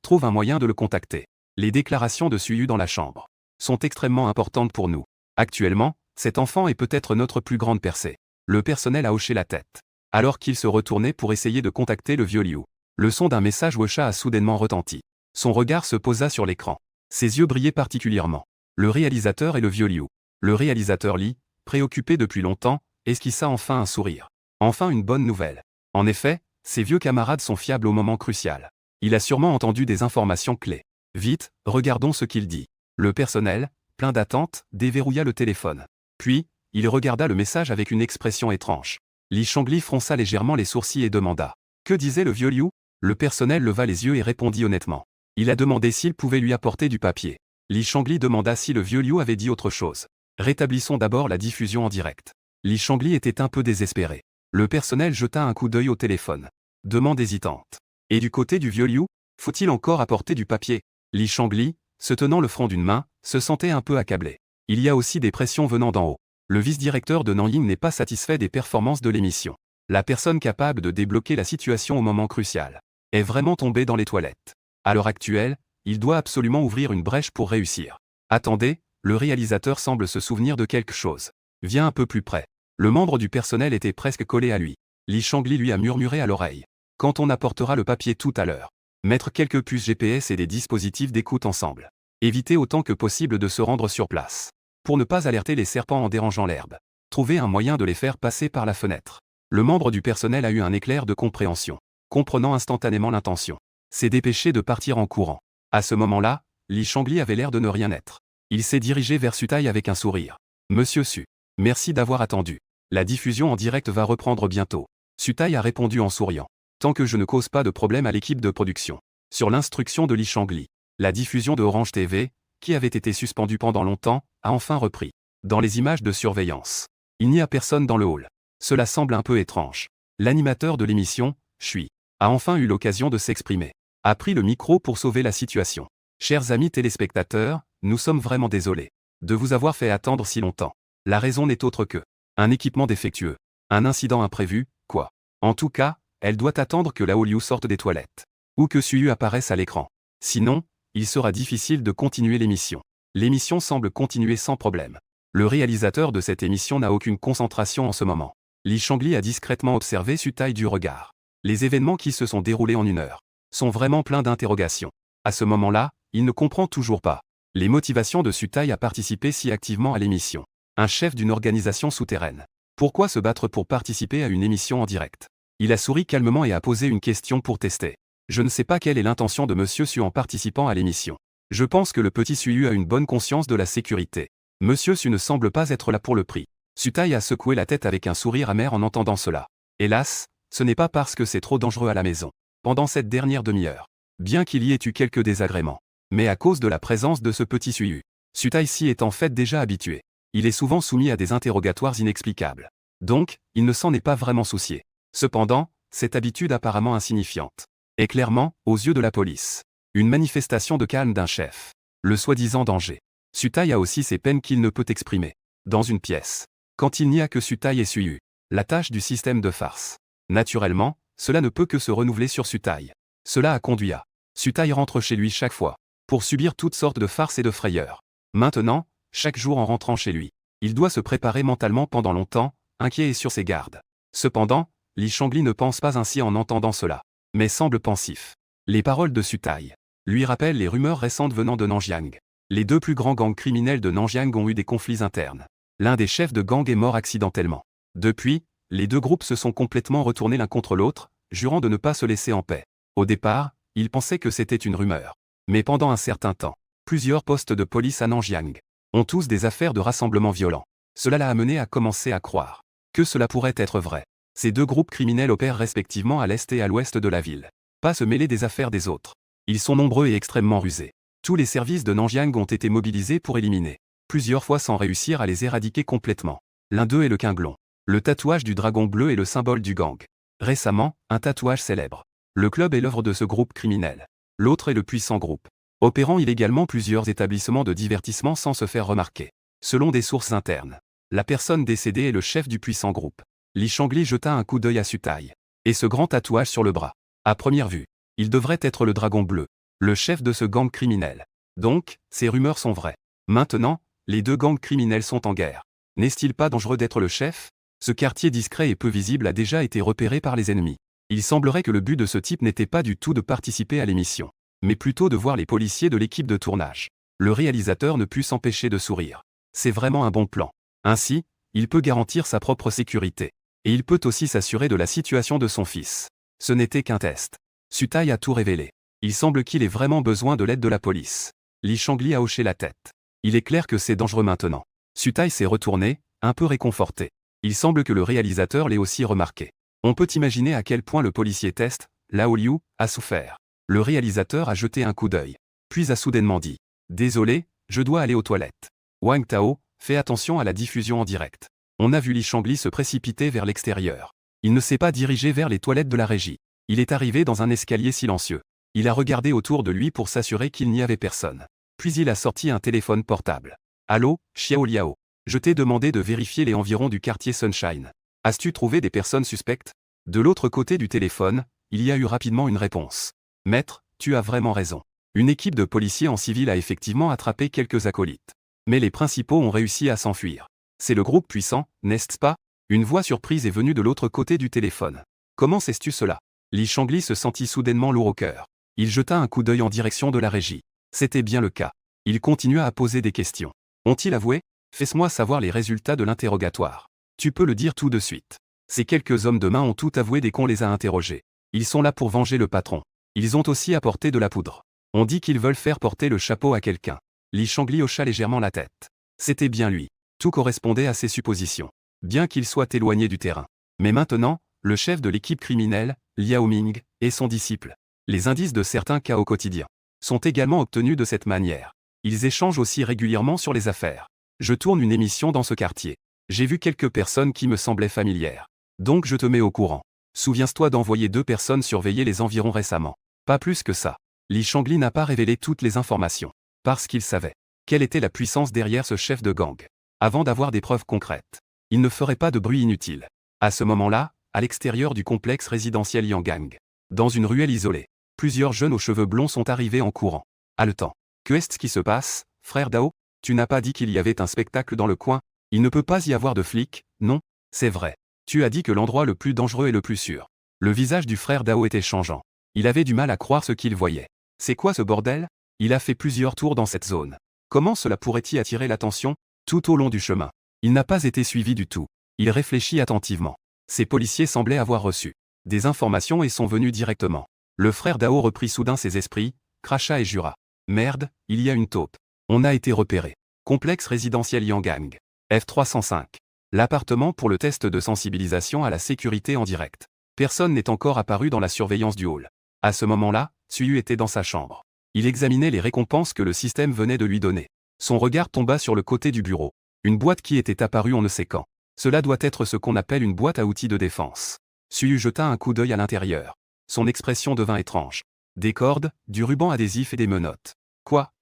Trouve un moyen de le contacter. Les déclarations de Suyu dans la chambre sont extrêmement importantes pour nous. Actuellement, cet enfant est peut-être notre plus grande percée. Le personnel a hoché la tête. Alors qu'il se retournait pour essayer de contacter le vieux Liu, le son d'un message Wecha a soudainement retenti. Son regard se posa sur l'écran. Ses yeux brillaient particulièrement. Le réalisateur et le vieux Liu. Le réalisateur Li, préoccupé depuis longtemps, esquissa enfin un sourire. Enfin une bonne nouvelle. En effet, ses vieux camarades sont fiables au moment crucial. Il a sûrement entendu des informations clés. Vite, regardons ce qu'il dit. Le personnel, plein d'attente, déverrouilla le téléphone. Puis, il regarda le message avec une expression étrange. Li Shangli fronça légèrement les sourcils et demanda. Que disait le vieux Liu? Le personnel leva les yeux et répondit honnêtement. Il a demandé s'il pouvait lui apporter du papier. Li Shangli demanda si le vieux Liu avait dit autre chose. Rétablissons d'abord la diffusion en direct. Li Shangli était un peu désespéré. Le personnel jeta un coup d'œil au téléphone. Demande hésitante. Et du côté du vieux Liu, faut-il encore apporter du papier? Li Shangli, se tenant le front d'une main, se sentait un peu accablé. Il y a aussi des pressions venant d'en haut. Le vice-directeur de Nanjing n'est pas satisfait des performances de l'émission. La personne capable de débloquer la situation au moment crucial est vraiment tombée dans les toilettes. À l'heure actuelle, il doit absolument ouvrir une brèche pour réussir. Attendez, le réalisateur semble se souvenir de quelque chose. Viens un peu plus près. Le membre du personnel était presque collé à lui. Li Shangli lui a murmuré à l'oreille. Quand on apportera le papier tout à l'heure, mettre quelques puces GPS et des dispositifs d'écoute ensemble. Évitez autant que possible de se rendre sur place. pour ne pas alerter les serpents en dérangeant l'herbe. Trouver un moyen de les faire passer par la fenêtre. Le membre du personnel a eu un éclair de compréhension. Comprenant instantanément l'intention, s'est dépêché de partir en courant. À ce moment-là, Li Shangli avait l'air de ne rien être. Il s'est dirigé vers Sutai avec un sourire. Monsieur Su, merci d'avoir attendu. La diffusion en direct va reprendre bientôt. Sutai a répondu en souriant. Tant que je ne cause pas de problème à l'équipe de production. Sur l'instruction de Li Shangli, la diffusion de Orange TV, qui avait été suspendue pendant longtemps, a enfin repris. Dans les images de surveillance, il n'y a personne dans le hall. Cela semble un peu étrange. L'animateur de l'émission, Shui, a enfin eu l'occasion de s'exprimer. A pris le micro pour sauver la situation. Chers amis téléspectateurs, nous sommes vraiment désolés de vous avoir fait attendre si longtemps. La raison n'est autre que un équipement défectueux, un incident imprévu, quoi. En tout cas, elle doit attendre que Lao Liu sorte des toilettes, ou que Suyu apparaisse à l'écran. Sinon, il sera difficile de continuer l'émission. L'émission semble continuer sans problème. Le réalisateur de cette émission n'a aucune concentration en ce moment. Li Shangli a discrètement observé Sutai du regard. Les événements qui se sont déroulés en 1 heure sont vraiment pleins d'interrogations. À ce moment-là, il ne comprend toujours pas les motivations de Sutai à participer si activement à l'émission. Un chef d'une organisation souterraine. Pourquoi se battre pour participer à une émission en direct? Il a souri calmement et a posé une question pour tester. Je ne sais pas quelle est l'intention de Monsieur Su en participant à l'émission. Je pense que le petit Suyu a une bonne conscience de la sécurité. Monsieur Su ne semble pas être là pour le prix. Sutai a secoué la tête avec un sourire amer en entendant cela. Hélas, ce n'est pas parce que c'est trop dangereux à la maison. Pendant cette dernière demi-heure, bien qu'il y ait eu quelques désagréments, mais à cause de la présence de ce petit Suyu, Sutai s'y est en fait déjà habitué. Il est souvent soumis à des interrogatoires inexplicables. Donc, il ne s'en est pas vraiment soucié. Cependant, cette habitude apparemment insignifiante est clairement, aux yeux de la police, une manifestation de calme d'un chef. Le soi-disant danger. Sutai a aussi ses peines qu'il ne peut exprimer. Dans une pièce, quand il n'y a que Sutai et Suyu, la tâche du système de farce. Naturellement, cela ne peut que se renouveler sur Sutai. Cela a conduit à Sutai rentre chez lui chaque fois, pour subir toutes sortes de farces et de frayeurs. Maintenant, chaque jour en rentrant chez lui, il doit se préparer mentalement pendant longtemps, inquiet et sur ses gardes. Cependant, Li Shangli ne pense pas ainsi en entendant cela, mais semble pensif. Les paroles de Sutai lui rappellent les rumeurs récentes venant de Nanjiang. Les 2 plus grands gangs criminels de Nanjiang ont eu des conflits internes. L'un des chefs de gang est mort accidentellement. Depuis, les 2 groupes se sont complètement retournés l'un contre l'autre, jurant de ne pas se laisser en paix. Au départ, ils pensaient que c'était une rumeur. Mais pendant un certain temps, plusieurs postes de police à Nanjiang ont tous des affaires de rassemblements violents. Cela l'a amené à commencer à croire que cela pourrait être vrai. Ces 2 groupes criminels opèrent respectivement à l'est et à l'ouest de la ville. Pas se mêler des affaires des autres. Ils sont nombreux et extrêmement rusés. Tous les services de Nanjiang ont été mobilisés pour éliminer, plusieurs fois sans réussir à les éradiquer complètement. L'un d'eux est le Qinglong. Le tatouage du dragon bleu est le symbole du gang. Récemment, un tatouage célèbre. Le club est l'œuvre de ce groupe criminel. L'autre est le puissant groupe, opérant illégalement plusieurs établissements de divertissement sans se faire remarquer. Selon des sources internes, la personne décédée est le chef du puissant groupe. Li Shangli jeta un coup d'œil à Sutai. Et ce grand tatouage sur le bras. À première vue, il devrait être le dragon bleu, le chef de ce gang criminel. Donc, ces rumeurs sont vraies. Maintenant, les 2 gangs criminels sont en guerre. N'est-il pas dangereux d'être le chef? Ce quartier discret et peu visible a déjà été repéré par les ennemis. Il semblerait que le but de ce type n'était pas du tout de participer à l'émission, mais plutôt de voir les policiers de l'équipe de tournage. Le réalisateur ne put s'empêcher de sourire. C'est vraiment un bon plan. Ainsi, il peut garantir sa propre sécurité. Et il peut aussi s'assurer de la situation de son fils. Ce n'était qu'un test. Sutai a tout révélé. Il semble qu'il ait vraiment besoin de l'aide de la police. Li Shangli a hoché la tête. Il est clair que c'est dangereux maintenant. Sutai s'est retourné, un peu réconforté. Il semble que le réalisateur l'ait aussi remarqué. On peut imaginer à quel point le policier test, Lao Liu, a souffert. Le réalisateur a jeté un coup d'œil, puis a soudainement dit « Désolé, je dois aller aux toilettes. Wang Tao, fais attention à la diffusion en direct. » On a vu Li Shangli se précipiter vers l'extérieur. Il ne s'est pas dirigé vers les toilettes de la régie. Il est arrivé dans un escalier silencieux. Il a regardé autour de lui pour s'assurer qu'il n'y avait personne. Puis il a sorti un téléphone portable. « Allô, Xiao Liao. Je t'ai demandé de vérifier les environs du quartier Sunshine. As-tu trouvé des personnes suspectes ?» De l'autre côté du téléphone, il y a eu rapidement une réponse. « Maître, tu as vraiment raison. Une équipe de policiers en civil a effectivement attrapé quelques acolytes. Mais les principaux ont réussi à s'enfuir. C'est le groupe puissant, n'est-ce pas ?» Une voix surprise est venue de l'autre côté du téléphone. « Comment sais-tu cela ?» Li Shangli se sentit soudainement lourd au cœur. Il jeta un coup d'œil en direction de la régie. C'était bien le cas. Il continua à poser des questions. Ont-ils avoué ? Fais-moi savoir les résultats de l'interrogatoire. Tu peux le dire tout de suite. Ces quelques hommes de main ont tout avoué dès qu'on les a interrogés. Ils sont là pour venger le patron. Ils ont aussi apporté de la poudre. On dit qu'ils veulent faire porter le chapeau à quelqu'un. Li Shangli hocha légèrement la tête. C'était bien lui. Tout correspondait à ses suppositions. Bien qu'il soit éloigné du terrain. Mais maintenant, le chef de l'équipe criminelle, Liao Ming, et son disciple. Les indices de certains cas au quotidien sont également obtenus de cette manière. Ils échangent aussi régulièrement sur les affaires. Je tourne une émission dans ce quartier. J'ai vu quelques personnes qui me semblaient familières. Donc je te mets au courant. Souviens-toi d'envoyer 2 personnes surveiller les environs récemment. Pas plus que ça. Li Shangli n'a pas révélé toutes les informations. Parce qu'il savait quelle était la puissance derrière ce chef de gang. Avant d'avoir des preuves concrètes, il ne ferait pas de bruit inutile. À ce moment-là, à l'extérieur du complexe résidentiel Yangang, dans une ruelle isolée, plusieurs jeunes aux cheveux blonds sont arrivés en courant. Haletant. Que est-ce qui se passe, frère Dao? Tu n'as pas dit qu'il y avait un spectacle dans le coin? Il ne peut pas y avoir de flics, non? C'est vrai. Tu as dit que l'endroit le plus dangereux est le plus sûr. Le visage du frère Dao était changeant. Il avait du mal à croire ce qu'il voyait. C'est quoi ce bordel? Il a fait plusieurs tours dans cette zone. Comment cela pourrait-y attirer l'attention? Tout au long du chemin, il n'a pas été suivi du tout. Il réfléchit attentivement. Ces policiers semblaient avoir reçu des informations et sont venus directement. Le frère Dao reprit soudain ses esprits, cracha et jura. Merde, il y a une taupe. On a été repéré. Complexe résidentiel Yangang. F305. L'appartement pour le test de sensibilisation à la sécurité en direct. Personne n'est encore apparu dans la surveillance du hall. À ce moment-là, Suyu était dans sa chambre. Il examinait les récompenses que le système venait de lui donner. Son regard tomba sur le côté du bureau. Une boîte qui était apparue on ne sait quand. Cela doit être ce qu'on appelle une boîte à outils de défense. Suyu jeta un coup d'œil à l'intérieur. Son expression devint étrange. Des cordes, du ruban adhésif et des menottes. Quoi?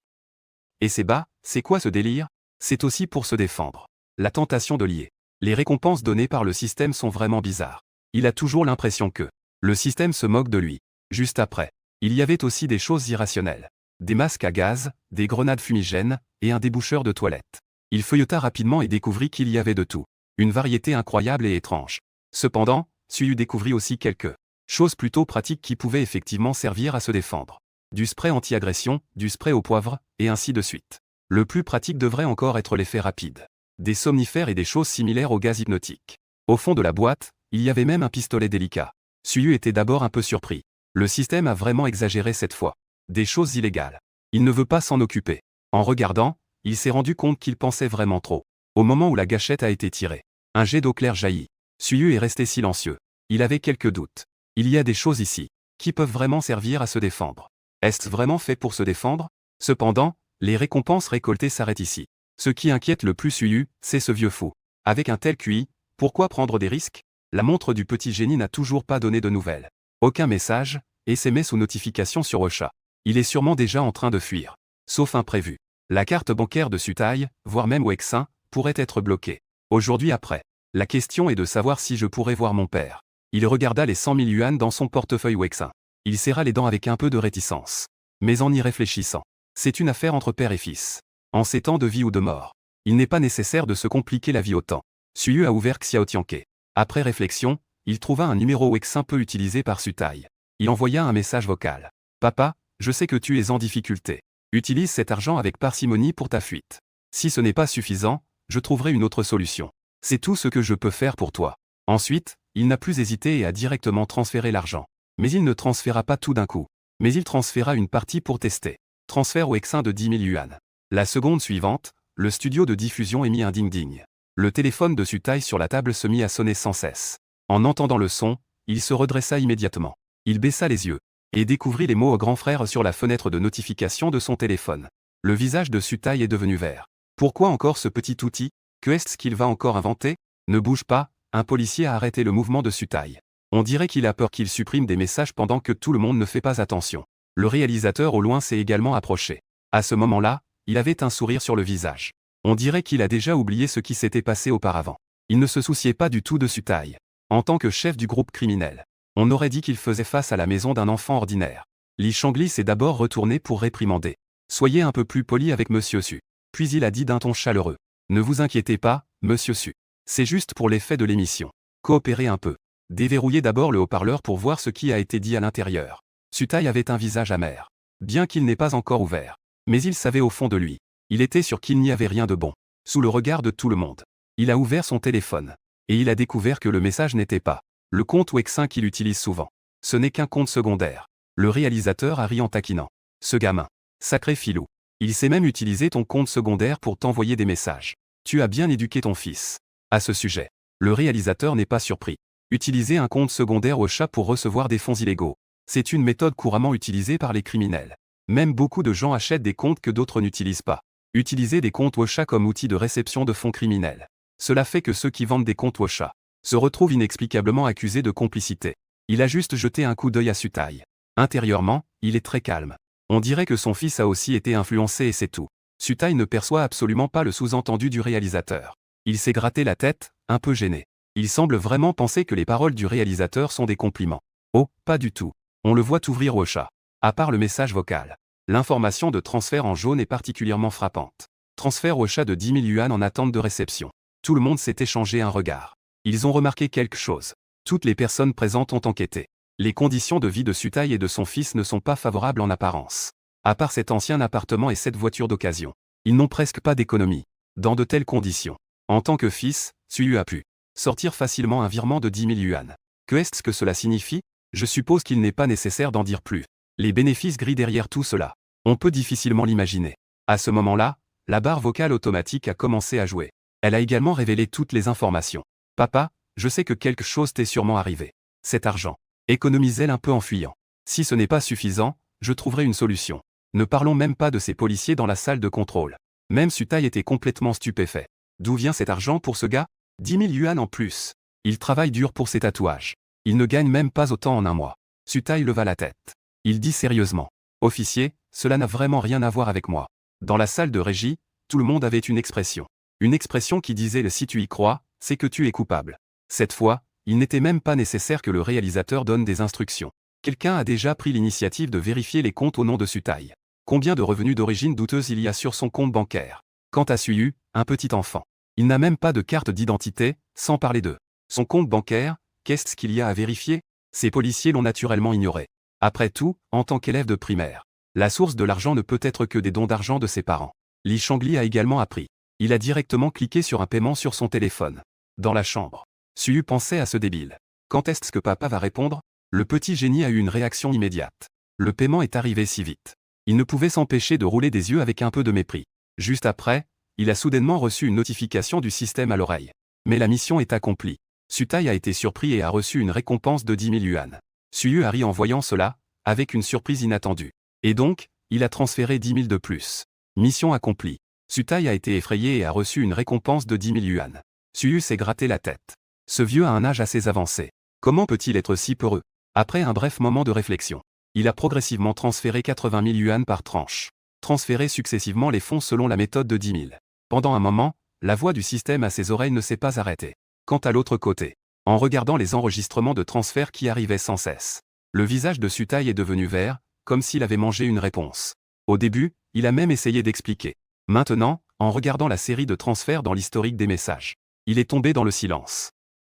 Et ces bas, c'est quoi ce délire? C'est aussi pour se défendre. La tentation de lier. Les récompenses données par le système sont vraiment bizarres. Il a toujours l'impression que le système se moque de lui. Juste après, il y avait aussi des choses irrationnelles. Des masques à gaz, des grenades fumigènes, et un déboucheur de toilette. Il feuilleta rapidement et découvrit qu'il y avait de tout. Une variété incroyable et étrange. Cependant, Suyu découvrit aussi quelques choses plutôt pratiques qui pouvaient effectivement servir à se défendre. Du spray anti-agression, du spray au poivre, et ainsi de suite. Le plus pratique devrait encore être l'effet rapide. Des somnifères et des choses similaires au gaz hypnotique. Au fond de la boîte, il y avait même un pistolet délicat. Suyu était d'abord un peu surpris. Le système a vraiment exagéré cette fois. Des choses illégales. Il ne veut pas s'en occuper. En regardant, il s'est rendu compte qu'il pensait vraiment trop. Au moment où la gâchette a été tirée, un jet d'eau claire jaillit. Suyu est resté silencieux. Il avait quelques doutes. Il y a des choses ici qui peuvent vraiment servir à se défendre. Est-ce vraiment fait pour se défendre? Cependant, les récompenses récoltées s'arrêtent ici. Ce qui inquiète le plus Suyu, c'est ce vieux fou. Avec un tel QI, pourquoi prendre des risques? La montre du petit génie n'a toujours pas donné de nouvelles. Aucun message, et s'est mis sous notification sur Ocha. Il est sûrement déjà en train de fuir. Sauf imprévu. La carte bancaire de Sutai, voire même Wexin, pourrait être bloquée. Aujourd'hui après. La question est de savoir si je pourrais voir mon père. Il regarda les 100 000 yuan dans son portefeuille Wexin. Il serra les dents avec un peu de réticence. Mais en y réfléchissant, c'est une affaire entre père et fils. En ces temps de vie ou de mort, il n'est pas nécessaire de se compliquer la vie autant. Suyu a ouvert Xiaotianke. Après réflexion, il trouva un numéro Wexin peu utilisé par Sutai. Il envoya un message vocal. Papa, je sais que tu es en difficulté. Utilise cet argent avec parcimonie pour ta fuite. Si ce n'est pas suffisant, je trouverai une autre solution. C'est tout ce que je peux faire pour toi. Ensuite, il n'a plus hésité et a directement transféré l'argent. Mais il ne transféra pas tout d'un coup. Mais il transféra une partie pour tester. Transfert Wexin de 10 000 yuan. La seconde suivante, le studio de diffusion émit un ding-ding. Le téléphone de Sutai sur la table se mit à sonner sans cesse. En entendant le son, il se redressa immédiatement. Il baissa les yeux et découvrit les mots au grand frère sur la fenêtre de notification de son téléphone. Le visage de Sutai est devenu vert. Pourquoi encore ce petit outil? Que est-ce qu'il va encore inventer? Ne bouge pas, un policier a arrêté le mouvement de Sutai. On dirait qu'il a peur qu'il supprime des messages pendant que tout le monde ne fait pas attention. Le réalisateur au loin s'est également approché. À ce moment-là, il avait un sourire sur le visage. On dirait qu'il a déjà oublié ce qui s'était passé auparavant. Il ne se souciait pas du tout de Sutai. En tant que chef du groupe criminel, on aurait dit qu'il faisait face à la maison d'un enfant ordinaire. Li Shangli s'est d'abord retourné pour réprimander. Soyez un peu plus poli avec Monsieur Su. Puis il a dit d'un ton chaleureux. Ne vous inquiétez pas, Monsieur Su. C'est juste pour l'effet de l'émission. Coopérez un peu. Déverrouillez d'abord le haut-parleur pour voir ce qui a été dit à l'intérieur. Sutai avait un visage amer. Bien qu'il n'ait pas encore ouvert. Mais il savait au fond de lui. Il était sûr qu'il n'y avait rien de bon. sous le regard de tout le monde. Il a ouvert son téléphone. Et il a découvert que le message n'était pas le compte Wexin qu'il utilise souvent. Ce n'est qu'un compte secondaire. Le réalisateur a ri en taquinant. Ce gamin. Sacré filou. Il sait même utiliser ton compte secondaire pour t'envoyer des messages. Tu as bien éduqué ton fils. À ce sujet, le réalisateur n'est pas surpris. Utiliser un compte secondaire Ocha pour recevoir des fonds illégaux. C'est une méthode couramment utilisée par les criminels. Même beaucoup de gens achètent des comptes que d'autres n'utilisent pas. Utiliser des comptes Ocha comme outil de réception de fonds criminels. Cela fait que ceux qui vendent des comptes Ocha se retrouvent inexplicablement accusés de complicité. Il a juste jeté un coup d'œil à Sutai. Intérieurement, il est très calme. On dirait que son fils a aussi été influencé et c'est tout. Sutai ne perçoit absolument pas le sous-entendu du réalisateur. Il s'est gratté la tête, un peu gêné. Il semble vraiment penser que les paroles du réalisateur sont des compliments. Oh, pas du tout. On le voit ouvrir Ocha. À part le message vocal. L'information de transfert en jaune est particulièrement frappante. Transfert Ocha de 10 000 yuan en attente de réception. Tout le monde s'est échangé un regard. Ils ont remarqué quelque chose. Toutes les personnes présentes ont enquêté. Les conditions de vie de Sutai et de son fils ne sont pas favorables en apparence. À part cet ancien appartement et cette voiture d'occasion, ils n'ont presque pas d'économie. Dans de telles conditions, en tant que fils, Suyu a pu sortir facilement un virement de 10 000 yuan. Que est-ce que cela signifie? Je suppose qu'il n'est pas nécessaire d'en dire plus. Les bénéfices gris derrière tout cela, on peut difficilement l'imaginer. À ce moment-là, la barre vocale automatique a commencé à jouer. Elle a également révélé toutes les informations. Papa, je sais que quelque chose t'est sûrement arrivé. Cet argent, économise-le un peu en fuyant. Si ce n'est pas suffisant, je trouverai une solution. Ne parlons même pas de ces policiers dans la salle de contrôle. Même Sutai était complètement stupéfait. D'où vient cet argent pour ce gars? 10 000 yuan en plus. Il travaille dur pour ses tatouages. Il ne gagne même pas autant en un mois. Sutai leva la tête. Il dit sérieusement. Officier, cela n'a vraiment rien à voir avec moi. Dans la salle de régie, tout le monde avait une expression. Une expression qui disait si tu y crois, c'est que tu es coupable. Cette fois, il n'était même pas nécessaire que le réalisateur donne des instructions. Quelqu'un a déjà pris l'initiative de vérifier les comptes au nom de Sutai. Combien de revenus d'origine douteuse il y a sur son compte bancaire? Quant à Suyu, un petit enfant. Il n'a même pas de carte d'identité, sans parler d'eux. Son compte bancaire, qu'est-ce qu'il y a à vérifier? Ces policiers l'ont naturellement ignoré. Après tout, en tant qu'élève de primaire, la source de l'argent ne peut être que des dons d'argent de ses parents. Li Shangli a également appris. Il a directement cliqué sur un paiement sur son téléphone. Dans la chambre. Suyu pensait à ce débile. Quand est-ce que papa va répondre? Le petit génie a eu une réaction immédiate. Le paiement est arrivé si vite. Il ne pouvait s'empêcher de rouler des yeux avec un peu de mépris. Juste après, il a soudainement reçu une notification du système à l'oreille. Mais la mission est accomplie. Sutai a été surpris et a reçu une récompense de 10 000 yuan. Suyu a ri en voyant cela, avec une surprise inattendue. Et donc, il a transféré 10 000 de plus. Mission accomplie. Sutai a été effrayé et a reçu une récompense de 10 000 yuan. Suyu s'est gratté la tête. Ce vieux a un âge assez avancé. Comment peut-il être si peureux? Après un bref moment de réflexion, il a progressivement transféré 80 000 yuan par tranche. Transféré successivement les fonds selon la méthode de 10 000. Pendant un moment, la voix du système à ses oreilles ne s'est pas arrêtée. Quant à l'autre côté, en regardant les enregistrements de transfert qui arrivaient sans cesse, le visage de Sutai est devenu vert, comme s'il avait mangé une réponse. Au début, il a même essayé d'expliquer. Maintenant, en regardant la série de transferts dans l'historique des messages, il est tombé dans le silence.